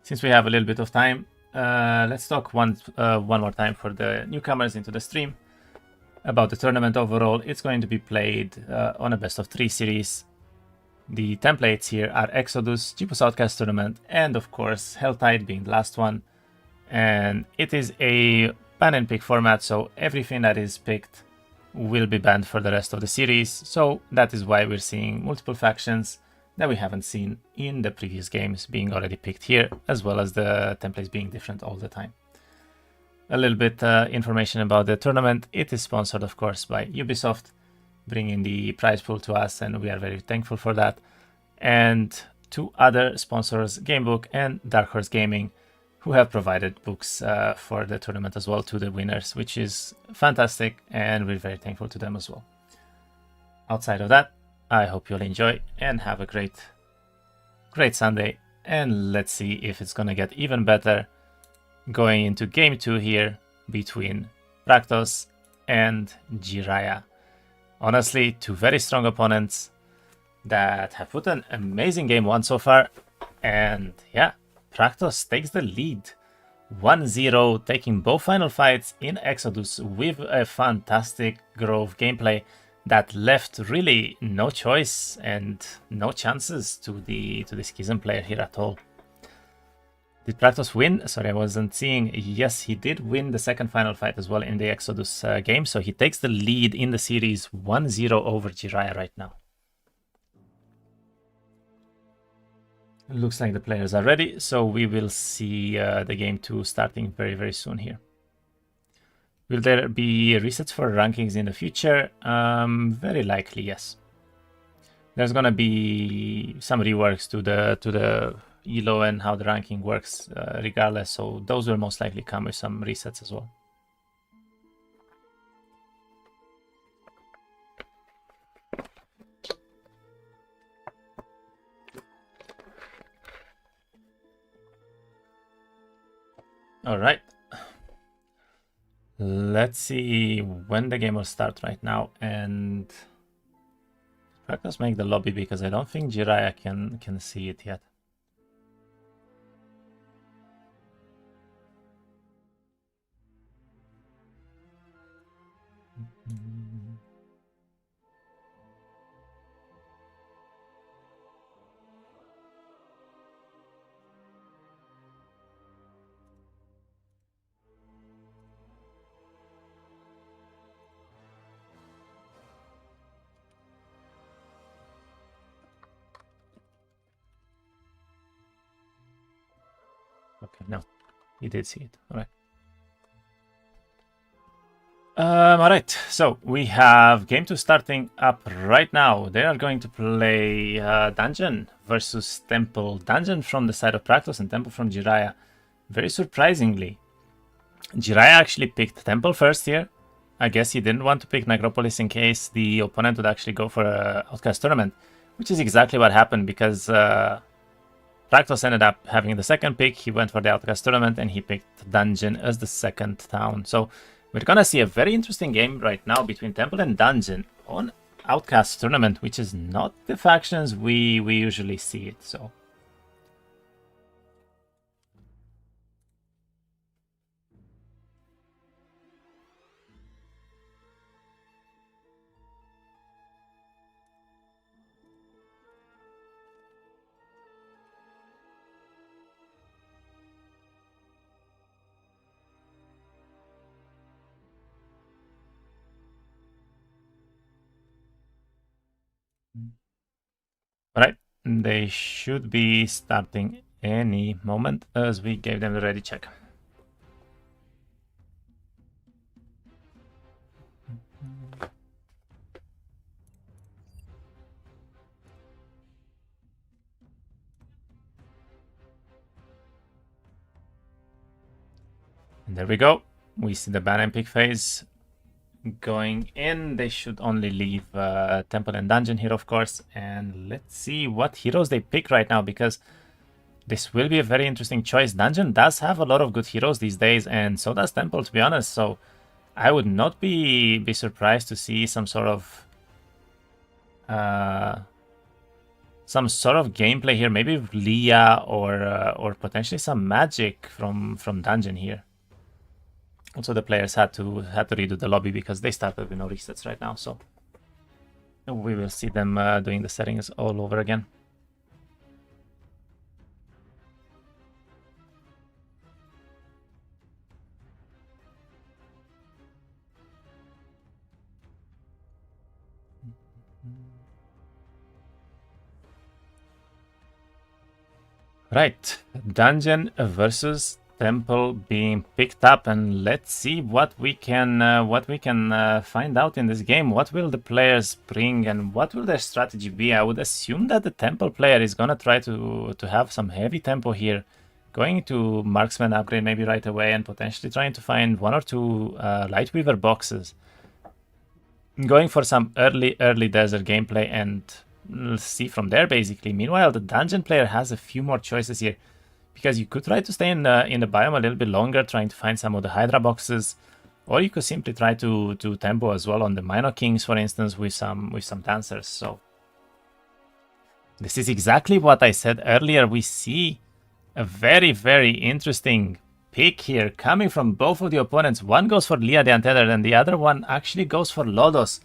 Since we have a little bit of time, let's talk one more time for the newcomers into the stream about the tournament overall. It's going to be played on a best of 3 series. The templates here are Exodus, Jeepus Outcast tournament, and of course Helltide being the last one. And it is a ban and pick format, so everything that is picked will be banned for the rest of the series. So that is why we're seeing multiple factions that we haven't seen in the previous games being already picked here, as well as the templates being different all the time. A little bit information about the tournament. It is sponsored, of course, by Ubisoft, bringing the prize pool to us, and we are very thankful for that. And 2 other sponsors, Gamebook and Dark Horse Gaming, who have provided books for the tournament as well to the winners, which is fantastic, and we're very thankful to them as well. Outside of that, I hope you'll enjoy and have a great Sunday, and let's see if it's gonna get even better going into game 2 here between Praktos and Jeerayah. Honestly, 2 very strong opponents that have put an amazing game 1 so far, and yeah, Praktos takes the lead 1-0, taking both final fights in Exodus with a fantastic Grove gameplay that left really no choice and no chances to the Schism player here at all. Did Praktos win? Sorry, I wasn't seeing. Yes, he did win the second final fight as well in the Exodus game, so he takes the lead in the series 1-0 over Jeerayah right now. Looks like the players are ready, so we will see the game 2 starting very, very soon here. Will there be resets for rankings in the future? Very likely, yes. There's gonna be some reworks to the ELO and how the ranking works, regardless. So those will most likely come with some resets as well. All right. Let's see when the game will start right now, and Praktos make the lobby because I don't think Jeerayah can see it yet. Okay, no, he did see it. All right. All right, so we have game 2 starting up right now. They are going to play Dungeon versus Temple. Dungeon from the side of Praktos and Temple from Jeerayah. Very surprisingly, Jeerayah actually picked Temple first here. I guess he didn't want to pick Necropolis in case the opponent would actually go for an Outcast tournament, which is exactly what happened because Praktos ended up having the second pick. He went for the Outcast tournament and he picked Dungeon as the second town. So we're gonna see a very interesting game right now between Temple and Dungeon on Outcast tournament, which is not the factions we usually see it. So alright, they should be starting any moment as we gave them the ready check. And there we go. We see the ban and pick phase going in. They should only leave temple and dungeon here, of course. And let's see what heroes they pick right now, because this will be a very interesting choice. Dungeon does have a lot of good heroes these days, and so does temple, to be honest. So I would not be surprised to see some sort of gameplay here. Maybe Leah or potentially some magic from dungeon here. Also, the players had to redo the lobby because they started with no resets right now, so we will see them doing the settings all over again. Right, dungeon versus temple being picked up, and let's see what we can find out in this game. What will the players bring, and what will their strategy be? I would assume that the temple player is gonna try to have some heavy tempo here, going to marksman upgrade maybe right away, and potentially trying to find one or two lightweaver boxes, going for some early desert gameplay, and see from there basically. Meanwhile, the dungeon player has a few more choices here, because you could try to stay in the biome a little bit longer, trying to find some of the Hydra boxes, or you could simply try to tempo as well on the Minor Kings, for instance, with some dancers. So this is exactly what I said earlier. We see a very, very interesting pick here coming from both of the opponents. One goes for Leah the Untethered, and the other one actually goes for Lodos.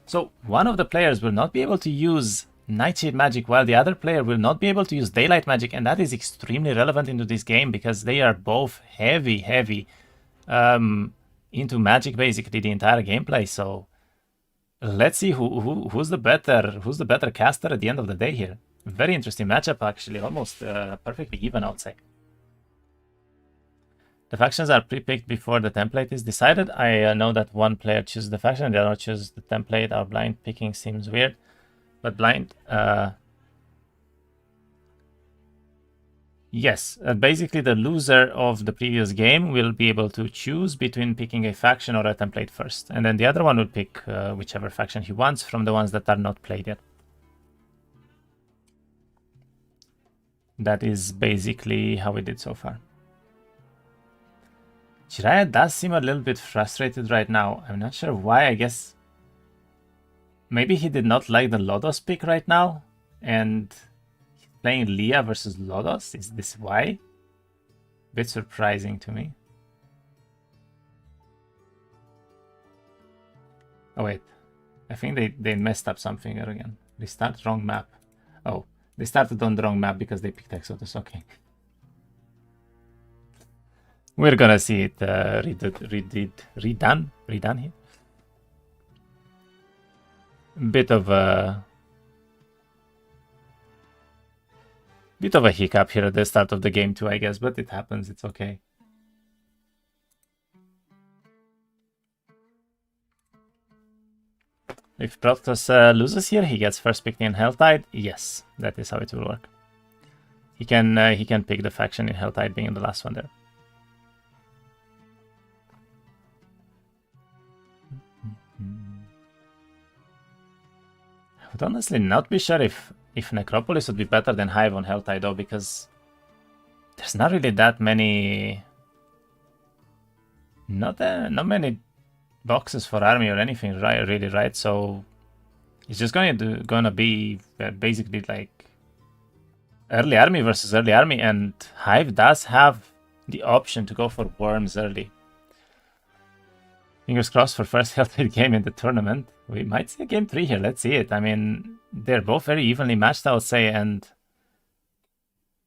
So one of the players will not be able to use Nightshade magic, while the other player will not be able to use daylight magic, and that is extremely relevant into this game because they are both heavy into magic basically the entire gameplay. So let's see who's the better caster at the end of the day here. Very interesting matchup, actually, almost perfectly even, I would say. The factions are pre-picked before the template is decided. I know that one player chooses the faction and the other chooses the template. Our blind picking seems weird. But blind, yes, basically the loser of the previous game will be able to choose between picking a faction or a template first. And then the other one will pick whichever faction he wants from the ones that are not played yet. That is basically how we did so far. Jeerayah does seem a little bit frustrated right now. I'm not sure why. I guess maybe he did not like the Lodos pick right now, and he's playing Leah versus Lodos. Is this why? Bit surprising to me. Oh wait, I think they messed up something here again. Restart wrong map. Oh, they started on the wrong map because they picked Exodus. Okay. We're gonna see it redone here. Bit of a hiccup here at the start of the game too, I guess, but it happens. It's okay. If Praktos loses here, he gets first picked in Helltide. Yes, that is how it will work. He can pick the faction in Helltide, being the last one there. I would honestly not be sure if Necropolis would be better than Hive on Helltide though, because there's not really that many, not many boxes for army or anything, right? Really, right? So it's just gonna be basically like early army versus early army, and Hive does have the option to go for worms early. Fingers crossed for first Helltide game in the tournament. We might see a game 3 here. Let's see it. I mean, they're both very evenly matched, I would say, and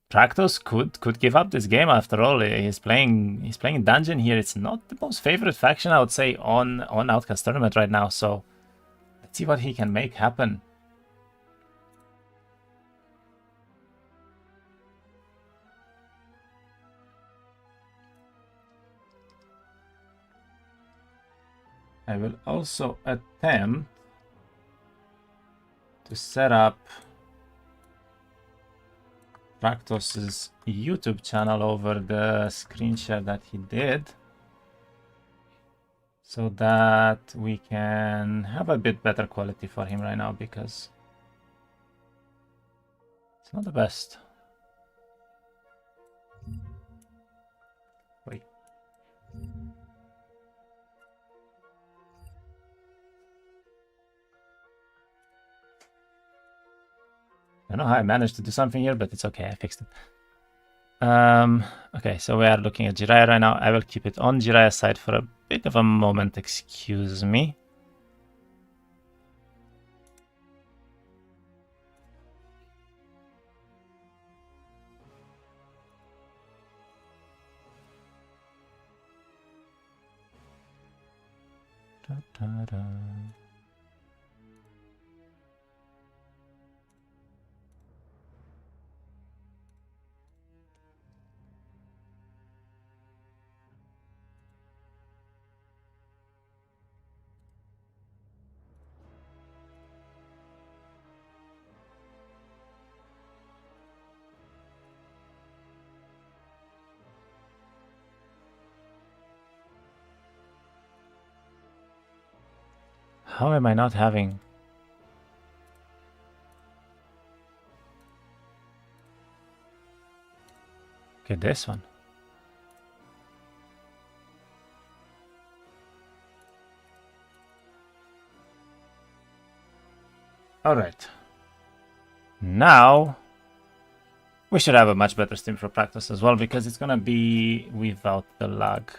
Praktos could give up this game after all. He's playing dungeon here. It's not the most favorite faction, I would say, on Outcast tournament right now. So let's see what he can make happen. I will also attempt to set up Praktos' YouTube channel over the screen share that he did. so that we can have a bit better quality for him right now, because it's not the best. Wait. I don't know how I managed to do something here, but it's okay, I fixed it. Okay, so we are looking at Jeerayah right now. I will keep it on Jeerayah's side for a bit of a moment, excuse me. Da, da, da. How am I not having... Okay, this one. Alright. Now, we should have a much better stream for Praktos as well, because it's gonna be without the lag.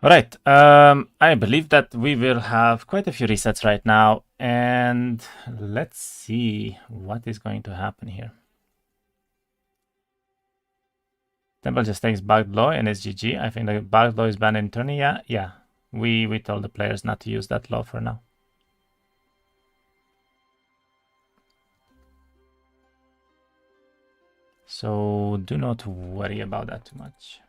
Alright, I believe that we will have quite a few resets right now, and let's see what is going to happen here. Temple just takes Bugged Law and it's GG. I think the Bugged Law is banned in tourney. Yeah. We told the players not to use that law for now. So do not worry about that too much.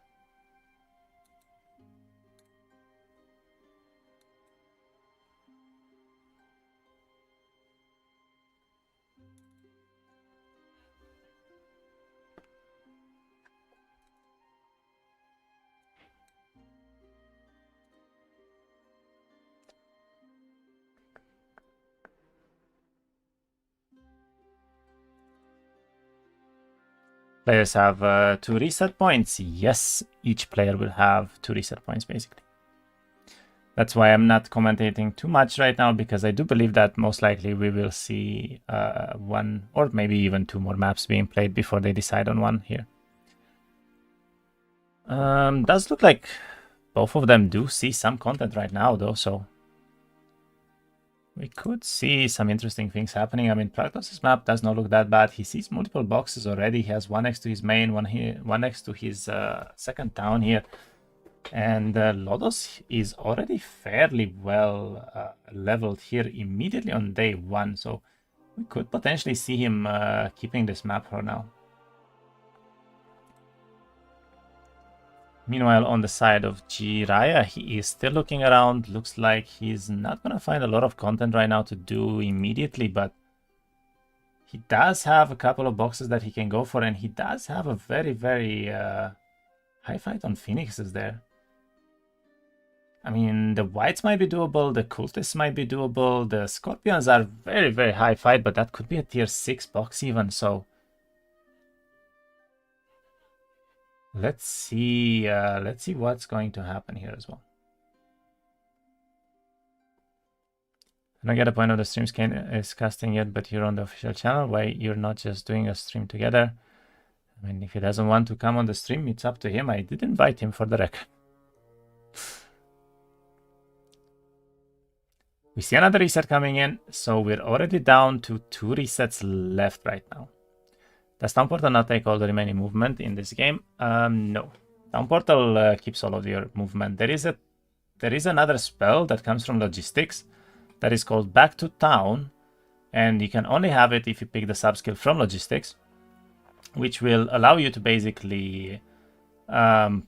Players have 2 reset points. Yes, each player will have 2 reset points, basically. That's why I'm not commentating too much right now, because I do believe that most likely we will see 1 or maybe even 2 more maps being played before they decide on one here. Does look like both of them do see some content right now, though, so we could see some interesting things happening. I mean, Praktos' map does not look that bad. He sees multiple boxes already. He has one next to his main, one here, one next to his second town here. And Lodos is already fairly well leveled here immediately on day 1. So we could potentially see him keeping this map for now. Meanwhile, on the side of Jeerayah, he is still looking around. Looks like he's not going to find a lot of content right now to do immediately, but he does have a couple of boxes that he can go for, and he does have a very, very high fight on Phoenixes there. I mean, the Whites might be doable, the Cultists might be doable, the Scorpions are very, very high fight, but that could be a tier 6 box even, so... Let's see what's going to happen here as well. I don't get the point of the streams is casting yet, but you're on the official channel. Why you're not just doing a stream together? I mean, if he doesn't want to come on the stream, it's up to him. I did invite him for the record. We see another reset coming in, so we're already down to 2 resets left right now. Does Town Portal not take all the remaining movement in this game? No. Town Portal keeps all of your movement. There is another spell that comes from logistics that is called Back to Town, and you can only have it if you pick the sub-skill from logistics, which will allow you to basically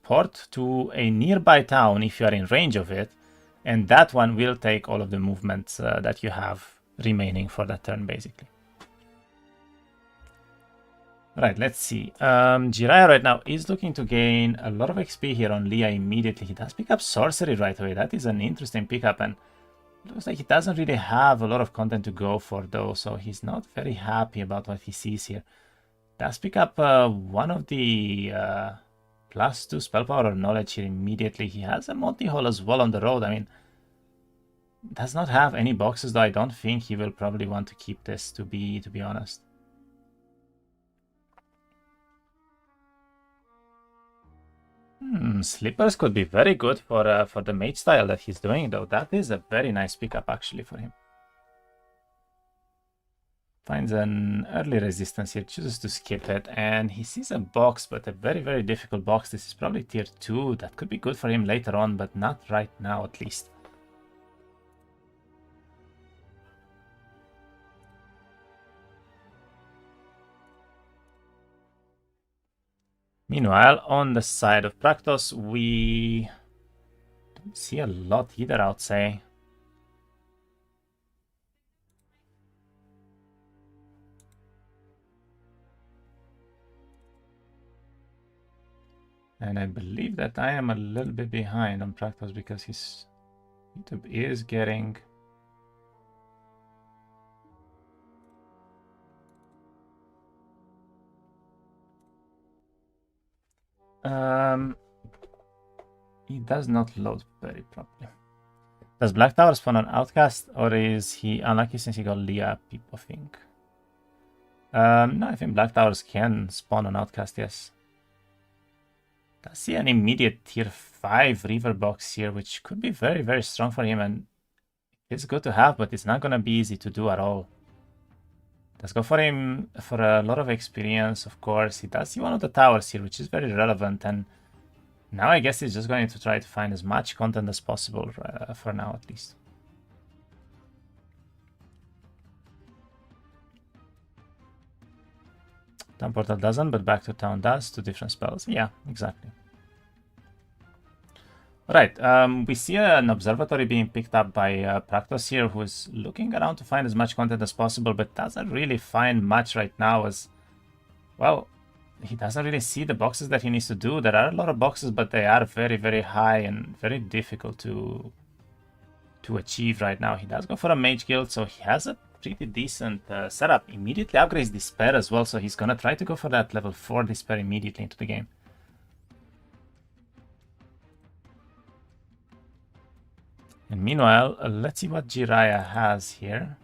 port to a nearby town if you are in range of it, and that one will take all of the movements that you have remaining for that turn, basically. Right, let's see. Jeerayah right now is looking to gain a lot of XP here on Leah immediately. He does pick up Sorcery right away. That is an interesting pickup, and looks like he doesn't really have a lot of content to go for though, so he's not very happy about what he sees here. Does pick up one of the +2 spell power or knowledge here immediately. He has a multi-hole as well on the road. I mean, does not have any boxes though. I don't think he will probably want to keep this, to be honest. Slippers could be very good for the mage style that he's doing though. That is a very nice pickup actually for him. Finds an early resistance here, chooses to skip it, and he sees a box, but a very, very difficult box. This is probably tier 2. That could be good for him later on, but not right now at least. Meanwhile, on the side of Praktos, we don't see a lot either, I would say. And I believe that I am a little bit behind on Praktos because his YouTube is getting... he does not load very properly. Does Black Tower spawn on Outcast, or is he unlucky since he got Leah, people think? No, I think Black Towers can spawn on Outcast, yes. Does see an immediate tier 5 river box here, which could be very, very strong for him, and it's good to have, but it's not going to be easy to do at all. Let's go for him for a lot of experience, of course. He does see one of the towers here, which is very relevant, and now I guess he's just going to try to find as much content as possible, for now at least. Town Portal doesn't, but Back to Town does. 2 different spells. Yeah, exactly. Right, we see an observatory being picked up by Praktos here, who's looking around to find as much content as possible, but doesn't really find much right now as, well, he doesn't really see the boxes that he needs to do. There are a lot of boxes, but they are very, very high and very difficult to achieve right now. He does go for a mage guild, so he has a pretty decent setup. Immediately upgrades Despair as well, so he's gonna try to go for that level 4 Despair immediately into the game. And meanwhile, let's see what Jeerayah has here.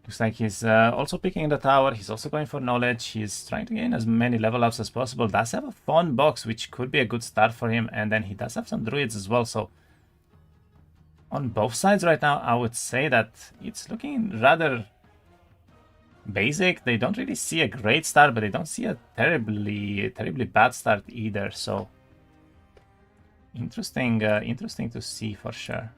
Looks like he's also picking the tower. He's also going for knowledge. He's trying to gain as many level ups as possible. Does have a fun box, which could be a good start for him. And then he does have some druids as well. So on both sides right now, I would say that it's looking rather basic. They don't really see a great start, but they don't see a terribly bad start either. So interesting to see for sure.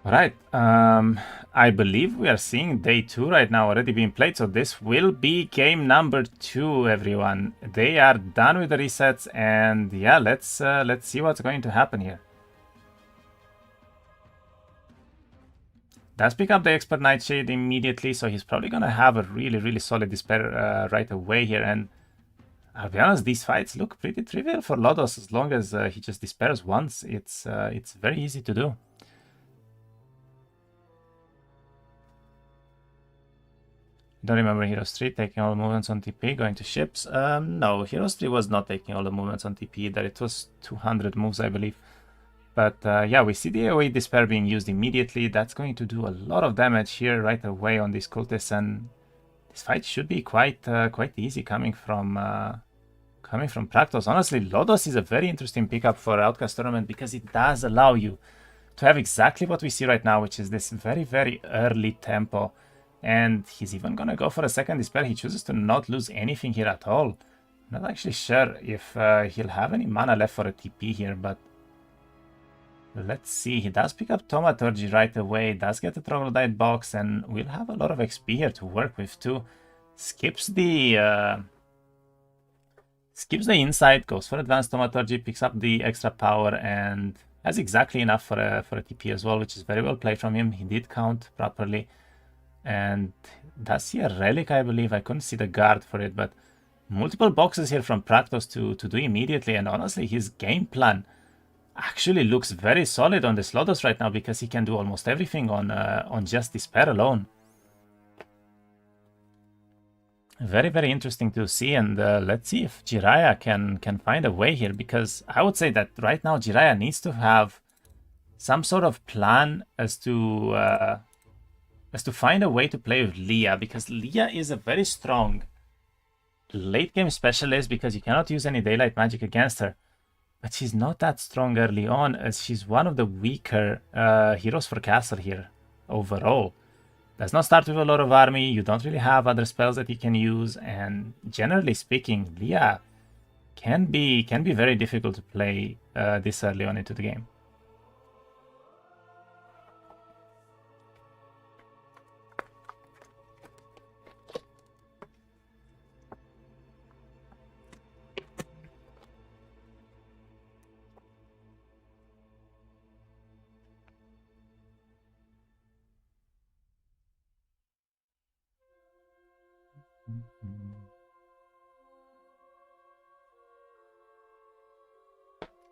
Right, I believe we are seeing day 2 right now already being played, so this will be game number 2, everyone. They are done with the resets, and yeah, let's see what's going to happen here. Does pick up the Expert Nightshade immediately, so he's probably gonna have a really solid Despair right away here, and I'll be honest, these fights look pretty trivial for Lodos. As long as he just despairs once, it's very easy to do. Don't remember Heroes 3 taking all the movements on TP, going to ships. No, Heroes 3 was not taking all the movements on TP either. It was 200 moves, I believe. But yeah, we see the AoE Despair being used immediately. That's going to do a lot of damage here right away on these cultists, and this fight should be quite easy coming from Praktos. Honestly, Lodos is a very interesting pickup for Outcast Tournament because it does allow you to have exactly what we see right now, which is this very, very early tempo. And he's even gonna go for a second despair. He chooses to not lose anything here at all. I'm not actually sure if he'll have any mana left for a TP here, but let's see. He does pick up Thaumaturgy right away, does get the Troglodyte box, and we'll have a lot of XP here to work with too. Skips the insight, goes for advanced Thaumaturgy, picks up the extra power, and has exactly enough for a TP as well, which is very well played from him. He did count properly. And does see a relic, I believe. I couldn't see the guard for it, but multiple boxes here from Praktos to do immediately. And honestly, his game plan actually looks very solid on this Lotus right now, because he can do almost everything on just Despair alone. Very, very interesting to see, and let's see if Jeerayah can find a way here, because I would say that right now Jeerayah needs to have some sort of plan as to find a way to play with Leah, because Leah is a very strong late game specialist, because you cannot use any daylight magic against her. But she's not that strong early on, as she's one of the weaker heroes for castle here overall. Does not start with a lot of army, you don't really have other spells that you can use, and generally speaking, Leah can be very difficult to play this early on into the game.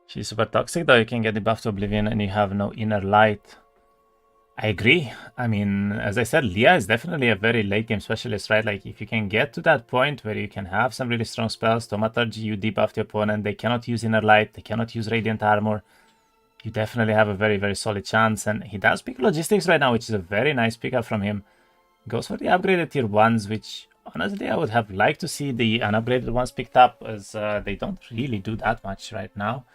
She's super toxic, though. You can get the buff to Oblivion and you have no inner light. I agree. I mean, as I said, Leah is definitely a very late game specialist, right? Like, if you can get to that point where you can have some really strong spells, Thaumaturgy, you debuff the opponent, they cannot use inner light, they cannot use radiant armor, you definitely have a very, very solid chance. And he does pick logistics right now, which is a very nice pickup from him. Goes for the upgraded tier 1s, which honestly I would have liked to see the unupgraded ones picked up, as they don't really do that much right now.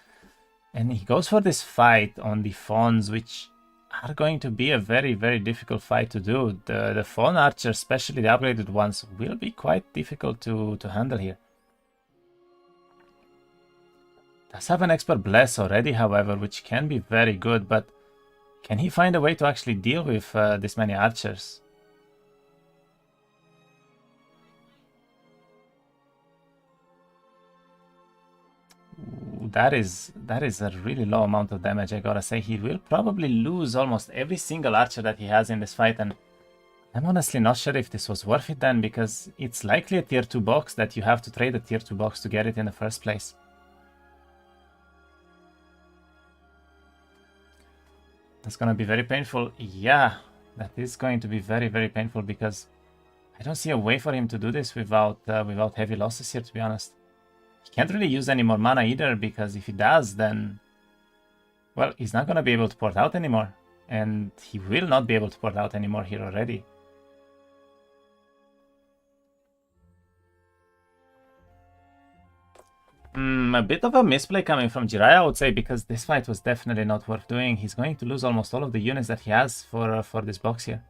And he goes for this fight on the Fawns, which are going to be a very, very difficult fight to do. The Fawn Archers, especially the upgraded ones, will be quite difficult to handle here. Does have an Expert Bless already, however, which can be very good, but can he find a way to actually deal with this many archers? That is a really low amount of damage, I gotta say. He will probably lose almost every single archer that he has in this fight, and I'm honestly not sure if this was worth it then, because it's likely a tier 2 box that you have to trade a tier 2 box to get it in the first place. That's gonna be very painful. Yeah, that is going to be very, very painful, because I don't see a way for him to do this without heavy losses here, to be honest. He can't really use any more mana either, because if he does, then, well, he's not going to be able to port out anymore. And he will not be able to port out anymore here already. A bit of a misplay coming from Jeerayah, I would say, because this fight was definitely not worth doing. He's going to lose almost all of the units that he has for this box here.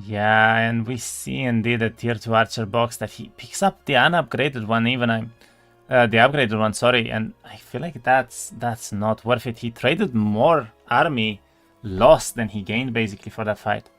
Yeah, and we see indeed a tier 2 archer box that he picks up the unupgraded one, even the upgraded one, sorry, and I feel like that's not worth it. He traded more army loss than he gained basically for that fight.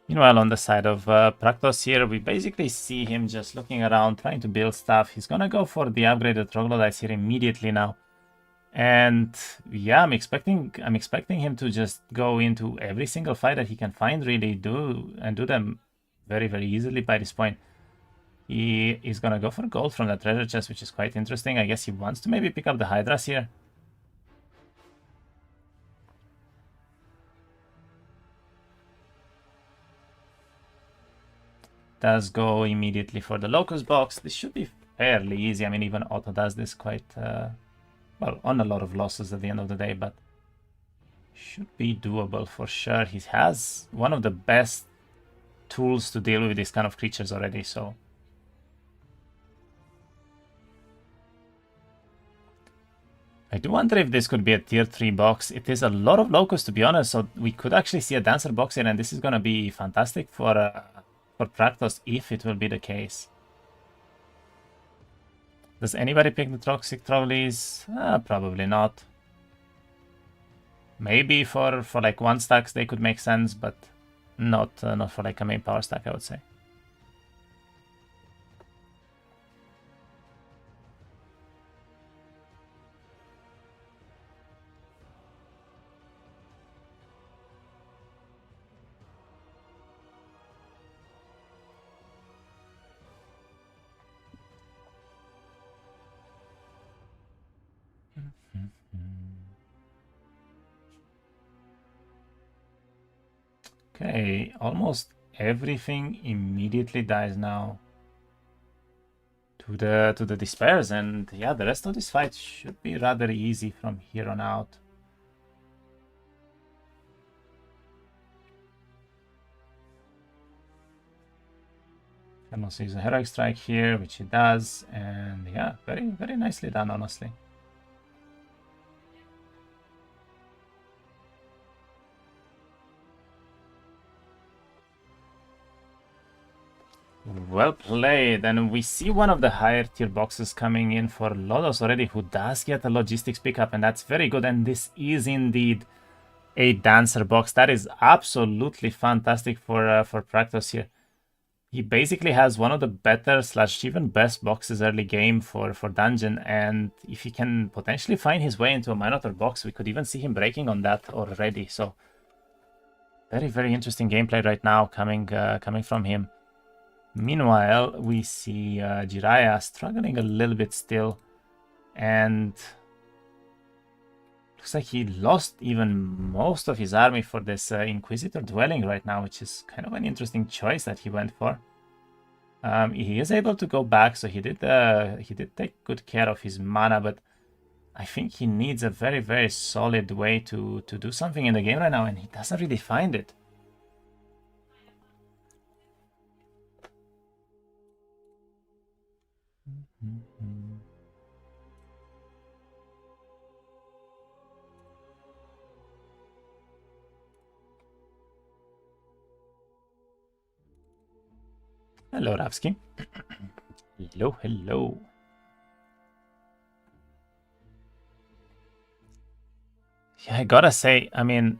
Meanwhile, on the side of Praktos here, we basically see him just looking around, trying to build stuff. He's gonna go for the upgraded troglodytes here immediately now. And yeah, I'm expecting him to just go into every single fight that he can find, really do them very, very easily by this point. He is gonna go for gold from the treasure chest, which is quite interesting. I guess he wants to maybe pick up the Hydras here. Does go immediately for the Locust box. This should be fairly easy. I mean, even Otto does this quite, well, on a lot of losses at the end of the day, but should be doable for sure. He has one of the best tools to deal with these kind of creatures already, so... I do wonder if this could be a tier 3 box. It is a lot of Locusts, to be honest, so we could actually see a Dancer box here, and this is going to be fantastic for Praktos if it will be the case. Does anybody pick the Toxic Trolleys? Probably not. Maybe for like 1 stacks they could make sense, but not for like a main power stack, I would say. Okay, almost everything immediately dies now to the despairs, and yeah, the rest of this fight should be rather easy from here on out. Can also use a Heroic Strike here, which he does, and yeah, very, very nicely done, honestly. Well played, and we see one of the higher tier boxes coming in for Lodos already, who does get a logistics pickup, and that's very good. And this is indeed a Dancer box. That is absolutely fantastic for Praktos here. He basically has one of the better / even best boxes early game for dungeon, and if he can potentially find his way into a Minotaur box, we could even see him breaking on that already. So very, very interesting gameplay right now coming from him. Meanwhile, we see Jeerayah struggling a little bit still, and looks like he lost even most of his army for this Inquisitor dwelling right now, which is kind of an interesting choice that he went for. He is able to go back, so he did take good care of his mana, but I think he needs a very, very solid way to do something in the game right now, and he doesn't really find it. Hello, Ravsky. Hello, hello. Yeah, I gotta say, I mean,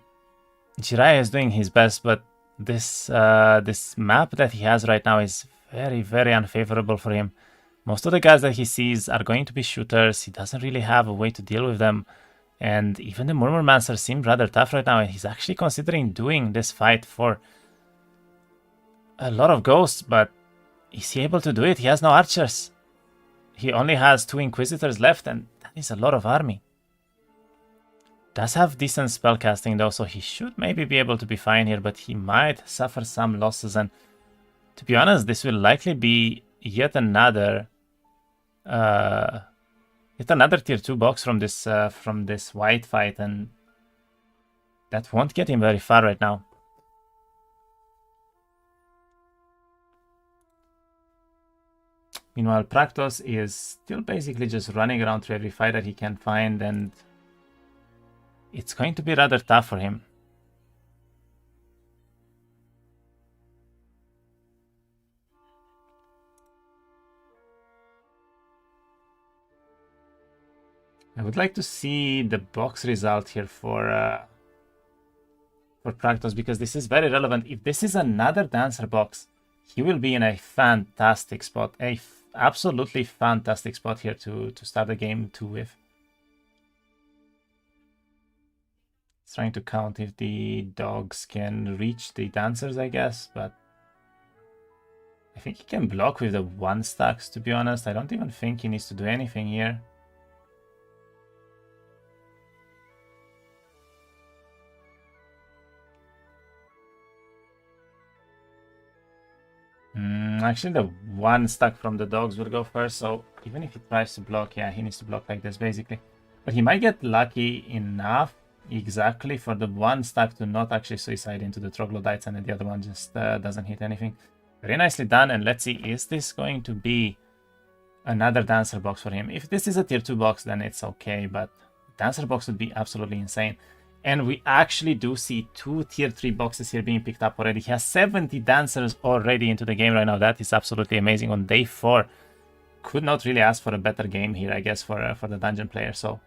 Jeerayah is doing his best, but this this map that he has right now is very, very unfavorable for him. Most of the guys that he sees are going to be shooters. He doesn't really have a way to deal with them. And even the Murmurmancer seemed rather tough right now, and he's actually considering doing this fight for a lot of ghosts, but is he able to do it? He has no archers. He only has 2 Inquisitors left, and that is a lot of army. Does have decent spellcasting though, so he should maybe be able to be fine here, but he might suffer some losses, and to be honest, this will likely be yet another tier 2 box from this white fight, and that won't get him very far right now. Meanwhile, Praktos is still basically just running around through every fight that he can find, and it's going to be rather tough for him. I would like to see the box result here for Praktos, because this is very relevant. If this is another Dancer box, he will be in a fantastic spot, absolutely fantastic spot here to start the game 2 with. He's trying to count if the dogs can reach the dancers, I guess, but I think he can block with the 1 stacks, to be honest. I don't even think he needs to do anything here. Actually, the 1 stack from the dogs will go first, so even if he tries to block, yeah, he needs to block like this, basically. But he might get lucky enough, exactly, for the 1 stack to not actually suicide into the troglodytes, and then the other one just doesn't hit anything. Very nicely done, and let's see, is this going to be another dancer box for him? If this is a tier 2 box, then it's okay, but dancer box would be absolutely insane. And we actually do see 2 tier 3 boxes here being picked up already. He has 70 dancers already into the game right now. That is absolutely amazing on day 4. Could not really ask for a better game here, I guess, for the dungeon player. So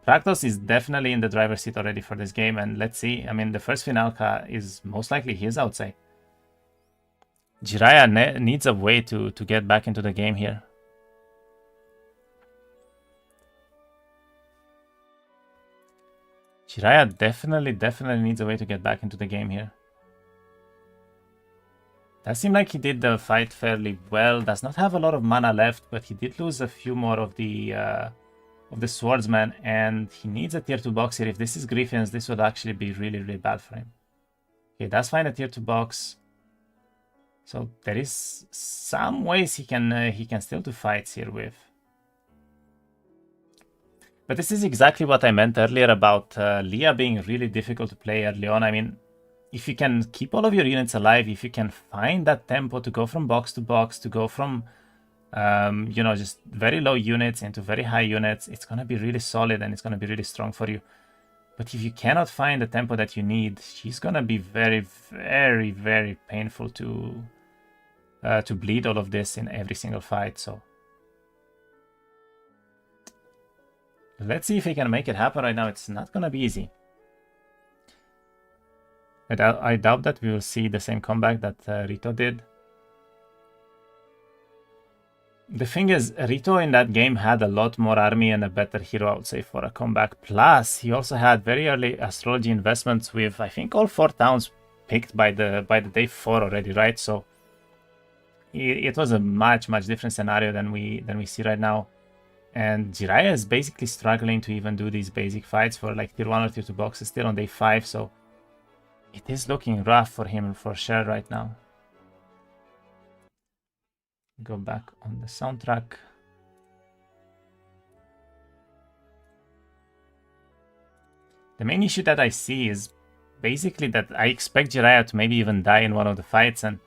Praktos is definitely in the driver's seat already for this game. And let's see, I mean, the first Finalka is most likely his, I would say. Jeerayah needs a way to get back into the game here. Jeerayah definitely needs a way to get back into the game here. That seemed like he did the fight fairly well. Does not have a lot of mana left, but he did lose a few more of the swordsman, and he needs a tier 2 box here. If this is Griffins, this would actually be really bad for him. Okay, does find a tier 2 box. So there is some ways he can still do fights here with. But this is exactly what I meant earlier about Leah being really difficult to play early on. I mean, if you can keep all of your units alive, if you can find that tempo to go from box to box, to go from, you know, just very low units into very high units, it's going to be really solid and it's going to be really strong for you. But if you cannot find the tempo that you need, she's going to be very painful to bleed all of this in every single fight. So let's see if he can make it happen right now. It's not going to be easy. I doubt that we will see the same comeback that Rito did. The thing is, Rito in that game had a lot more army and a better hero, I would say, for a comeback. Plus, he also had very early astrology investments with, I think, all 4 towns picked by the day 4 already, right? So it was a much different scenario than we see right now. And Jeerayah is basically struggling to even do these basic fights for like tier 1 or tier 2 boxes still on day 5, so it is looking rough for him for sure right now. Go back on the soundtrack. The main issue that I see is basically that I expect Jeerayah to maybe even die in one of the fights, and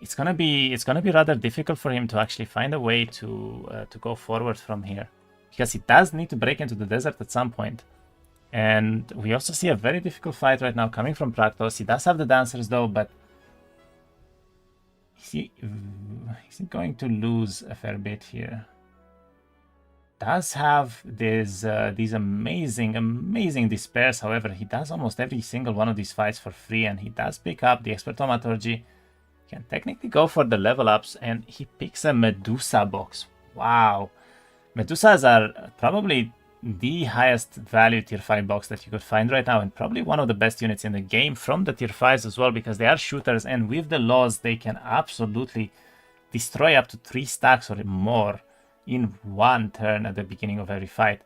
it's gonna be rather difficult for him to actually find a way to go forward from here, because he does need to break into the desert at some point. And we also see a very difficult fight right now coming from Praktos. He does have the dancers though, but is he going to lose a fair bit here? Does have these amazing despairs. However, he does almost every single one of these fights for free, and he does pick up the expert thaumaturgy. Can technically go for the level ups, and he picks a Medusa box. Wow. Medusas are probably the highest value tier 5 box that you could find right now, and probably one of the best units in the game from the tier 5s as well, because they are shooters, and with the laws they can absolutely destroy up to 3 stacks or more in 1 turn at the beginning of every fight.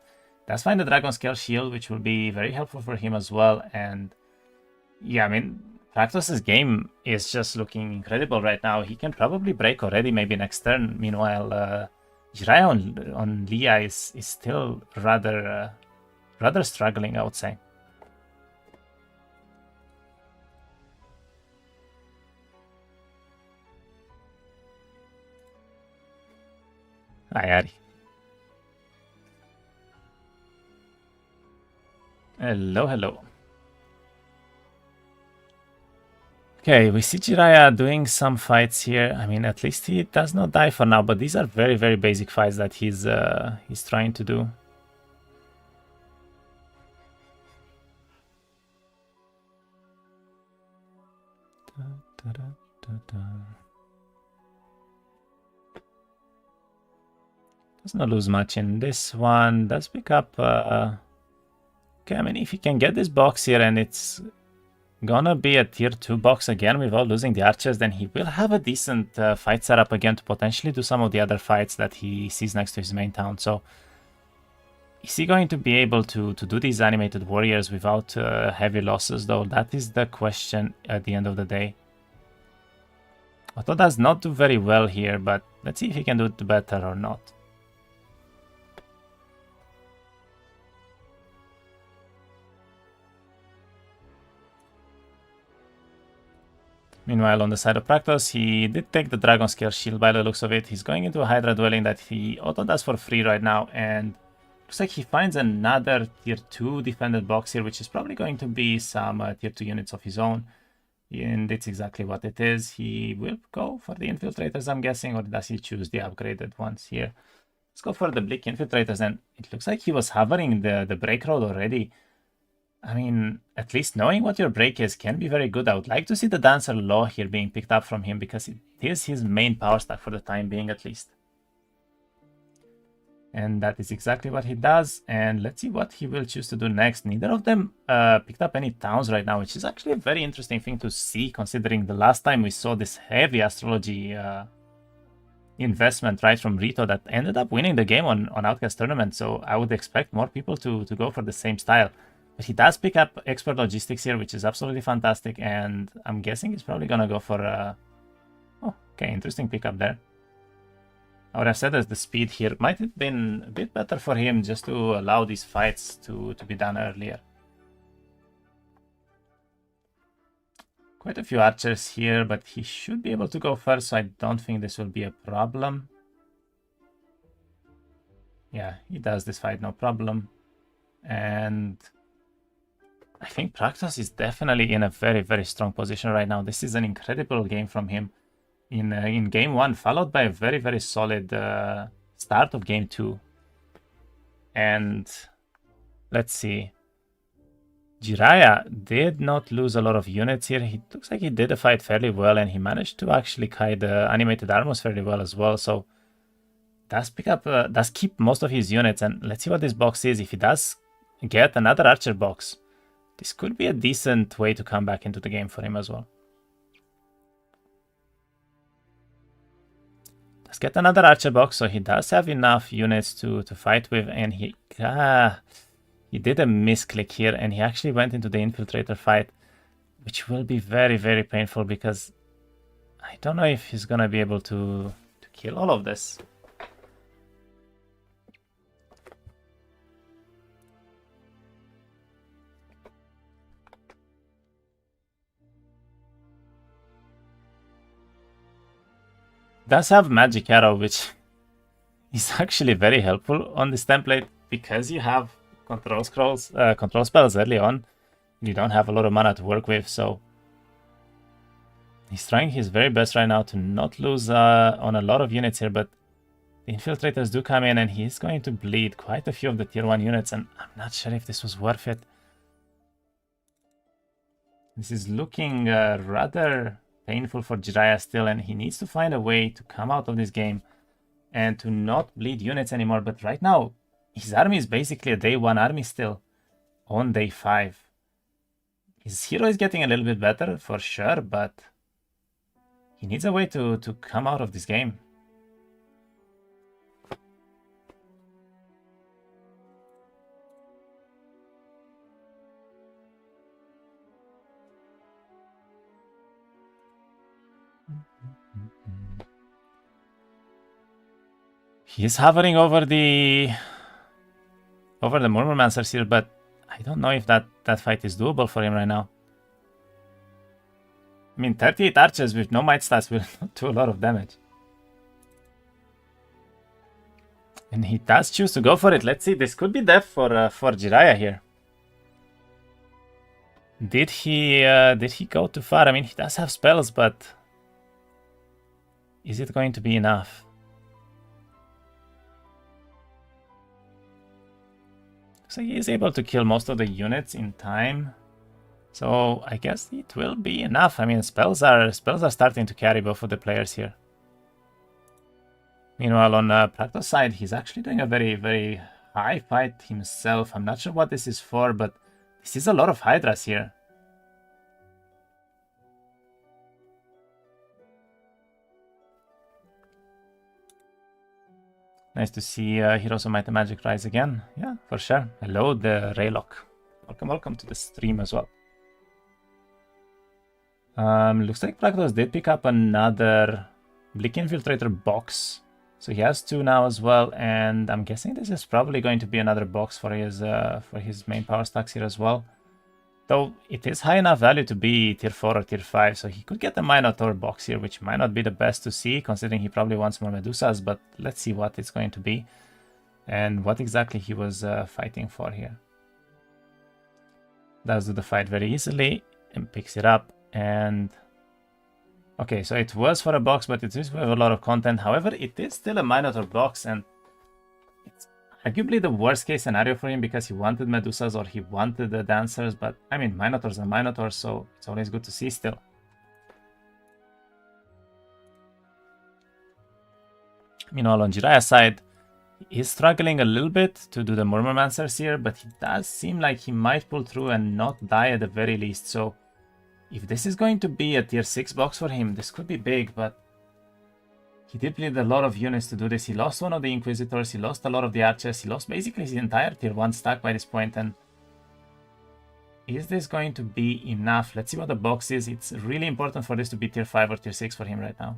Does find the Dragon Scale Shield, which will be very helpful for him as well. And yeah, I mean, Praktos' game is just looking incredible right now. He can probably break already maybe next turn. Meanwhile, Jeerayah on Leah is still rather struggling, I would say. Hi, Ari. Hello. Okay, we see Jeerayah doing some fights here. I mean, at least he does not die for now, but these are very basic fights that he's trying to do. Does not lose much in this one. Does pick up Okay, I mean, if he can get this box here and it's gonna be a tier 2 box again without losing the archers, then he will have a decent fight setup again to potentially do some of the other fights that he sees next to his main town. So is he going to be able to do these animated warriors without heavy losses, though? That is the question at the end of the day. Otto does not do very well here, but let's see if he can do it better or not. Meanwhile, on the side of Praktos, he did take the Dragon Scale Shield by the looks of it. He's going into a Hydra Dwelling that he auto does for free right now, and looks like he finds another tier 2 defended box here, which is probably going to be some tier 2 units of his own. And it's exactly what it is. He will go for the Infiltrators, I'm guessing, or does he choose the upgraded ones here? Let's go for the Bleak Infiltrators, and it looks like he was hovering the break road already. I mean, at least knowing what your break is can be very good. I would like to see the Dancer Law here being picked up from him, because it is his main power stack for the time being, at least. And that is exactly what he does. And let's see what he will choose to do next. Neither of them picked up any towns right now, which is actually a very interesting thing to see, considering the last time we saw this heavy astrology investment right from Rito that ended up winning the game on Outcast Tournament. So I would expect more people to go for the same style. But he does pick up Expert Logistics here, which is absolutely fantastic. And I'm guessing he's probably going to go for... Oh, okay, interesting pickup there. I would have said that the speed here might have been a bit better for him, just to allow these fights to be done earlier. Quite a few archers here, but he should be able to go first, so I don't think this will be a problem. Yeah, he does this fight, no problem. And I think Praktos is definitely in a very, very strong position right now. This is an incredible game from him in game 1, followed by a very, very solid start of game 2. And let's see. Jeerayah did not lose a lot of units here. He looks like he did the fight fairly well, and he managed to actually kite the animated armors fairly well as well. So does pick up, does keep most of his units. And let's see what this box is. If he does get another archer box, this could be a decent way to come back into the game for him as well. Let's get another archer box, so he does have enough units to fight with, and he did a misclick here, and he actually went into the Infiltrator fight, which will be very, very painful, because I don't know if he's gonna be able to kill all of this. Does have Magic Arrow, which is actually very helpful on this template, because you have control spells early on. You don't have a lot of mana to work with, so he's trying his very best right now to not lose on a lot of units here, but the Infiltrators do come in, and he's going to bleed quite a few of the tier 1 units, and I'm not sure if this was worth it. This is looking rather painful for Jeerayah still, and he needs to find a way to come out of this game and to not bleed units anymore. But right now, his army is basically a day 1 army still on day 5. His hero is getting a little bit better for sure, but he needs a way to come out of this game. He's hovering over the Murmurmancers here, but I don't know if that fight is doable for him right now. I mean, 38 archers with no might stats will not do a lot of damage. And he does choose to go for it. Let's see, this could be death for Jeerayah here. Did he go too far? I mean, he does have spells, but is it going to be enough? So he is able to kill most of the units in time. So I guess it will be enough. I mean, spells are starting to carry both of the players here. Meanwhile, on Praktos' side, he's actually doing a very, very high fight himself. I'm not sure what this is for, but this is a lot of Hydras here. Nice to see Heroes of Might and Magic rise again. Yeah, for sure. Hello, the Raylock. Welcome to the stream as well. Looks like Praktos did pick up another Bleak Infiltrator box. So he has 2 now as well, and I'm guessing this is probably going to be another box for his main power stacks here as well. Though it is high enough value to be tier 4 or tier 5, so he could get the Minotaur box here, which might not be the best to see, considering he probably wants more Medusas, but let's see what it's going to be, and what exactly he was fighting for here. Does do the fight very easily, and picks it up, and... Okay, so it was for a box, but it is with a lot of content. However, it is still a Minotaur box, and it's arguably the worst case scenario for him because he wanted Medusas or he wanted the Dancers, but I mean, Minotaurs are Minotaurs, so it's always good to see still. Meanwhile, on Jeerayah's side, he's struggling a little bit to do the Murmurmancers here, but he does seem like he might pull through and not die at the very least, so if this is going to be a tier 6 box for him, this could be big, but he did bleed a lot of units to do this. He lost one of the Inquisitors, he lost a lot of the Archers, he lost basically his entire tier 1 stack by this point, and is this going to be enough? Let's see what the box is. It's really important for this to be tier 5 or tier 6 for him right now.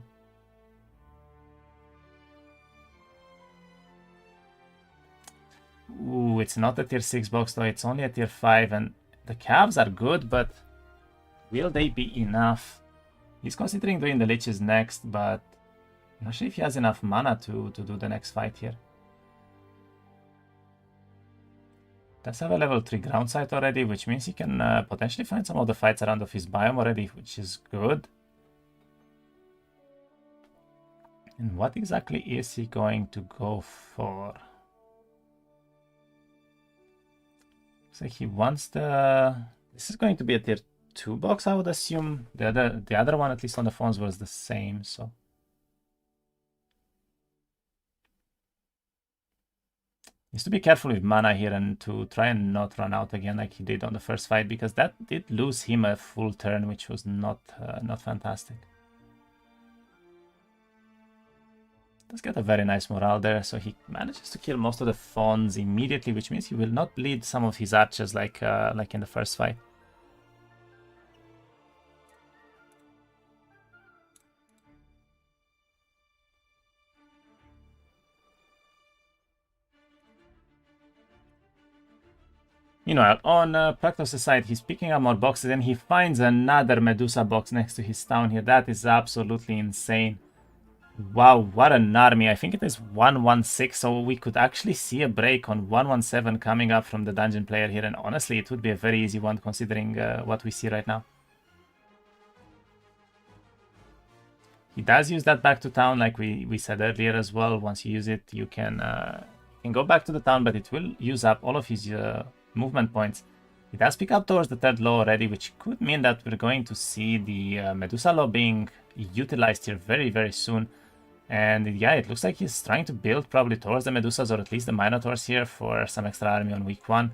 Ooh, it's not a tier 6 box though, it's only a tier 5, and the calves are good, but will they be enough? He's considering doing the Liches next, but I'm not sure if he has enough mana to do the next fight here. Does have a level 3 ground sight already, which means he can potentially find some of the fights around of his biome already, which is good. And what exactly is he going to go for? Looks like he wants the... This is going to be a tier 2 box, I would assume. The other one, at least on the phones, was the same, so... Needs to be careful with mana here and to try and not run out again like he did on the first fight, because that did lose him a full turn, which was not fantastic. Does get a very nice morale there, so he manages to kill most of the fawns immediately, which means he will not bleed some of his archers like in the first fight. Meanwhile, on Praktos' side, he's picking up more boxes and he finds another Medusa box next to his town here. That is absolutely insane. Wow, what an army. I think it is 116, so we could actually see a break on 117 coming up from the dungeon player here. And honestly, it would be a very easy one considering what we see right now. He does use that back to town, like we said earlier as well. Once you use it, you can go back to the town, but it will use up all of his movement points. He does pick up towards the 3rd law already, which could mean that we're going to see the Medusa law being utilized here very, very soon. And yeah, it looks like he's trying to build probably towards the Medusas or at least the Minotaurs here for some extra army on week 1.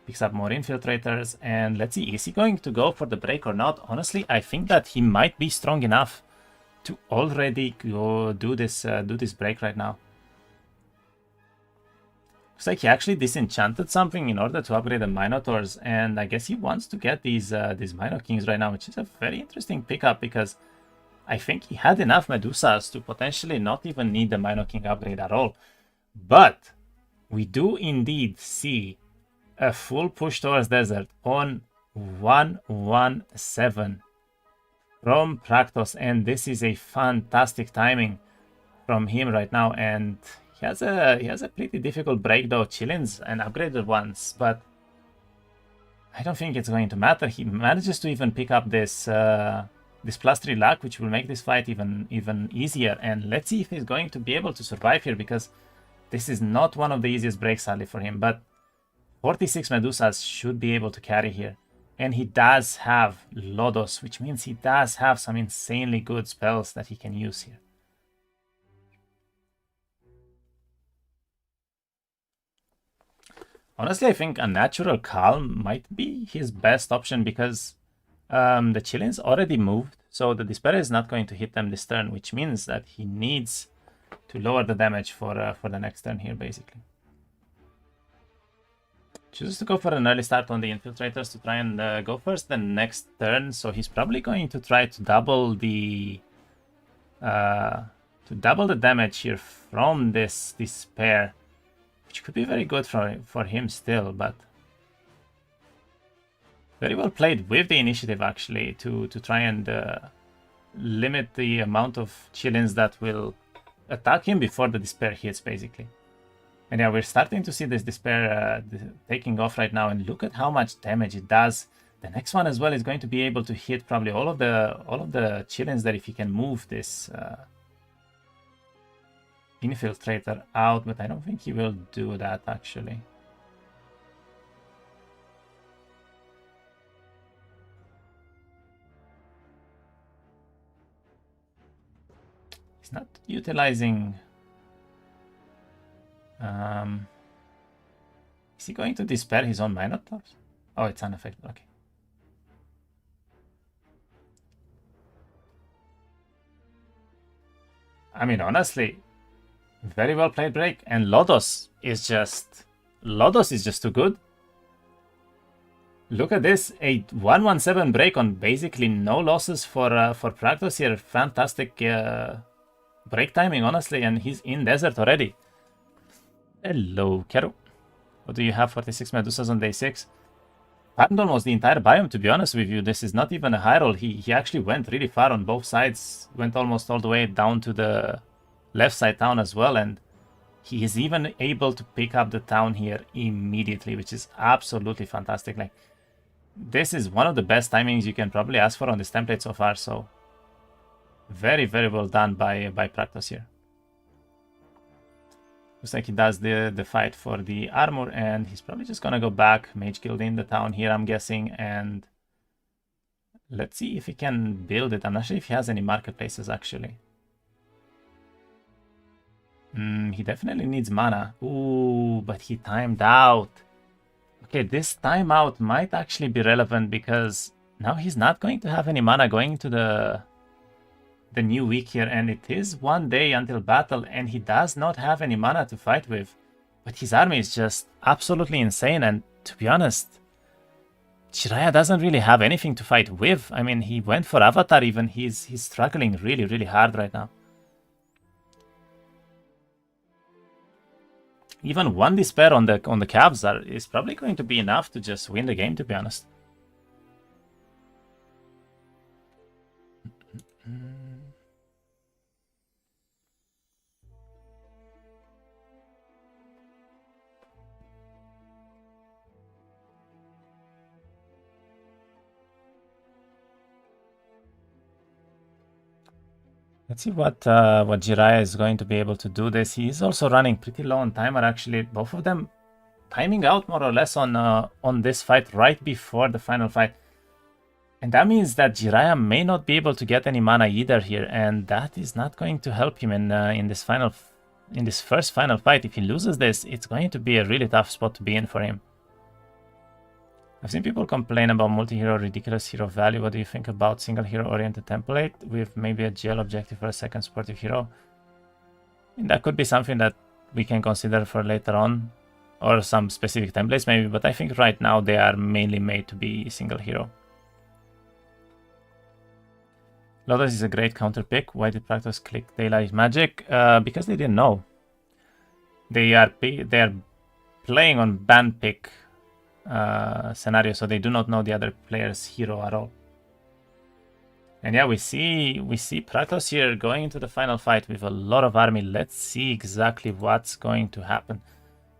Picks up more Infiltrators, and let's see, is he going to go for the break or not? Honestly, I think that he might be strong enough to already go do this break right now. Looks like he actually disenchanted something in order to upgrade the Minotaurs, and I guess he wants to get these Mino Kings right now, which is a very interesting pickup because I think he had enough Medusas to potentially not even need the Mino King upgrade at all. But we do indeed see a full push towards desert on 117 from Praktos, and this is a fantastic timing from him right now, and he has a pretty difficult break though. Chillin's an upgraded once, but I don't think it's going to matter. He manages to even pick up this this +3 luck, which will make this fight even easier. And let's see if he's going to be able to survive here, because this is not one of the easiest breaks sadly for him. But 46 Medusas should be able to carry here. And he does have Lodos, which means he does have some insanely good spells that he can use here. Honestly, I think a natural calm might be his best option because the Chileans already moved, so the Despair is not going to hit them this turn, which means that he needs to lower the damage for the next turn here, basically. Chooses to go for an early start on the Infiltrators to try and go first the next turn, so he's probably going to try to double the damage here from this Despair, which could be very good for him still, but very well played with the initiative actually to try and limit the amount of Chileans that will attack him before the Despair hits, basically. And yeah, we're starting to see this Despair taking off right now, and look at how much damage it does. The next one as well is going to be able to hit probably all of the Chileans there if he can move this Infiltrator out, but I don't think he will do that actually. He's not utilizing... is he going to Despair his own Minotaurs? Oh, it's unaffected, okay. I mean, honestly, very well played break, and Lodos is just too good. Look at this, a 117 break on basically no losses for Praktos here. Fantastic break timing, honestly, and he's in desert already. Hello, Kero. What do you have? 46 Medusas on day 6. Farmed almost the entire biome, to be honest with you. This is not even a high roll. He actually went really far on both sides. Went almost all the way down to the left side town as well. And he is even able to pick up the town here immediately, which is absolutely fantastic. Like, this is one of the best timings you can probably ask for on this template so far. So, very, very well done by Praktos here. Looks like he does the fight for the armor, and he's probably just gonna go back, Mage Guild in the town here, I'm guessing, and let's see if he can build it. I'm not sure if he has any marketplaces, actually. He definitely needs mana. Ooh, but he timed out. Okay, this timeout might actually be relevant because now he's not going to have any mana going into the new week here, and it is 1 day until battle, and he does not have any mana to fight with. But his army is just absolutely insane, and to be honest, Jeerayah doesn't really have anything to fight with. I mean, he went for Avatar even. He's struggling really, really hard right now. Even one Despair on the Cavs is probably going to be enough to just win the game, to be honest. Let's see what Jeerayah is going to be able to do this. He is also running pretty low on timer, actually. Both of them timing out more or less on this fight right before the final fight. And that means that Jeerayah may not be able to get any mana either here, and that is not going to help him in this first final fight. If he loses this, it's going to be a really tough spot to be in for him. I've seen people complain about multi-hero ridiculous hero value. What do you think about single hero oriented template with maybe a GL objective for a second supportive hero? I mean, that could be something that we can consider for later on, or some specific templates maybe, but I think right now they are mainly made to be single hero. Lotus is a great counter pick. Why did Praktos click Daylight Magic? Because they didn't know. They are playing on ban pick scenario, so they do not know the other player's hero at all. And yeah, we see Praktos here going into the final fight with a lot of army. Let's see exactly what's going to happen.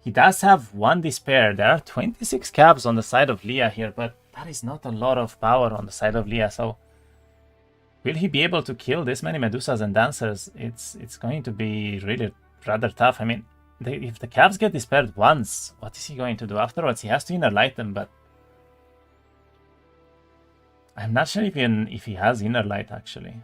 He does have one Despair. There are 26 cabs on the side of Leah here, but that is not a lot of power on the side of Leah. So will he be able to kill this many Medusas and Dancers? It's going to be really rather tough. I mean, if the Cavs get despaired once, what is he going to do afterwards? He has to inner light them, but I'm not sure if he has inner light actually.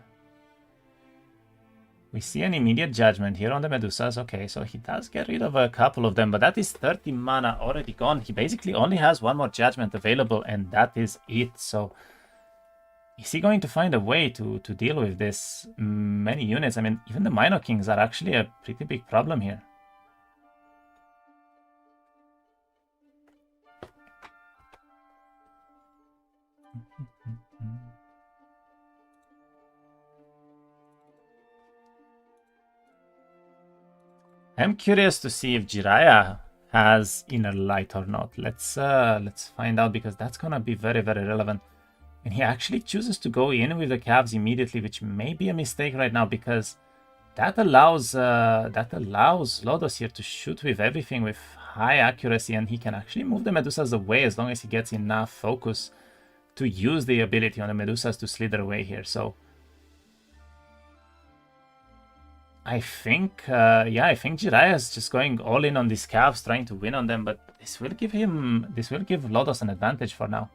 We see an immediate judgment here on the Medusas. Okay, so he does get rid of a couple of them, but that is 30 mana already gone. He basically only has one more judgment available, and that is it. So is he going to find a way to deal with this many units? I mean, even the Minor Kings are actually a pretty big problem here. I'm curious to see if Jeerayah has Inner Light or not. Let's find out, because that's gonna be very, very relevant. And he actually chooses to go in with the Cavs immediately, which may be a mistake right now, because that allows Lodos here to shoot with everything with high accuracy, and he can actually move the Medusas away as long as he gets enough focus to use the ability on the Medusas to slither away here. So I think, I think Jeerayah is just going all in on these Cavs, trying to win on them, but this will give Lodos an advantage for now.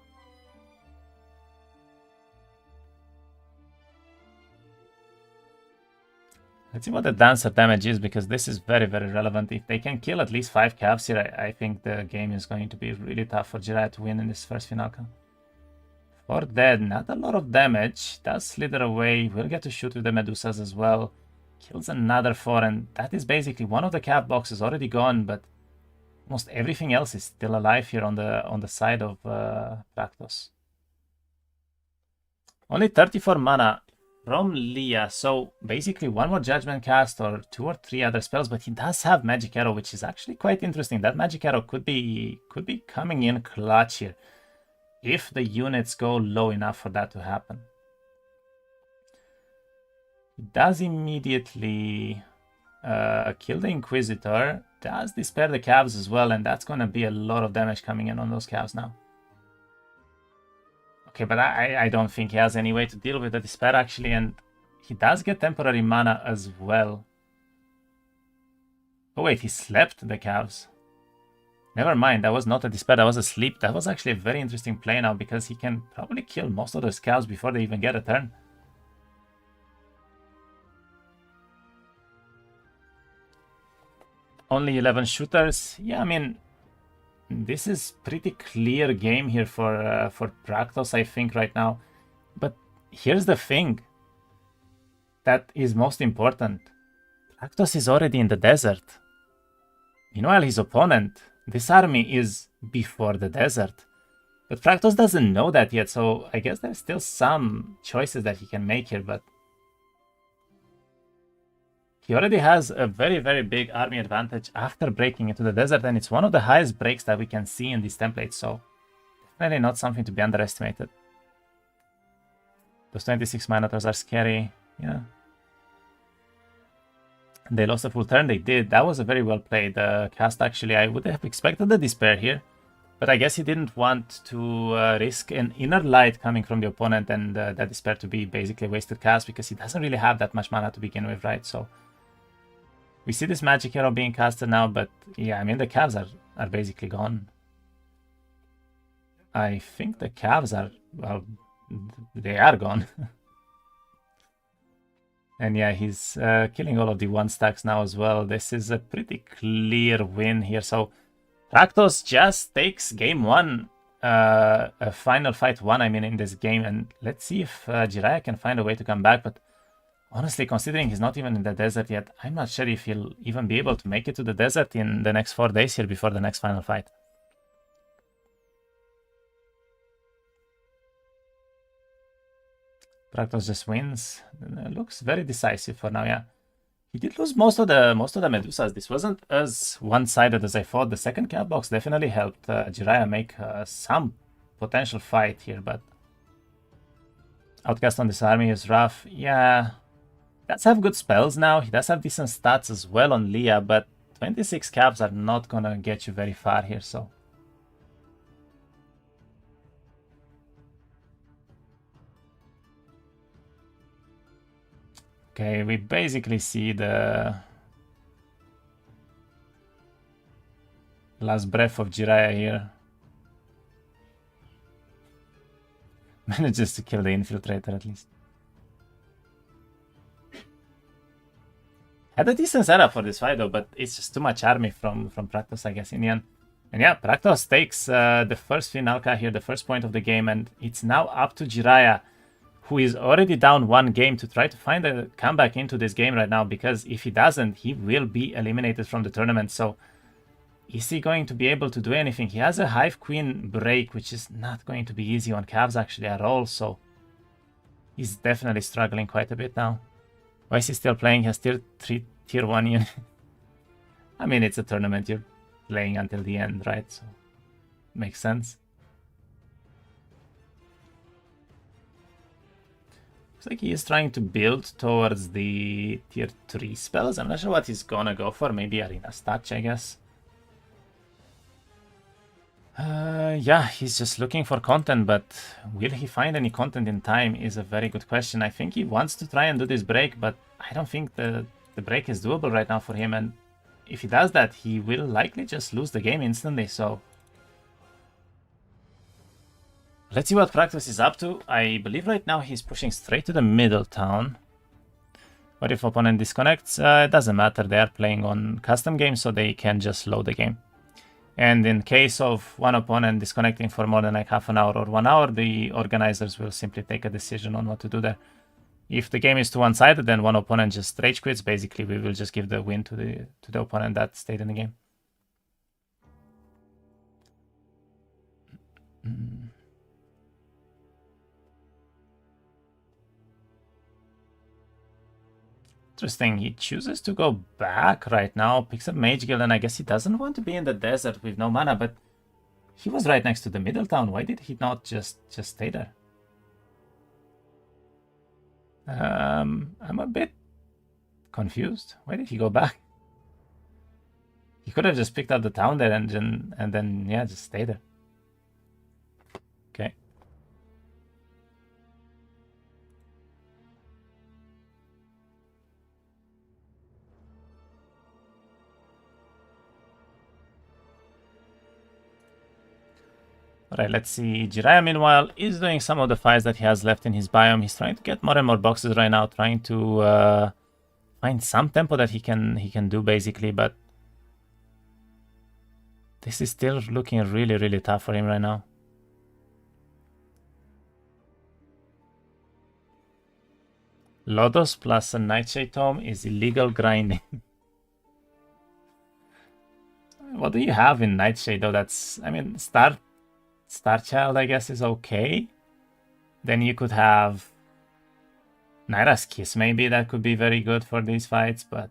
Let's see what the Dancer damage is, because this is very, very relevant. If they can kill at least 5 Cavs here, I think the game is going to be really tough for Jeerayah to win in this first Finalka. 4 dead, not a lot of damage. Does slither away, will get to shoot with the Medusas as well. Kills another 4, and that is basically one of the Cav boxes already gone, but almost everything else is still alive here on the side of Praktos. Only 34 mana from Leah, so basically one more Judgment cast or 2 or 3 other spells, but he does have Magic Arrow, which is actually quite interesting. That Magic Arrow could be coming in clutch here if the units go low enough for that to happen. He does immediately kill the Inquisitor, does Despair the Cavs as well, and that's gonna be a lot of damage coming in on those Cavs now. Okay, but I don't think he has any way to deal with the Despair actually, and he does get temporary mana as well. Oh wait, he slept the Cavs. Never mind, that was not a Despair, that was a sleep. That was actually a very interesting play now, because he can probably kill most of those Cavs before they even get a turn. Only 11 shooters. Yeah, I mean, this is pretty clear game here for Praktos, I think, right now. But here's the thing that is most important. Praktos is already in the desert. Meanwhile, his opponent, this army, is before the desert. But Praktos doesn't know that yet, so I guess there's still some choices that he can make here, but he already has a very, very big army advantage after breaking into the desert, and it's one of the highest breaks that we can see in these templates, so definitely not something to be underestimated. Those 26 Minotaurs are scary, yeah. They lost a full turn, they did. That was a very well played cast, actually. I would have expected the Despair here, but I guess he didn't want to risk an Inner Light coming from the opponent and that Despair to be basically a wasted cast, because he doesn't really have that much mana to begin with, right? So we see this Magic Arrow being casted now, but yeah, I mean, the Cavs are basically gone. I think the Cavs are, well, they are gone. And yeah, he's killing all of the 1-stacks now as well. This is a pretty clear win here. So Praktos just takes game 1, a final fight 1, I mean, in this game. And let's see if Jeerayah can find a way to come back. But honestly, considering he's not even in the desert yet, I'm not sure if he'll even be able to make it to the desert in the next 4 days here before the next final fight. Praktos just wins. Looks very decisive for now, yeah. He did lose most of the Medusas. This wasn't as one-sided as I thought. The second Cav box definitely helped Jeerayah make some potential fight here, but outcast on this army is rough. Yeah, he does have good spells now. He does have decent stats as well on Leah, but 26 Cavs are not gonna get you very far here, so. Okay, we basically see the last breath of Jeerayah here. Manages to kill the infiltrator at least. Had a decent setup for this fight though, but it's just too much army from Praktos, I guess, in the end. And yeah, Praktos takes the first Finalka here, the first point of the game, and it's now up to Jeerayah, who is already down 1 game, to try to find a comeback into this game right now, because if he doesn't, he will be eliminated from the tournament. So is he going to be able to do anything? He has a Hive Queen break, which is not going to be easy on Cavs actually at all, so he's definitely struggling quite a bit now. Why is he still playing? He has still 3 tier 1 units. I mean, it's a tournament, you're playing until the end, right? So makes sense. Looks like he is trying to build towards the tier 3 spells. I'm not sure what he's gonna go for. Maybe Arena's Touch, I guess. Yeah, he's just looking for content, but will he find any content in time is a very good question. I think he wants to try and do this break, but I don't think the break is doable right now for him, and if he does that, he will likely just lose the game instantly, so let's see what Praktos is up to. I believe right now he's pushing straight to the middle town. What if opponent disconnects? It doesn't matter, they are playing on custom games, so they can just load the game. And in case of one opponent disconnecting for more than like half an hour or 1 hour, the organizers will simply take a decision on what to do there. If the game is too one-sided, then one opponent just rage quits. Basically, we will just give the win to the opponent that stayed in the game. Interesting. He chooses to go back right now, picks up Mage Guild, and I guess he doesn't want to be in the desert with no mana, but he was right next to the middle town. Why did he not just stay there? I'm a bit confused. Why did he go back? He could have just picked up the town there and then yeah, just stay there. Okay. Alright, let's see. Jeerayah, meanwhile, is doing some of the fights that he has left in his biome. He's trying to get more and more boxes right now, trying to find some tempo that he can do, basically, but this is still looking really, really tough for him right now. Lodos plus a Nightshade Tome is illegal grinding. What do you have in Nightshade, though? That's, I mean, Starchild, I guess, is okay. Then you could have Naira's Kiss, maybe. That could be very good for these fights, but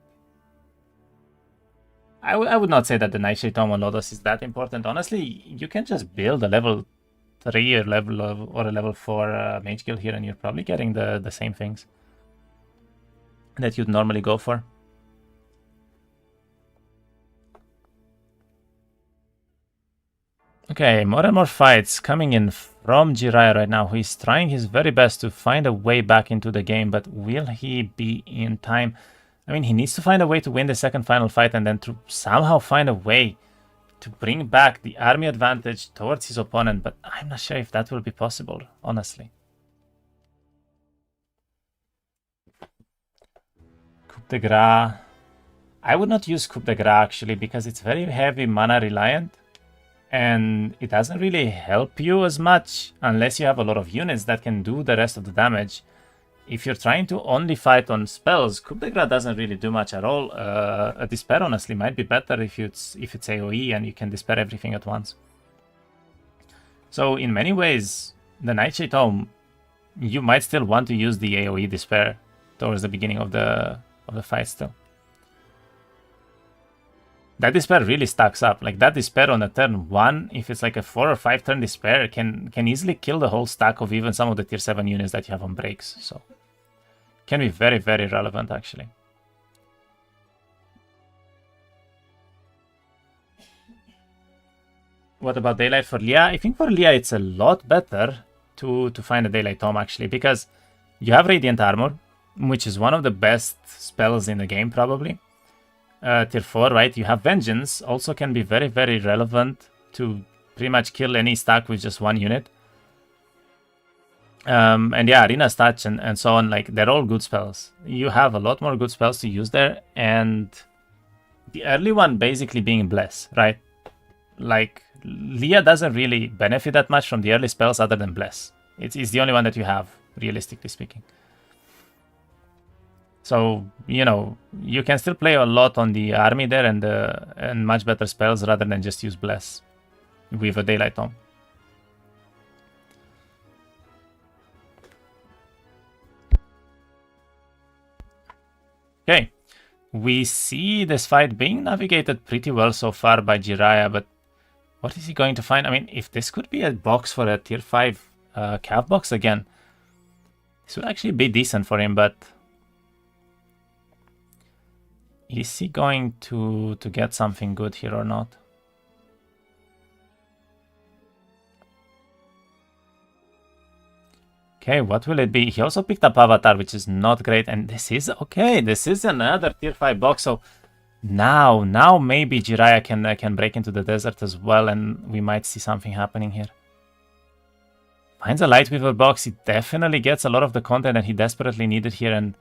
I would not say that the Nightshade Tome on Lodos is that important. Honestly, you can just build a level 3 or a level 4 Mage Guild here, and you're probably getting the same things that you'd normally go for. Okay, more and more fights coming in from Jeerayah right now, who is trying his very best to find a way back into the game, but will he be in time? I mean, he needs to find a way to win the second final fight and then to somehow find a way to bring back the army advantage towards his opponent, but I'm not sure if that will be possible, honestly. Coup de Grace. I would not use Coup de Grace actually, because it's very heavy mana reliant. And it doesn't really help you as much unless you have a lot of units that can do the rest of the damage. If you're trying to only fight on spells, Coup de Grace doesn't really do much at all. A Despair honestly might be better if it's AoE and you can Despair everything at once. So in many ways, the Nightshade Tome, you might still want to use the AoE Despair towards the beginning of the fight still. That Despair really stacks up. Like, that Despair on a turn 1, if it's like a 4 or 5 turn Despair, can easily kill the whole stack of even some of the tier 7 units that you have on breaks. So, can be very, very relevant, actually. What about Daylight for Leah? I think for Leah it's a lot better to find a Daylight Tome, actually, because you have Radiant Armor, which is one of the best spells in the game, probably. Tier 4, right? You have Vengeance, also can be very, very relevant to pretty much kill any stack with just one unit. And yeah, Arena's Touch and so on, like, they're all good spells. You have a lot more good spells to use there, and the early one basically being Bless, right? Like, Leah doesn't really benefit that much from the early spells other than Bless. It's the only one that you have, realistically speaking. So, you know, you can still play a lot on the army there and much better spells rather than just use Bless with a Daylight Tome. Okay, we see this fight being navigated pretty well so far by Jeerayah, but what is he going to find? I mean, if this could be a box for a tier 5 calf box again, this would actually be decent for him, but is he going to get something good here or not? Okay, what will it be? He also picked up Avatar, which is not great, and this is okay. This is another tier 5 box, so now maybe Jeerayah can break into the desert as well, and we might see something happening here. Finds a Lightweaver box. He definitely gets a lot of the content that he desperately needed here, and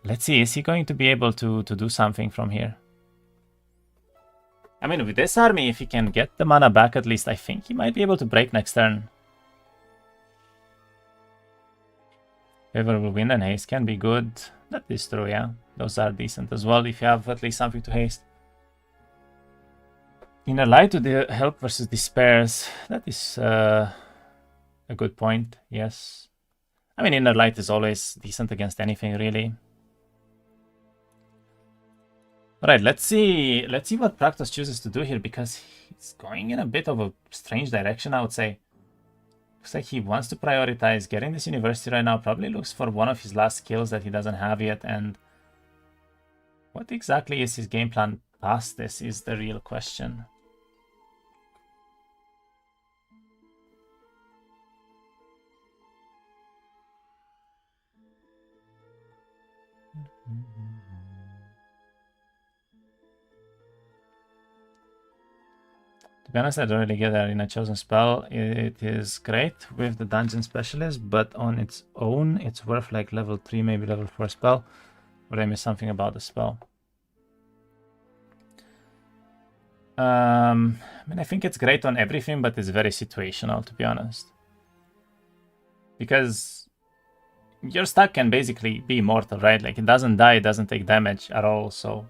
let's see, is he going to be able to do something from here? I mean, with this army, if he can get the mana back at least, I think he might be able to break next turn. Favorable wind and haste can be good. That is true, yeah. Those are decent as well if you have at least something to haste. Inner Light to the help versus Despairs. That is a good point, yes. I mean, Inner Light is always decent against anything, really. Alright, let's see what Praktos chooses to do here, because he's going in a bit of a strange direction, I would say. Looks like he wants to prioritize getting this university right now. Probably looks for one of his last skills that he doesn't have yet. And what exactly is his game plan past this is the real question. To be honest, I don't really get that in a chosen spell. It is great with the dungeon specialist, but on its own, it's worth like level 3, maybe level 4 spell. Or I missed something about the spell. I mean, I think it's great on everything, but it's very situational, to be honest. Because your stack can basically be immortal, right? Like, it doesn't die, it doesn't take damage at all, so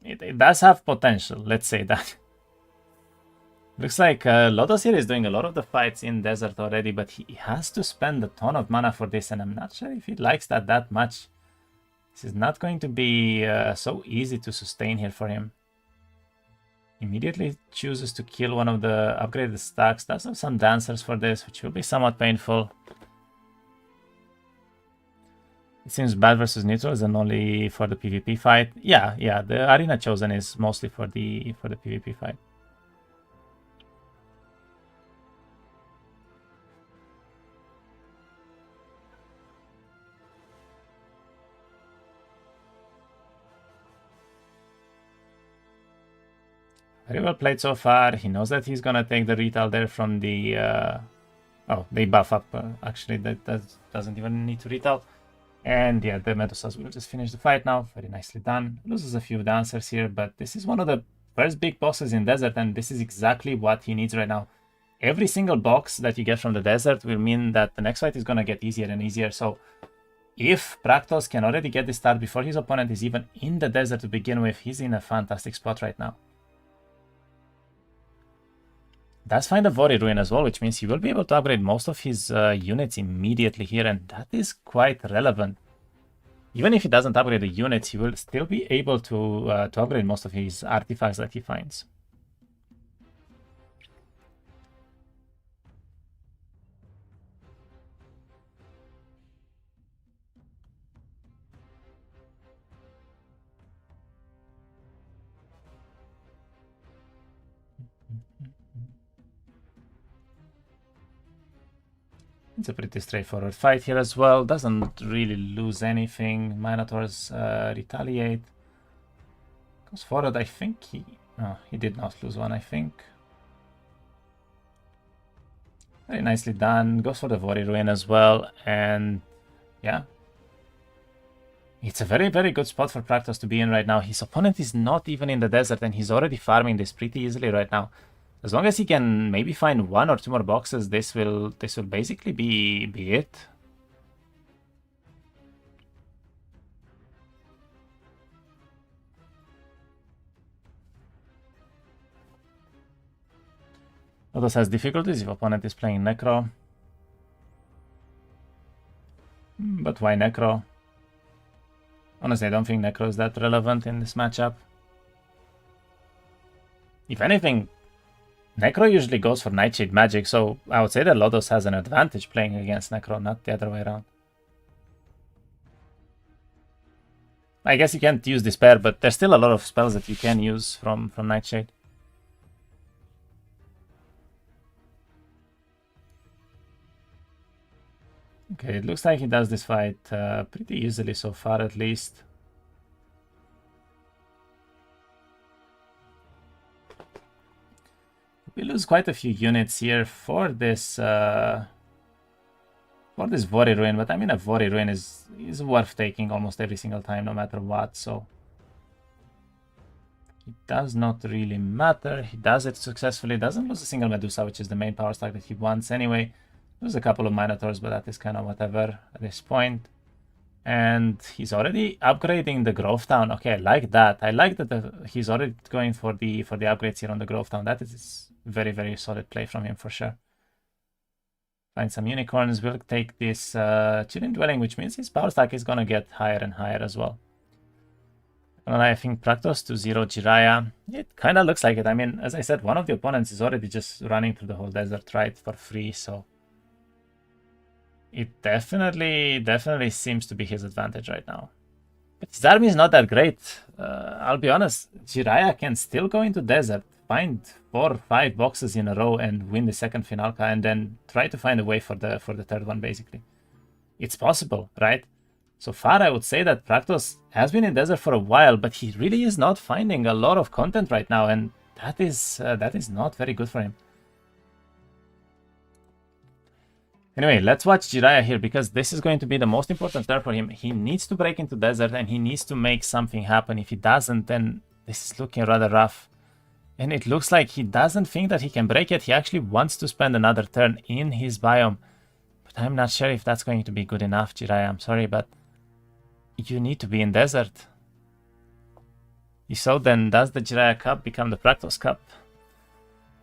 it does have potential, let's say that. Looks like Lotus here is doing a lot of the fights in desert already, but he has to spend a ton of mana for this, and I'm not sure if he likes that much. This is not going to be so easy to sustain here for him. Immediately chooses to kill one of the upgraded stacks. Does have some dancers for this, which will be somewhat painful. It seems bad versus neutrals and only for the PvP fight. Yeah, the arena chosen is mostly for the PvP fight. Very well played so far. He knows that he's gonna take the retail there from the oh, they buff up. Actually, that doesn't even need to retail. And yeah, the Medusas will just finish the fight now. Very nicely done. Loses a few dancers here, but this is one of the first big bosses in desert, and this is exactly what he needs right now. Every single box that you get from the desert will mean that the next fight is gonna get easier and easier. So if Praktos can already get this start before his opponent is even in the desert to begin with, he's in a fantastic spot right now. Does find a Vori Ruin as well, which means he will be able to upgrade most of his units immediately here, and that is quite relevant. Even if he doesn't upgrade the units, he will still be able to upgrade most of his artifacts that he finds. It's a pretty straightforward fight here as well. Doesn't really lose anything. Minotaurs retaliate. Goes forward, I think he... No, he did not lose one, I think. Very nicely done. Goes for the Vori Ruin as well. And yeah. It's a very, very good spot for Praktos to be in right now. His opponent is not even in the desert and he's already farming this pretty easily right now. As long as he can maybe find 1 or 2 more boxes, this will basically be it. Praktos has difficulties if opponent is playing Necro. But why Necro? Honestly, I don't think Necro is that relevant in this matchup. If anything, Necro usually goes for Nightshade magic, so I would say that Lodos has an advantage playing against Necro, not the other way around. I guess you can't use Despair, but there's still a lot of spells that you can use from Nightshade. Okay, it looks like he does this fight pretty easily so far, at least. We lose quite a few units here for this Vori Ruin, but I mean a Vori Ruin is worth taking almost every single time, no matter what, so it does not really matter. He does it successfully, doesn't lose a single Medusa, which is the main power stack that he wants anyway. There's a couple of Minotaurs, but that is kind of whatever at this point. And he's already upgrading the Grove Town. Okay, I like that. I like that he's already going for the upgrades here on the Grove Town. That is very, very solid play from him for sure. Find some unicorns. We'll take this Chilling Dwelling, which means his power stack is gonna get higher and higher as well. And I think Praktos to 0 Jeerayah. It kind of looks like it. I mean, as I said, one of the opponents is already just running through the whole desert, right, for free, so it definitely seems to be his advantage right now. But his army is not that great. I'll be honest, Jeerayah can still go into desert, find 4 or 5 boxes in a row and win the second Finalka, and then try to find a way for the third one, basically. It's possible, right? So far, I would say that Praktos has been in desert for a while, but he really is not finding a lot of content right now, and that is not very good for him. Anyway, let's watch Jeerayah here, because this is going to be the most important turn for him. He needs to break into desert, and he needs to make something happen. If he doesn't, then this is looking rather rough. And it looks like he doesn't think that he can break it. He actually wants to spend another turn in his biome. But I'm not sure if that's going to be good enough, Jeerayah. I'm sorry, but you need to be in desert. So then, does the Jeerayah Cup become the Praktos Cup?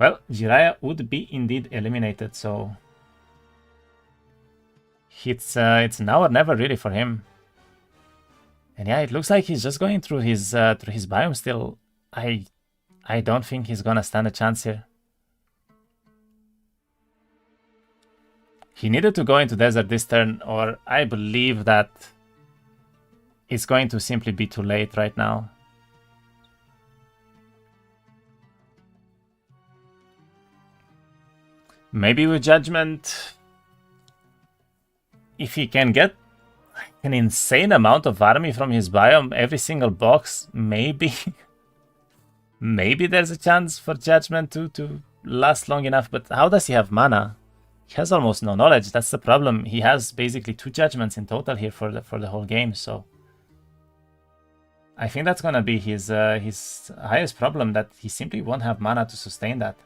Well, Jeerayah would be indeed eliminated, so it's now or never really for him. And yeah, it looks like he's just going through his biome still. I don't think he's gonna stand a chance here. He needed to go into desert this turn, or I believe that it's going to simply be too late right now. Maybe with Judgment, if he can get an insane amount of army from his biome, every single box, maybe maybe there's a chance for Judgment to last long enough. But how does he have mana? He has almost no knowledge. That's the problem. He has basically 2 Judgments in total here for the whole game, so I think that's gonna be his highest problem, that he simply won't have mana to sustain that.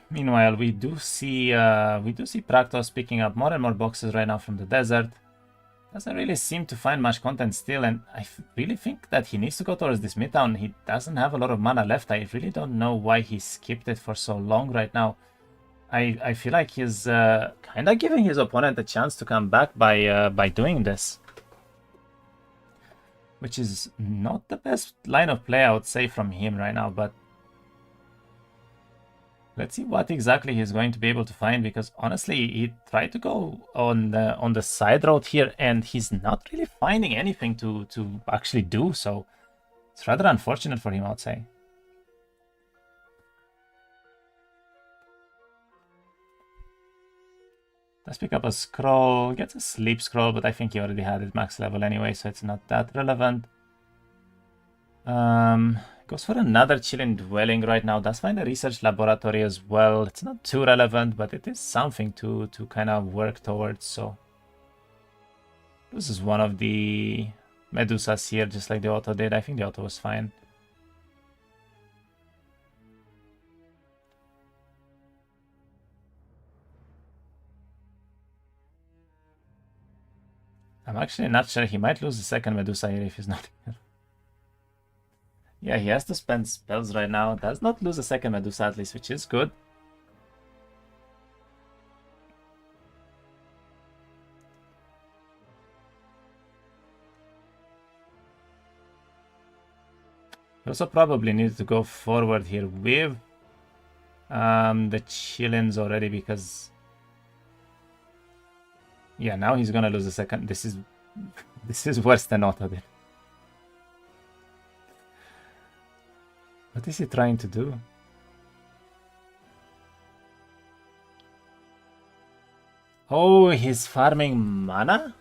Meanwhile, we do see Praktos picking up more and more boxes right now from the desert. Doesn't really seem to find much content still, and I really think that he needs to go towards this midtown. He doesn't have a lot of mana left. I really don't know why he skipped it for so long right now. I feel like he's kind of giving his opponent a chance to come back by doing this, which is not the best line of play, I would say, from him right now. But let's see what exactly he's going to be able to find, because honestly, he tried to go on the side road here, and he's not really finding anything to actually do. So it's rather unfortunate for him, I would say. Let's pick up a scroll, gets a sleep scroll, but I think he already had it max level anyway, so it's not that relevant. Goes for another chilling dwelling right now. Does find a research laboratory as well. It's not too relevant, but it is something to kind of work towards. So this is one of the Medusas here, just like the auto did. I think the auto was fine. I'm actually not sure. He might lose the second Medusa here if he's not here. Yeah, he has to spend spells right now. Does not lose a second Medusa at least, which is good. He also probably needs to go forward here with the Chillins already because... Yeah, now he's gonna lose a second. This is worse than auto did. What is he trying to do? Oh, he's farming mana?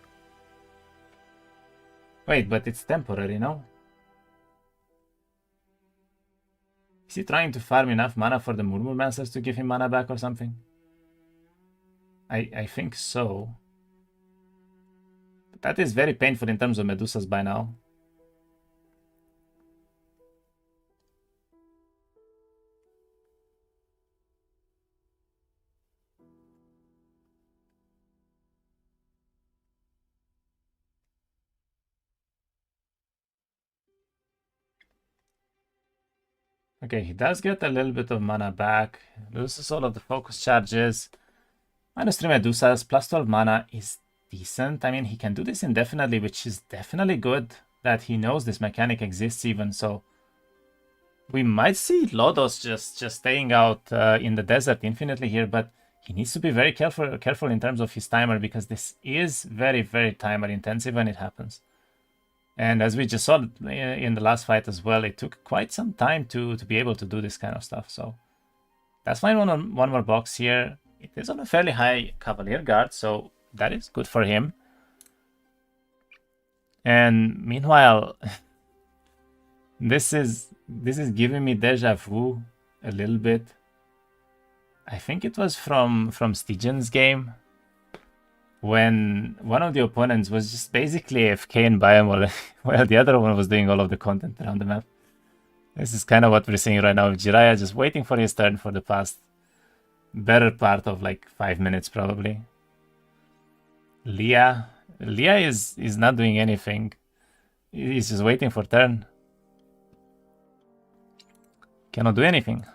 Wait, but it's temporary, no? Is he trying to farm enough mana for the Murmurmancers to give him mana back or something? I think so. But that is very painful in terms of Medusas by now. Okay, he does get a little bit of mana back. Loses all of the focus charges. -3 Medusas, plus 12 mana is decent. I mean, he can do this indefinitely, which is definitely good that he knows this mechanic exists even. So we might see Lodos just staying out in the desert infinitely here, but he needs to be very careful in terms of his timer because this is very, very timer intensive when it happens. And as we just saw in the last fight as well, it took quite some time to be able to do this kind of stuff. So that's fine. One more box here. It is on a fairly high Cavalier Guard, so that is good for him. And meanwhile, this is giving me deja vu a little bit. I think it was from Stygian's game when one of the opponents was just basically AFK in biome while the other one was doing all of the content around the map. This is kind of what we're seeing right now with Jeerayah, just waiting for his turn for the past better part of like 5 minutes probably. Leah is not doing anything. He's just waiting for turn. Cannot do anything.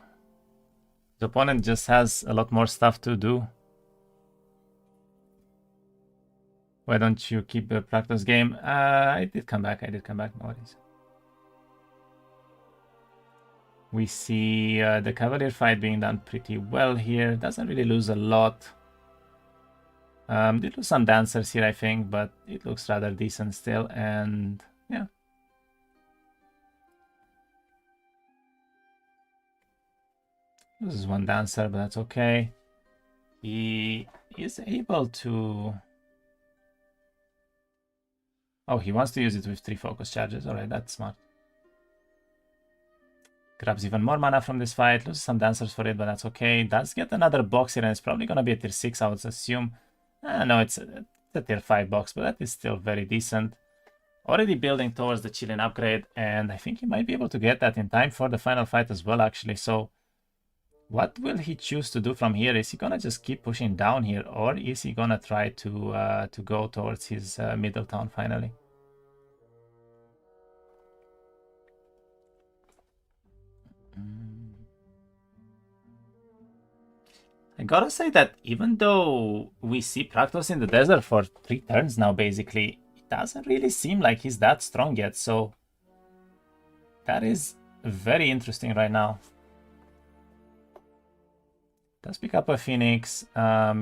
The opponent just has a lot more stuff to do. Why don't you keep the Praktos game? I did come back, no worries. We see the Cavalier fight being done pretty well here. Doesn't really lose a lot. Did lose some dancers here, I think, but it looks rather decent still, and yeah. Loses one dancer, but that's okay. He is able to... Oh, he wants to use it with 3 focus charges. Alright, that's smart. Grabs even more mana from this fight. Loses some dancers for it, but that's okay. Does get another box here, and it's probably going to be a tier 6, I would assume. No, it's a tier 5 box, but that is still very decent. Already building towards the Chilling upgrade, and I think he might be able to get that in time for the final fight as well, actually. So what will he choose to do from here? Is he going to just keep pushing down here, or is he going to try to go towards his middle town finally? I gotta say that even though we see Praktos in the desert for 3 turns now, basically, it doesn't really seem like he's that strong yet, so that is very interesting right now. Does pick up a Phoenix.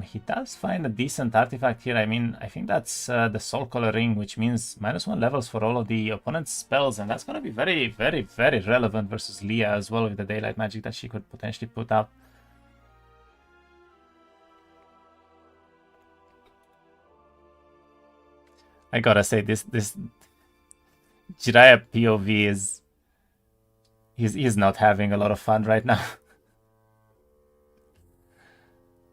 He does find a decent artifact here. I mean, I think that's the Soul Color Ring, which means -1 levels for all of the opponent's spells, and that's gonna be very, very, very relevant versus Leah as well with the daylight magic that she could potentially put up. I gotta say, this Jeerayah POV is he's not having a lot of fun right now.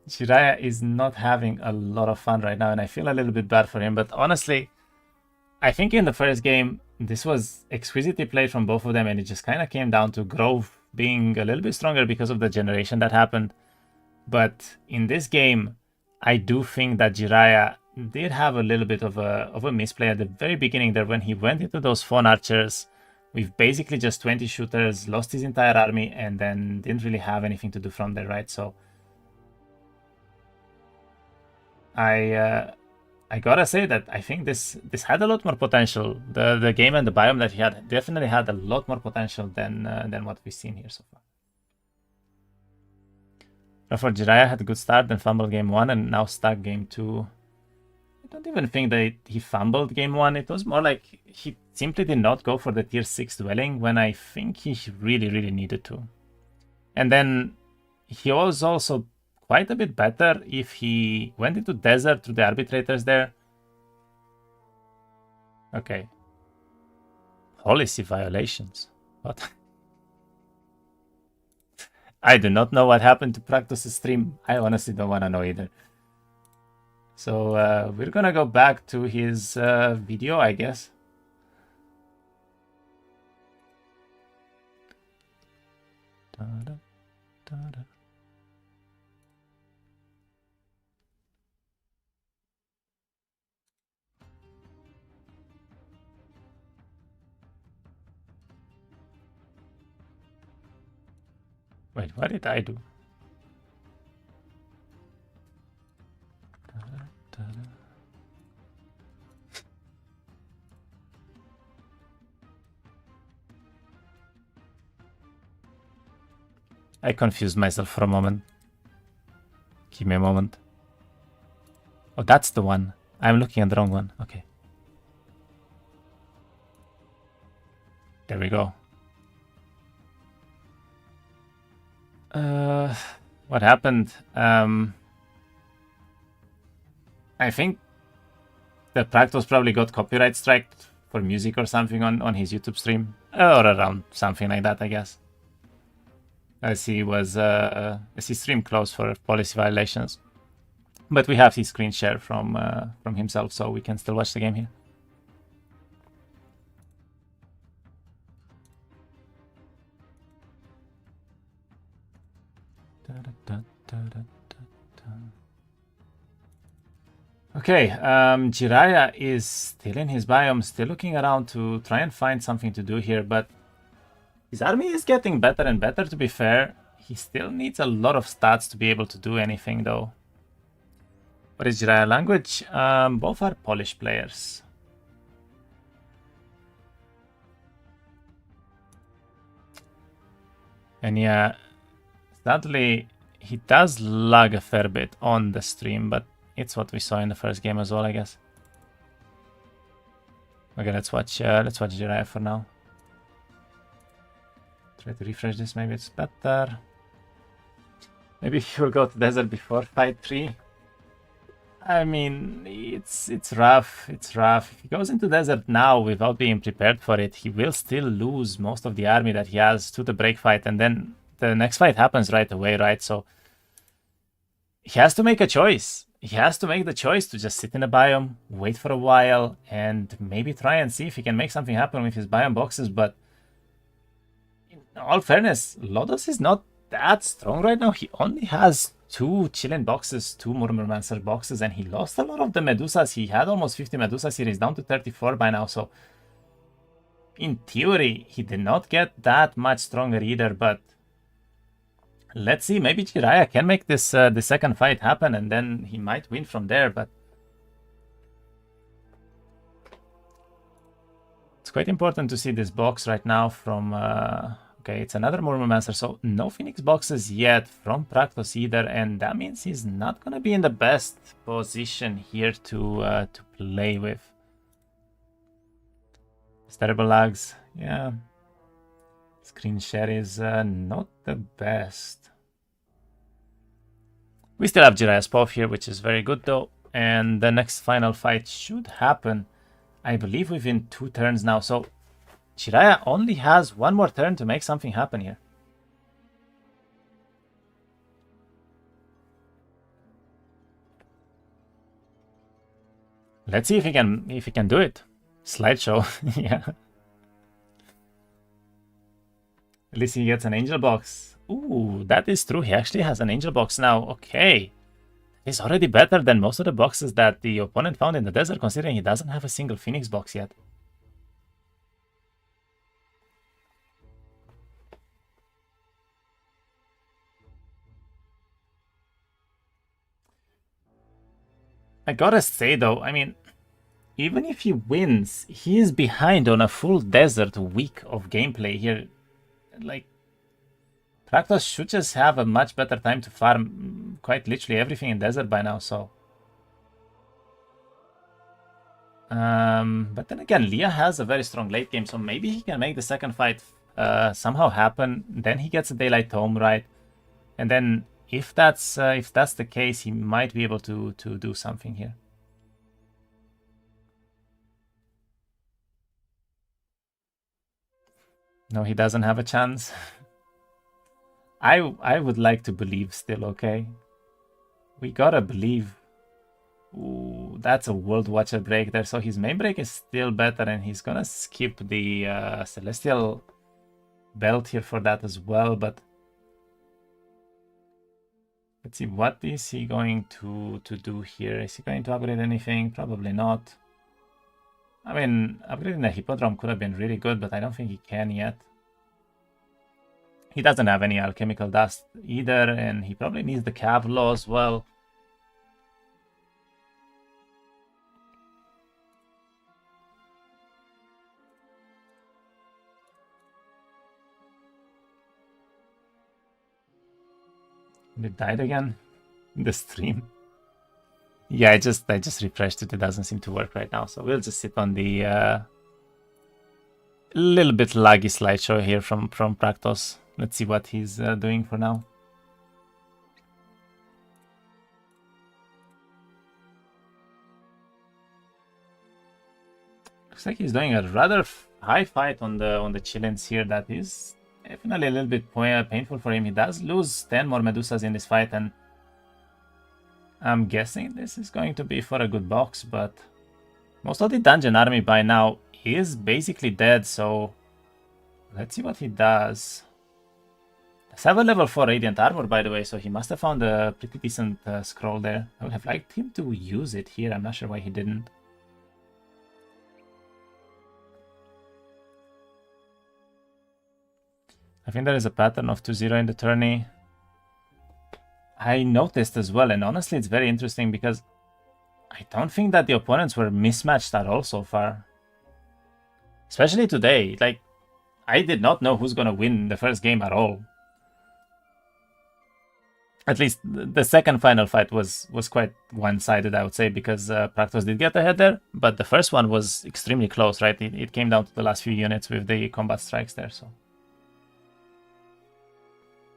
Jeerayah is not having a lot of fun right now, and I feel a little bit bad for him. But honestly, I think in the first game, this was exquisitely played from both of them, and it just kind of came down to Grove being a little bit stronger because of the generation that happened. But in this game, I do think that Jeerayah did have a little bit of a misplay at the very beginning there when he went into those phone archers with basically just 20 shooters, lost his entire army, and then didn't really have anything to do from there, right? So I gotta say that I think this had a lot more potential. The game and the biome that he had definitely had a lot more potential than what we've seen here so far. Therefore, Jeerayah had a good start, then fumbled game 1, and now stuck game 2. I don't even think that he fumbled game 1. It was more like he simply did not go for the tier 6 dwelling when I think he really, really needed to. And then he was also quite a bit better if he went into desert through the arbitrators there. Okay. Policy violations. What? I do not know what happened to Praktos' stream. I honestly don't want to know either. So we're gonna go back to his video, I guess. Da-da, da-da. Wait, what did I do? I confused myself for a moment. Give me a moment. Oh, that's the one. I'm looking at the wrong one. Okay. There we go. What happened? I think the Praktos probably got copyright striked for music or something on his YouTube stream, or around something like that, I guess. As he streamed closed for policy violations, but we have his screen share from himself, so we can still watch the game here. Okay, Jeerayah is still in his biome, still looking around to try and find something to do here, but his army is getting better and better, to be fair. He still needs a lot of stats to be able to do anything, though. What is Jeerayah language? Both are Polish players. And yeah, sadly, he does lag a fair bit on the stream, but it's what we saw in the first game as well, I guess. Okay, let's watch Jeerayah for now. Try to refresh this, maybe it's better. Maybe he'll go to desert before fight 3. I mean, it's rough. It's rough. If he goes into desert now without being prepared for it, he will still lose most of the army that he has to the break fight, and then the next fight happens right away, right? So he has to make a choice. He has to make the choice to just sit in a biome, wait for a while, and maybe try and see if he can make something happen with his biome boxes. But in all fairness, Lodos is not that strong right now. He only has 2 Chillin boxes, 2 Murmurmancer boxes, and he lost a lot of the Medusas. He had almost 50 Medusas here. He's down to 34 by now. So in theory, he did not get that much stronger either, but let's see, maybe Jeerayah can make this the second fight happen, and then he might win from there, but it's quite important to see this box right now from... okay, it's another Murmurmancer, so no Phoenix boxes yet from Praktos either, and that means he's not going to be in the best position here to play with. It's terrible lags, yeah. Screen share is not the best. We still have Jeerayah's POV here, which is very good though. And the next final fight should happen I believe within 2 turns now. So Jeerayah only has 1 more turn to make something happen here. Let's see if he can do it. Slideshow, yeah. At least he gets an angel box. Ooh, that is true. He actually has an angel box now. Okay. He's already better than most of the boxes that the opponent found in the desert, considering he doesn't have a single Phoenix box yet. I gotta say though, I mean, even if he wins, he is behind on a full desert week of gameplay here. Like, Praktos should just have a much better time to farm quite literally everything in desert by now, so. But then again, Leah has a very strong late game, so maybe he can make the second fight somehow happen. Then he gets a Daylight Tome, right? And then if that's the case, he might be able to do something here. No, he doesn't have a chance. I would like to believe still, okay? We gotta believe. Ooh, that's a World Watcher break there. So his main break is still better, and he's gonna skip the Celestial Belt here for that as well. But let's see, what is he going to do here? Is he going to upgrade anything? Probably not. I mean, upgrading the Hippodrome could have been really good, but I don't think he can yet. He doesn't have any alchemical dust either, and he probably needs the Cavlo as well. It died again in the stream. Yeah, I just refreshed it. It doesn't seem to work right now, so we'll just sit on the little bit laggy slideshow here from Praktos. Let's see what he's doing for now. Looks like he's doing a rather high fight on the Chillins here. That is definitely a little bit painful for him. He does lose 10 more Medusas in this fight, and I'm guessing this is going to be for a good box, but most of the dungeon army by now is basically dead, so let's see what he does. Does have a level 4 Radiant Armor, by the way, so he must have found a pretty decent scroll there. I would have liked him to use it here. I'm not sure why he didn't. I think there is a pattern of 2-0 in the tourney. I noticed as well, and honestly it's very interesting because I don't think that the opponents were mismatched at all so far. Especially today. Like, I did not know who's gonna win the first game at all. At least the second final fight was quite one-sided, I would say, because Praktos did get ahead there, but the first one was extremely close, right? It came down to the last few units with the combat strikes there, so.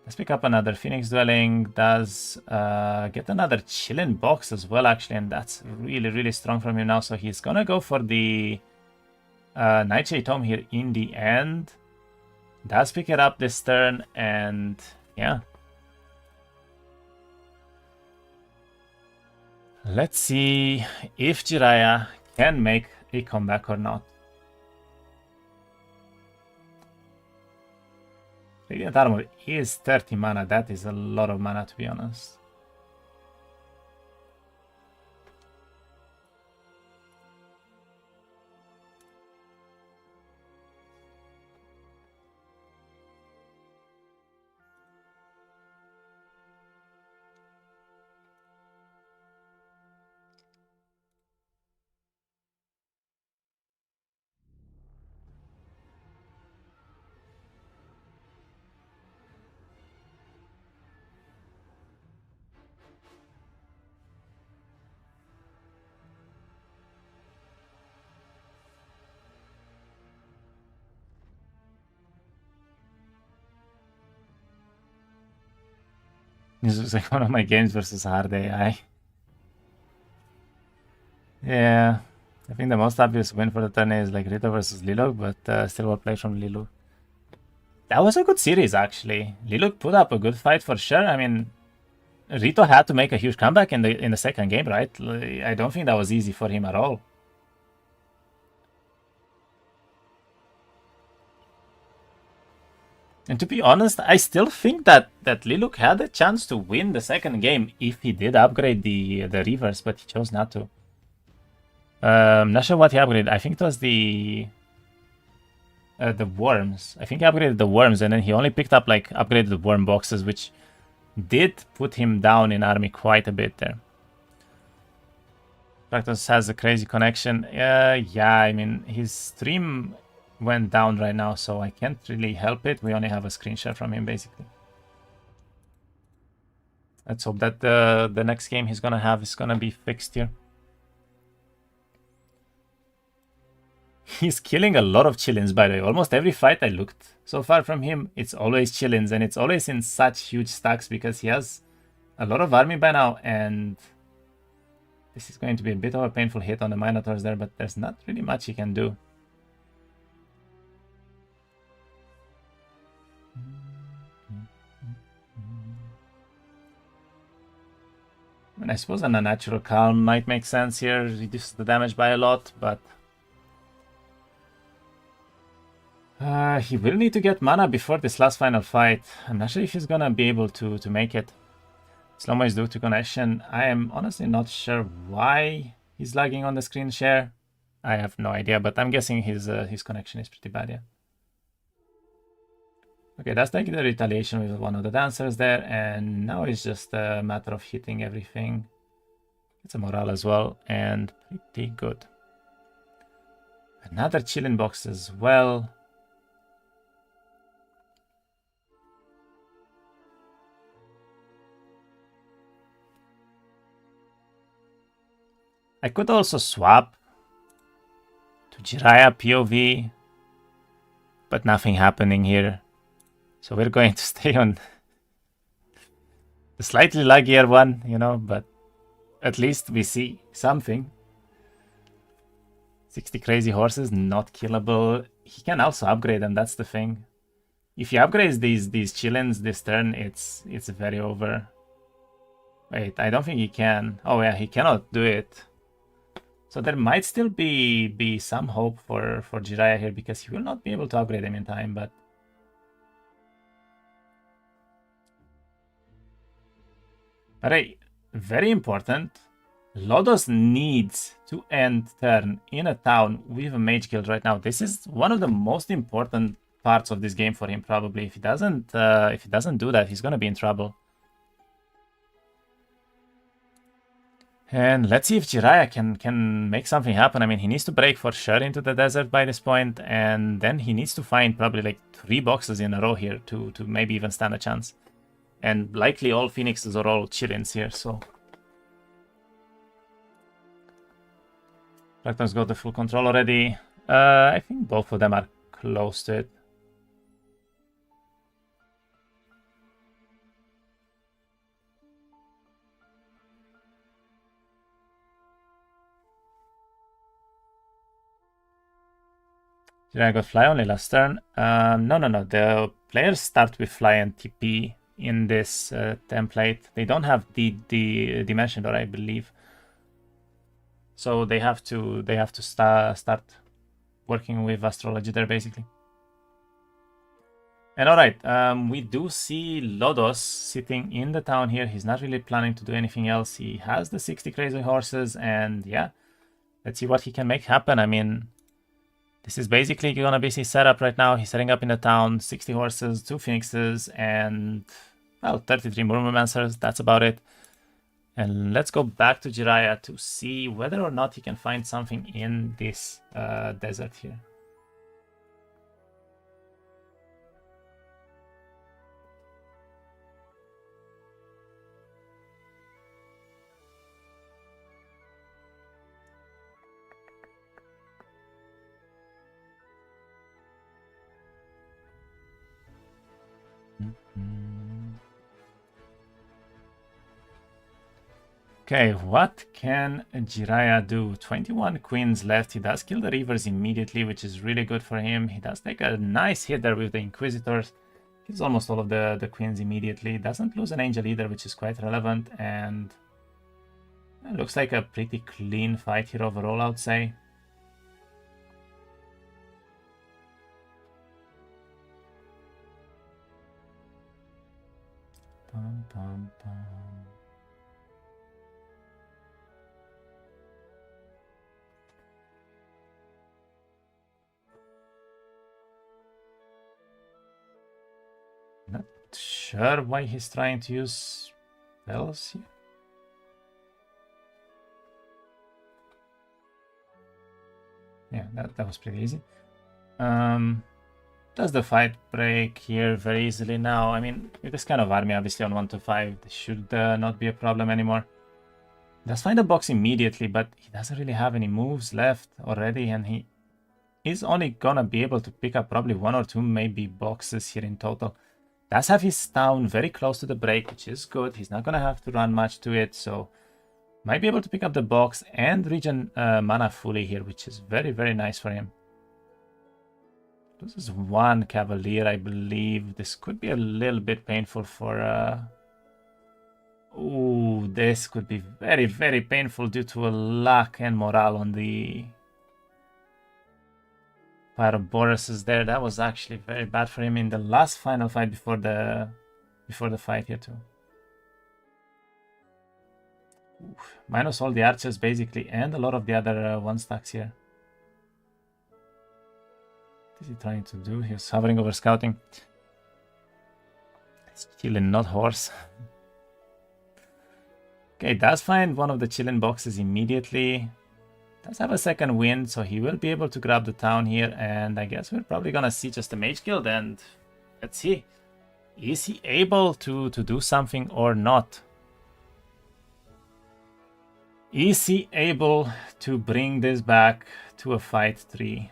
Let's pick up another Phoenix Dwelling. Does get another Chillin box as well, actually, and that's really, really strong from him now. So he's gonna go for the Nightshade Tome here in the end. Does pick it up this turn, and yeah. Let's see if Jeerayah can make a comeback or not. Radiant Armor is 30 mana. That is a lot of mana, to be honest. This is like one of my games versus hard AI. Yeah, I think the most obvious win for the turn is like Rito versus Liluk, but still well played from Liluk. That was a good series, actually. Liluk put up a good fight for sure. I mean, Rito had to make a huge comeback in the second game, right? I don't think that was easy for him at all. And to be honest, I still think that Liluk had a chance to win the second game if he did upgrade the reverse, but he chose not to. Not sure what he upgraded. I think it was the worms. I think he upgraded the worms, and then he only picked up like upgraded the worm boxes, which did put him down in army quite a bit there. Praktos has a crazy connection. Yeah, I mean, his stream went down right now, so I can't really help it. We only have a screen share from him, basically. Let's hope that the next game he's gonna have is gonna be fixed here. He's killing a lot of chillins, by the way. Almost every fight I looked so far from him, it's always chillins, and it's always in such huge stacks because he has a lot of army by now, and this is going to be a bit of a painful hit on the Minotaurs there, but there's not really much he can do. And I suppose an unnatural calm might make sense here, reduce the damage by a lot, but he will need to get mana before this last final fight. I'm not sure if he's gonna be able to make it. Slow-mo is due to connection. I am honestly not sure why he's lagging on the screen share. I have no idea, but I'm guessing his connection is pretty bad, yeah. Okay, that's taking the retaliation with one of the dancers there, and now it's just a matter of hitting everything. It's a morale as well, and pretty good. Another chillin box as well. I could also swap to Jeerayah POV, but nothing happening here. So we're going to stay on the slightly laggier one, you know, but at least we see something. 60 crazy horses, not killable. He can also upgrade them, that's the thing. If he upgrades these chillins this turn, it's very over. Wait, I don't think he can. Oh yeah, he cannot do it. So there might still be some hope for Jeerayah here, because he will not be able to upgrade them in time, but alright, very important. Lodos needs to end turn in a town with a mage guild right now. This is one of the most important parts of this game for him, probably. If he doesn't do that, he's gonna be in trouble. And let's see if Jeerayah can make something happen. I mean, he needs to break for sure into the desert by this point, and then he needs to find probably like 3 boxes in a row here to maybe even stand a chance. And likely all phoenixes or all chillins here, so Praktos got the full control already. I think both of them are close to it. Jeerayah got fly only last turn. No. The players start with fly and TP in this template. They don't have the dimension door, I believe. So they have to start working with astrology there, basically. And alright, we do see Lodos sitting in the town here. He's not really planning to do anything else. He has the 60 crazy horses, and yeah, let's see what he can make happen. I mean, this is basically gonna be his setup right now. He's setting up in the town, 60 horses, 2 phoenixes, and well, 33 Murmurmancers. That's about it. And let's go back to Jeerayah to see whether or not he can find something in this desert here. Okay, what can Jeerayah do? 21 queens left. He does kill the reavers immediately, which is really good for him. He does take a nice hit there with the inquisitors. Kills almost all of the queens immediately. Doesn't lose an angel either, which is quite relevant. And it looks like a pretty clean fight here overall, I would say. Pum, pum, pum. Not sure why he's trying to use spells here. Yeah, that was pretty easy. Does the fight break here very easily now? I mean, with this kind of army, obviously on 1 to 5, this should not be a problem anymore. Does find a box immediately, but he doesn't really have any moves left already, and he is only gonna be able to pick up probably 1 or 2 maybe boxes here in total. Does have his town very close to the break, which is good. He's not gonna have to run much to it, so might be able to pick up the box and regen mana fully here, which is very, very nice for him. This is 1 Cavalier, I believe. This could be a little bit painful for... Ooh, this could be very, very painful due to a luck and morale on the Pyroboruses there. That was actually very bad for him in the last final fight before the fight here too. Oof. Minus all the archers basically, and a lot of the other 1-stacks here. What is he trying to do? He's hovering over scouting. It's chilling, not horse. Okay, does find one of the chilling boxes immediately. Does have a second wind, so he will be able to grab the town here. And I guess we're probably gonna see just a mage guild. And let's see, is he able to do something or not? Is he able to bring this back to a fight 3?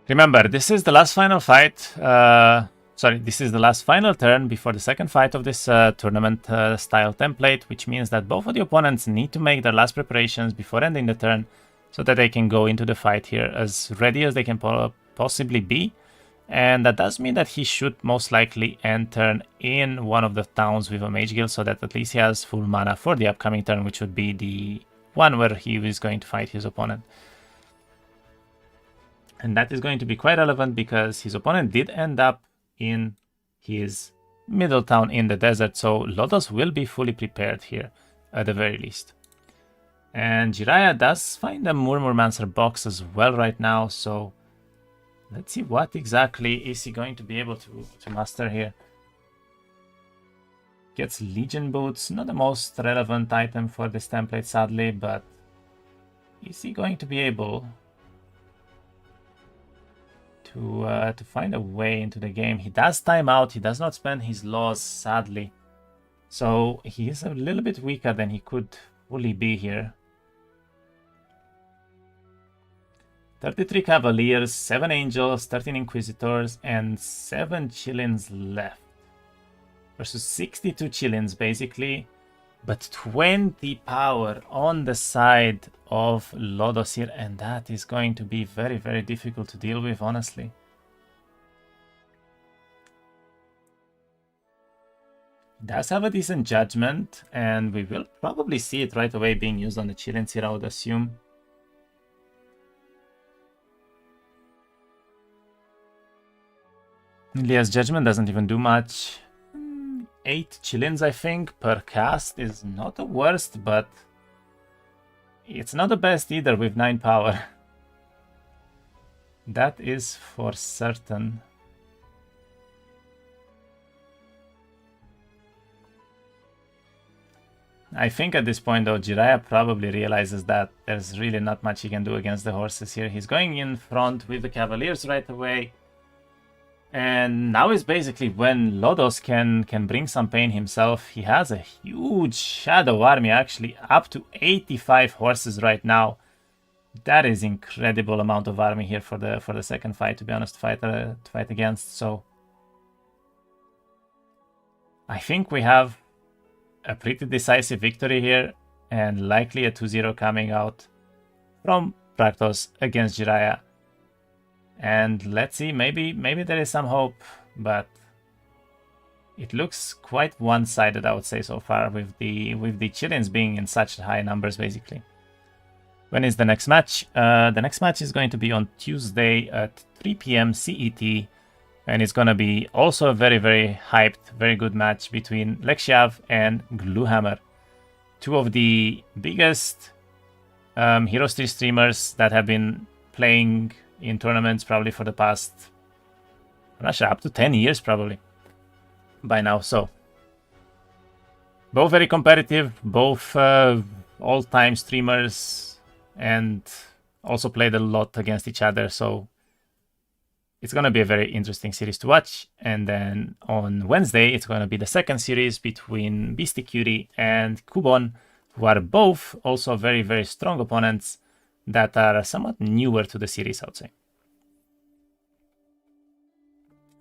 Remember, this is the last final fight. Sorry, this is the last final turn before the second fight of this tournament style template, which means that both of the opponents need to make their last preparations before ending the turn so that they can go into the fight here as ready as they can possibly be. And that does mean that he should most likely end turn in one of the towns with a mage guild so that at least he has full mana for the upcoming turn, which would be the one where he is going to fight his opponent. And that is going to be quite relevant because his opponent did end up in his middle town in the desert, so Lodos will be fully prepared here at the very least. And Jeerayah does find a Murmurmancer box as well right now, so let's see what exactly is he going to be able to master here. Gets Legion Boots, not the most relevant item for this template sadly, but is he going to be able to find a way into the game? He does time out, he does not spend his laws sadly, so he is a little bit weaker than he could fully be here. 33 Cavaliers, 7 Angels, 13 Inquisitors, and 7 Chillins left. Versus 62 Chillins basically, but 20 power on the side of Lodos here, and that is going to be very, very difficult to deal with, honestly. He does have a decent judgment, and we will probably see it right away being used on the Chillins here, I would assume. Lia's judgment doesn't even do much. 8 Chillins, I think, per cast is not the worst, but it's not the best either with 9 power. That is for certain. I think at this point though, Jeerayah probably realizes that there's really not much he can do against the horses here. He's going in front with the Cavaliers right away. And now is basically when Lodos can bring some pain himself. He has a huge shadow army, actually, up to 85 horses right now. That is incredible amount of army here for the second fight, to be honest, to fight against. So I think we have a pretty decisive victory here, and likely a 2-0 coming out from Praktos against Jeerayah. And let's see, maybe there is some hope, but it looks quite one-sided, I would say, so far, with the Chileans being in such high numbers, basically. When is the next match? The next match is going to be on Tuesday at 3 p.m. CET, and it's going to be also a very, very hyped, very good match between Lexiav and Gluehammer, two of the biggest Heroes 3 streamers that have been playing in tournaments probably for the past, I'm not sure, up to 10 years probably by now. So both very competitive, both all-time streamers, and also played a lot against each other. So it's going to be a very interesting series to watch. And then on Wednesday, it's going to be the second series between Beastie Cutie and Kubon, who are both also very, very strong opponents that are somewhat newer to the series, I would say.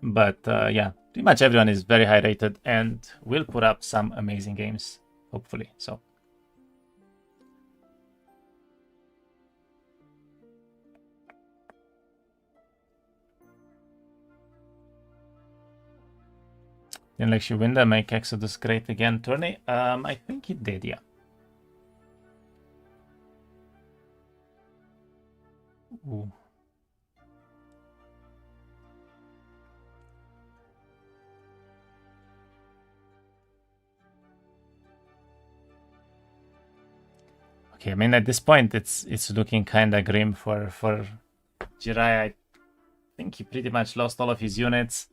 But yeah, pretty much everyone is very high rated and will put up some amazing games, hopefully. So didn't Lexi win the Make Exodus Great Again tourney? I think it did, yeah. Ooh. Okay, I mean, at this point, it's looking kind of grim for Jeerayah. I think he pretty much lost all of his units.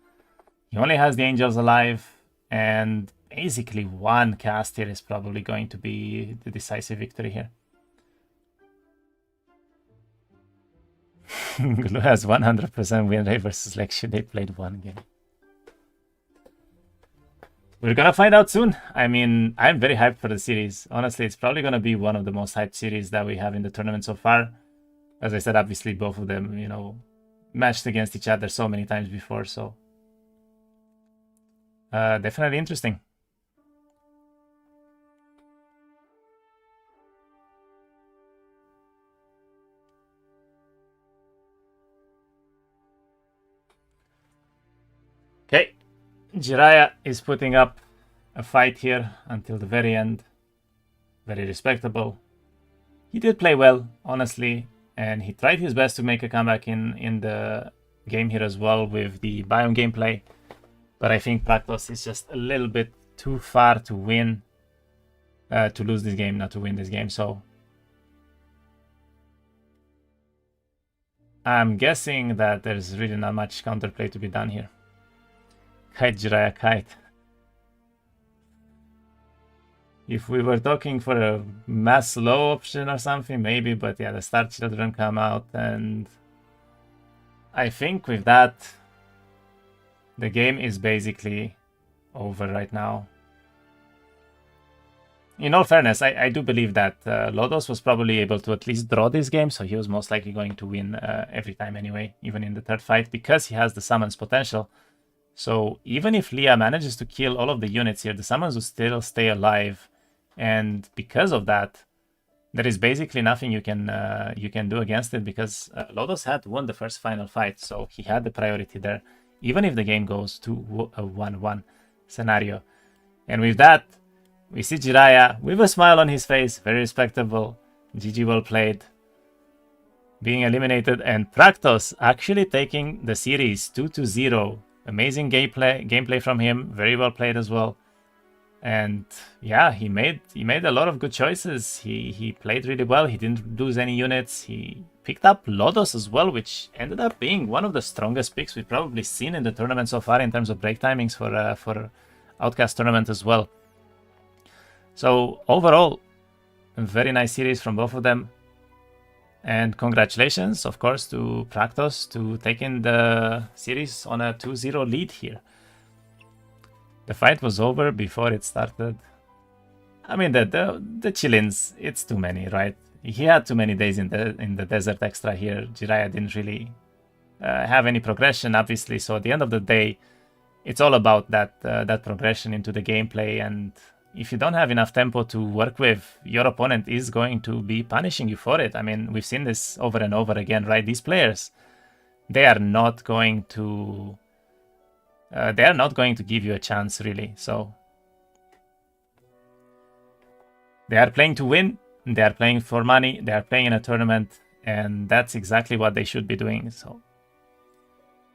He only has the Angels alive, and basically one cast here is probably going to be the decisive victory here. Glue has 100% win rate versus Lexi. They played one game. We're gonna find out soon. I mean, I'm very hyped for the series. Honestly, it's probably gonna be one of the most hyped series that we have in the tournament so far. As I said, obviously both of them, you know, matched against each other so many times before, so definitely interesting. Okay, Jeerayah is putting up a fight here until the very end. Very respectable. He did play well, honestly, and he tried his best to make a comeback in the game here as well with the biome gameplay. But I think Praktos is just a little bit too far to win, to lose this game, not to win this game. So I'm guessing that there's really not much counterplay to be done here. Kite, Jeerayah, kite. If we were talking for a mass slow option or something, maybe, but yeah, the Star Children come out, and I think with that, the game is basically over right now. In all fairness, I do believe that Lodos was probably able to at least draw this game, so he was most likely going to win every time anyway, even in the third fight, because he has the summons potential. So even if Leah manages to kill all of the units here, the summons will still stay alive, and because of that, there is basically nothing you can do against it, because Lodos had won the first final fight, so he had the priority there, even if the game goes to a 1-1 scenario. And with that, we see Jeerayah with a smile on his face, very respectable. GG, well played, being eliminated, and Praktos actually taking the series 2-0. Amazing gameplay from him, very well played as well. And yeah, he made a lot of good choices. He played really well. He didn't lose any units. He picked up Lodos as well, which ended up being one of the strongest picks we've probably seen in the tournament so far in terms of break timings for Outcast tournament as well. So overall, a very nice series from both of them. And congratulations, of course, to Praktos to taking the series on a 2-0 lead here. The fight was over before it started. I mean, the chillins, it's too many, right? He had too many days in the desert extra here. Jeerayah didn't really have any progression, obviously. So at the end of the day, it's all about that progression into the gameplay. And if you don't have enough tempo to work with, your opponent is going to be punishing you for it. I mean, we've seen this over and over again, right? These players, they are not going to give you a chance, really. So they are playing to win. They are playing for money. They are playing in a tournament, and that's exactly what they should be doing. So,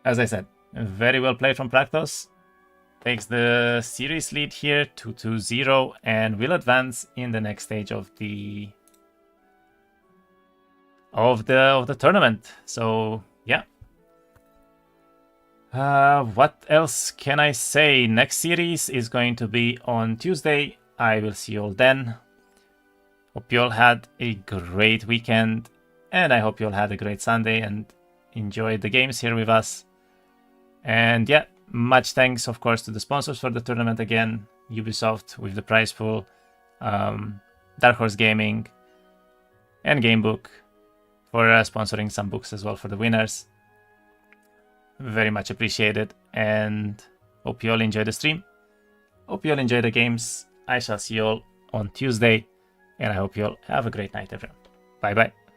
as I said, very well played from Praktos. Takes the series lead here to 2-0 and will advance in the next stage of the tournament. So yeah. What else can I say? Next series is going to be on Tuesday. I will see you all then. Hope you all had a great weekend, and I hope you all had a great Sunday and enjoyed the games here with us. And yeah, much thanks, of course, to the sponsors for the tournament again, Ubisoft with the prize pool, Dark Horse Gaming, and Gamebook for sponsoring some books as well for the winners. Very much appreciated, and hope you all enjoy the stream. Hope you all enjoy the games. I shall see you all on Tuesday, and I hope you all have a great night, everyone. Bye-bye.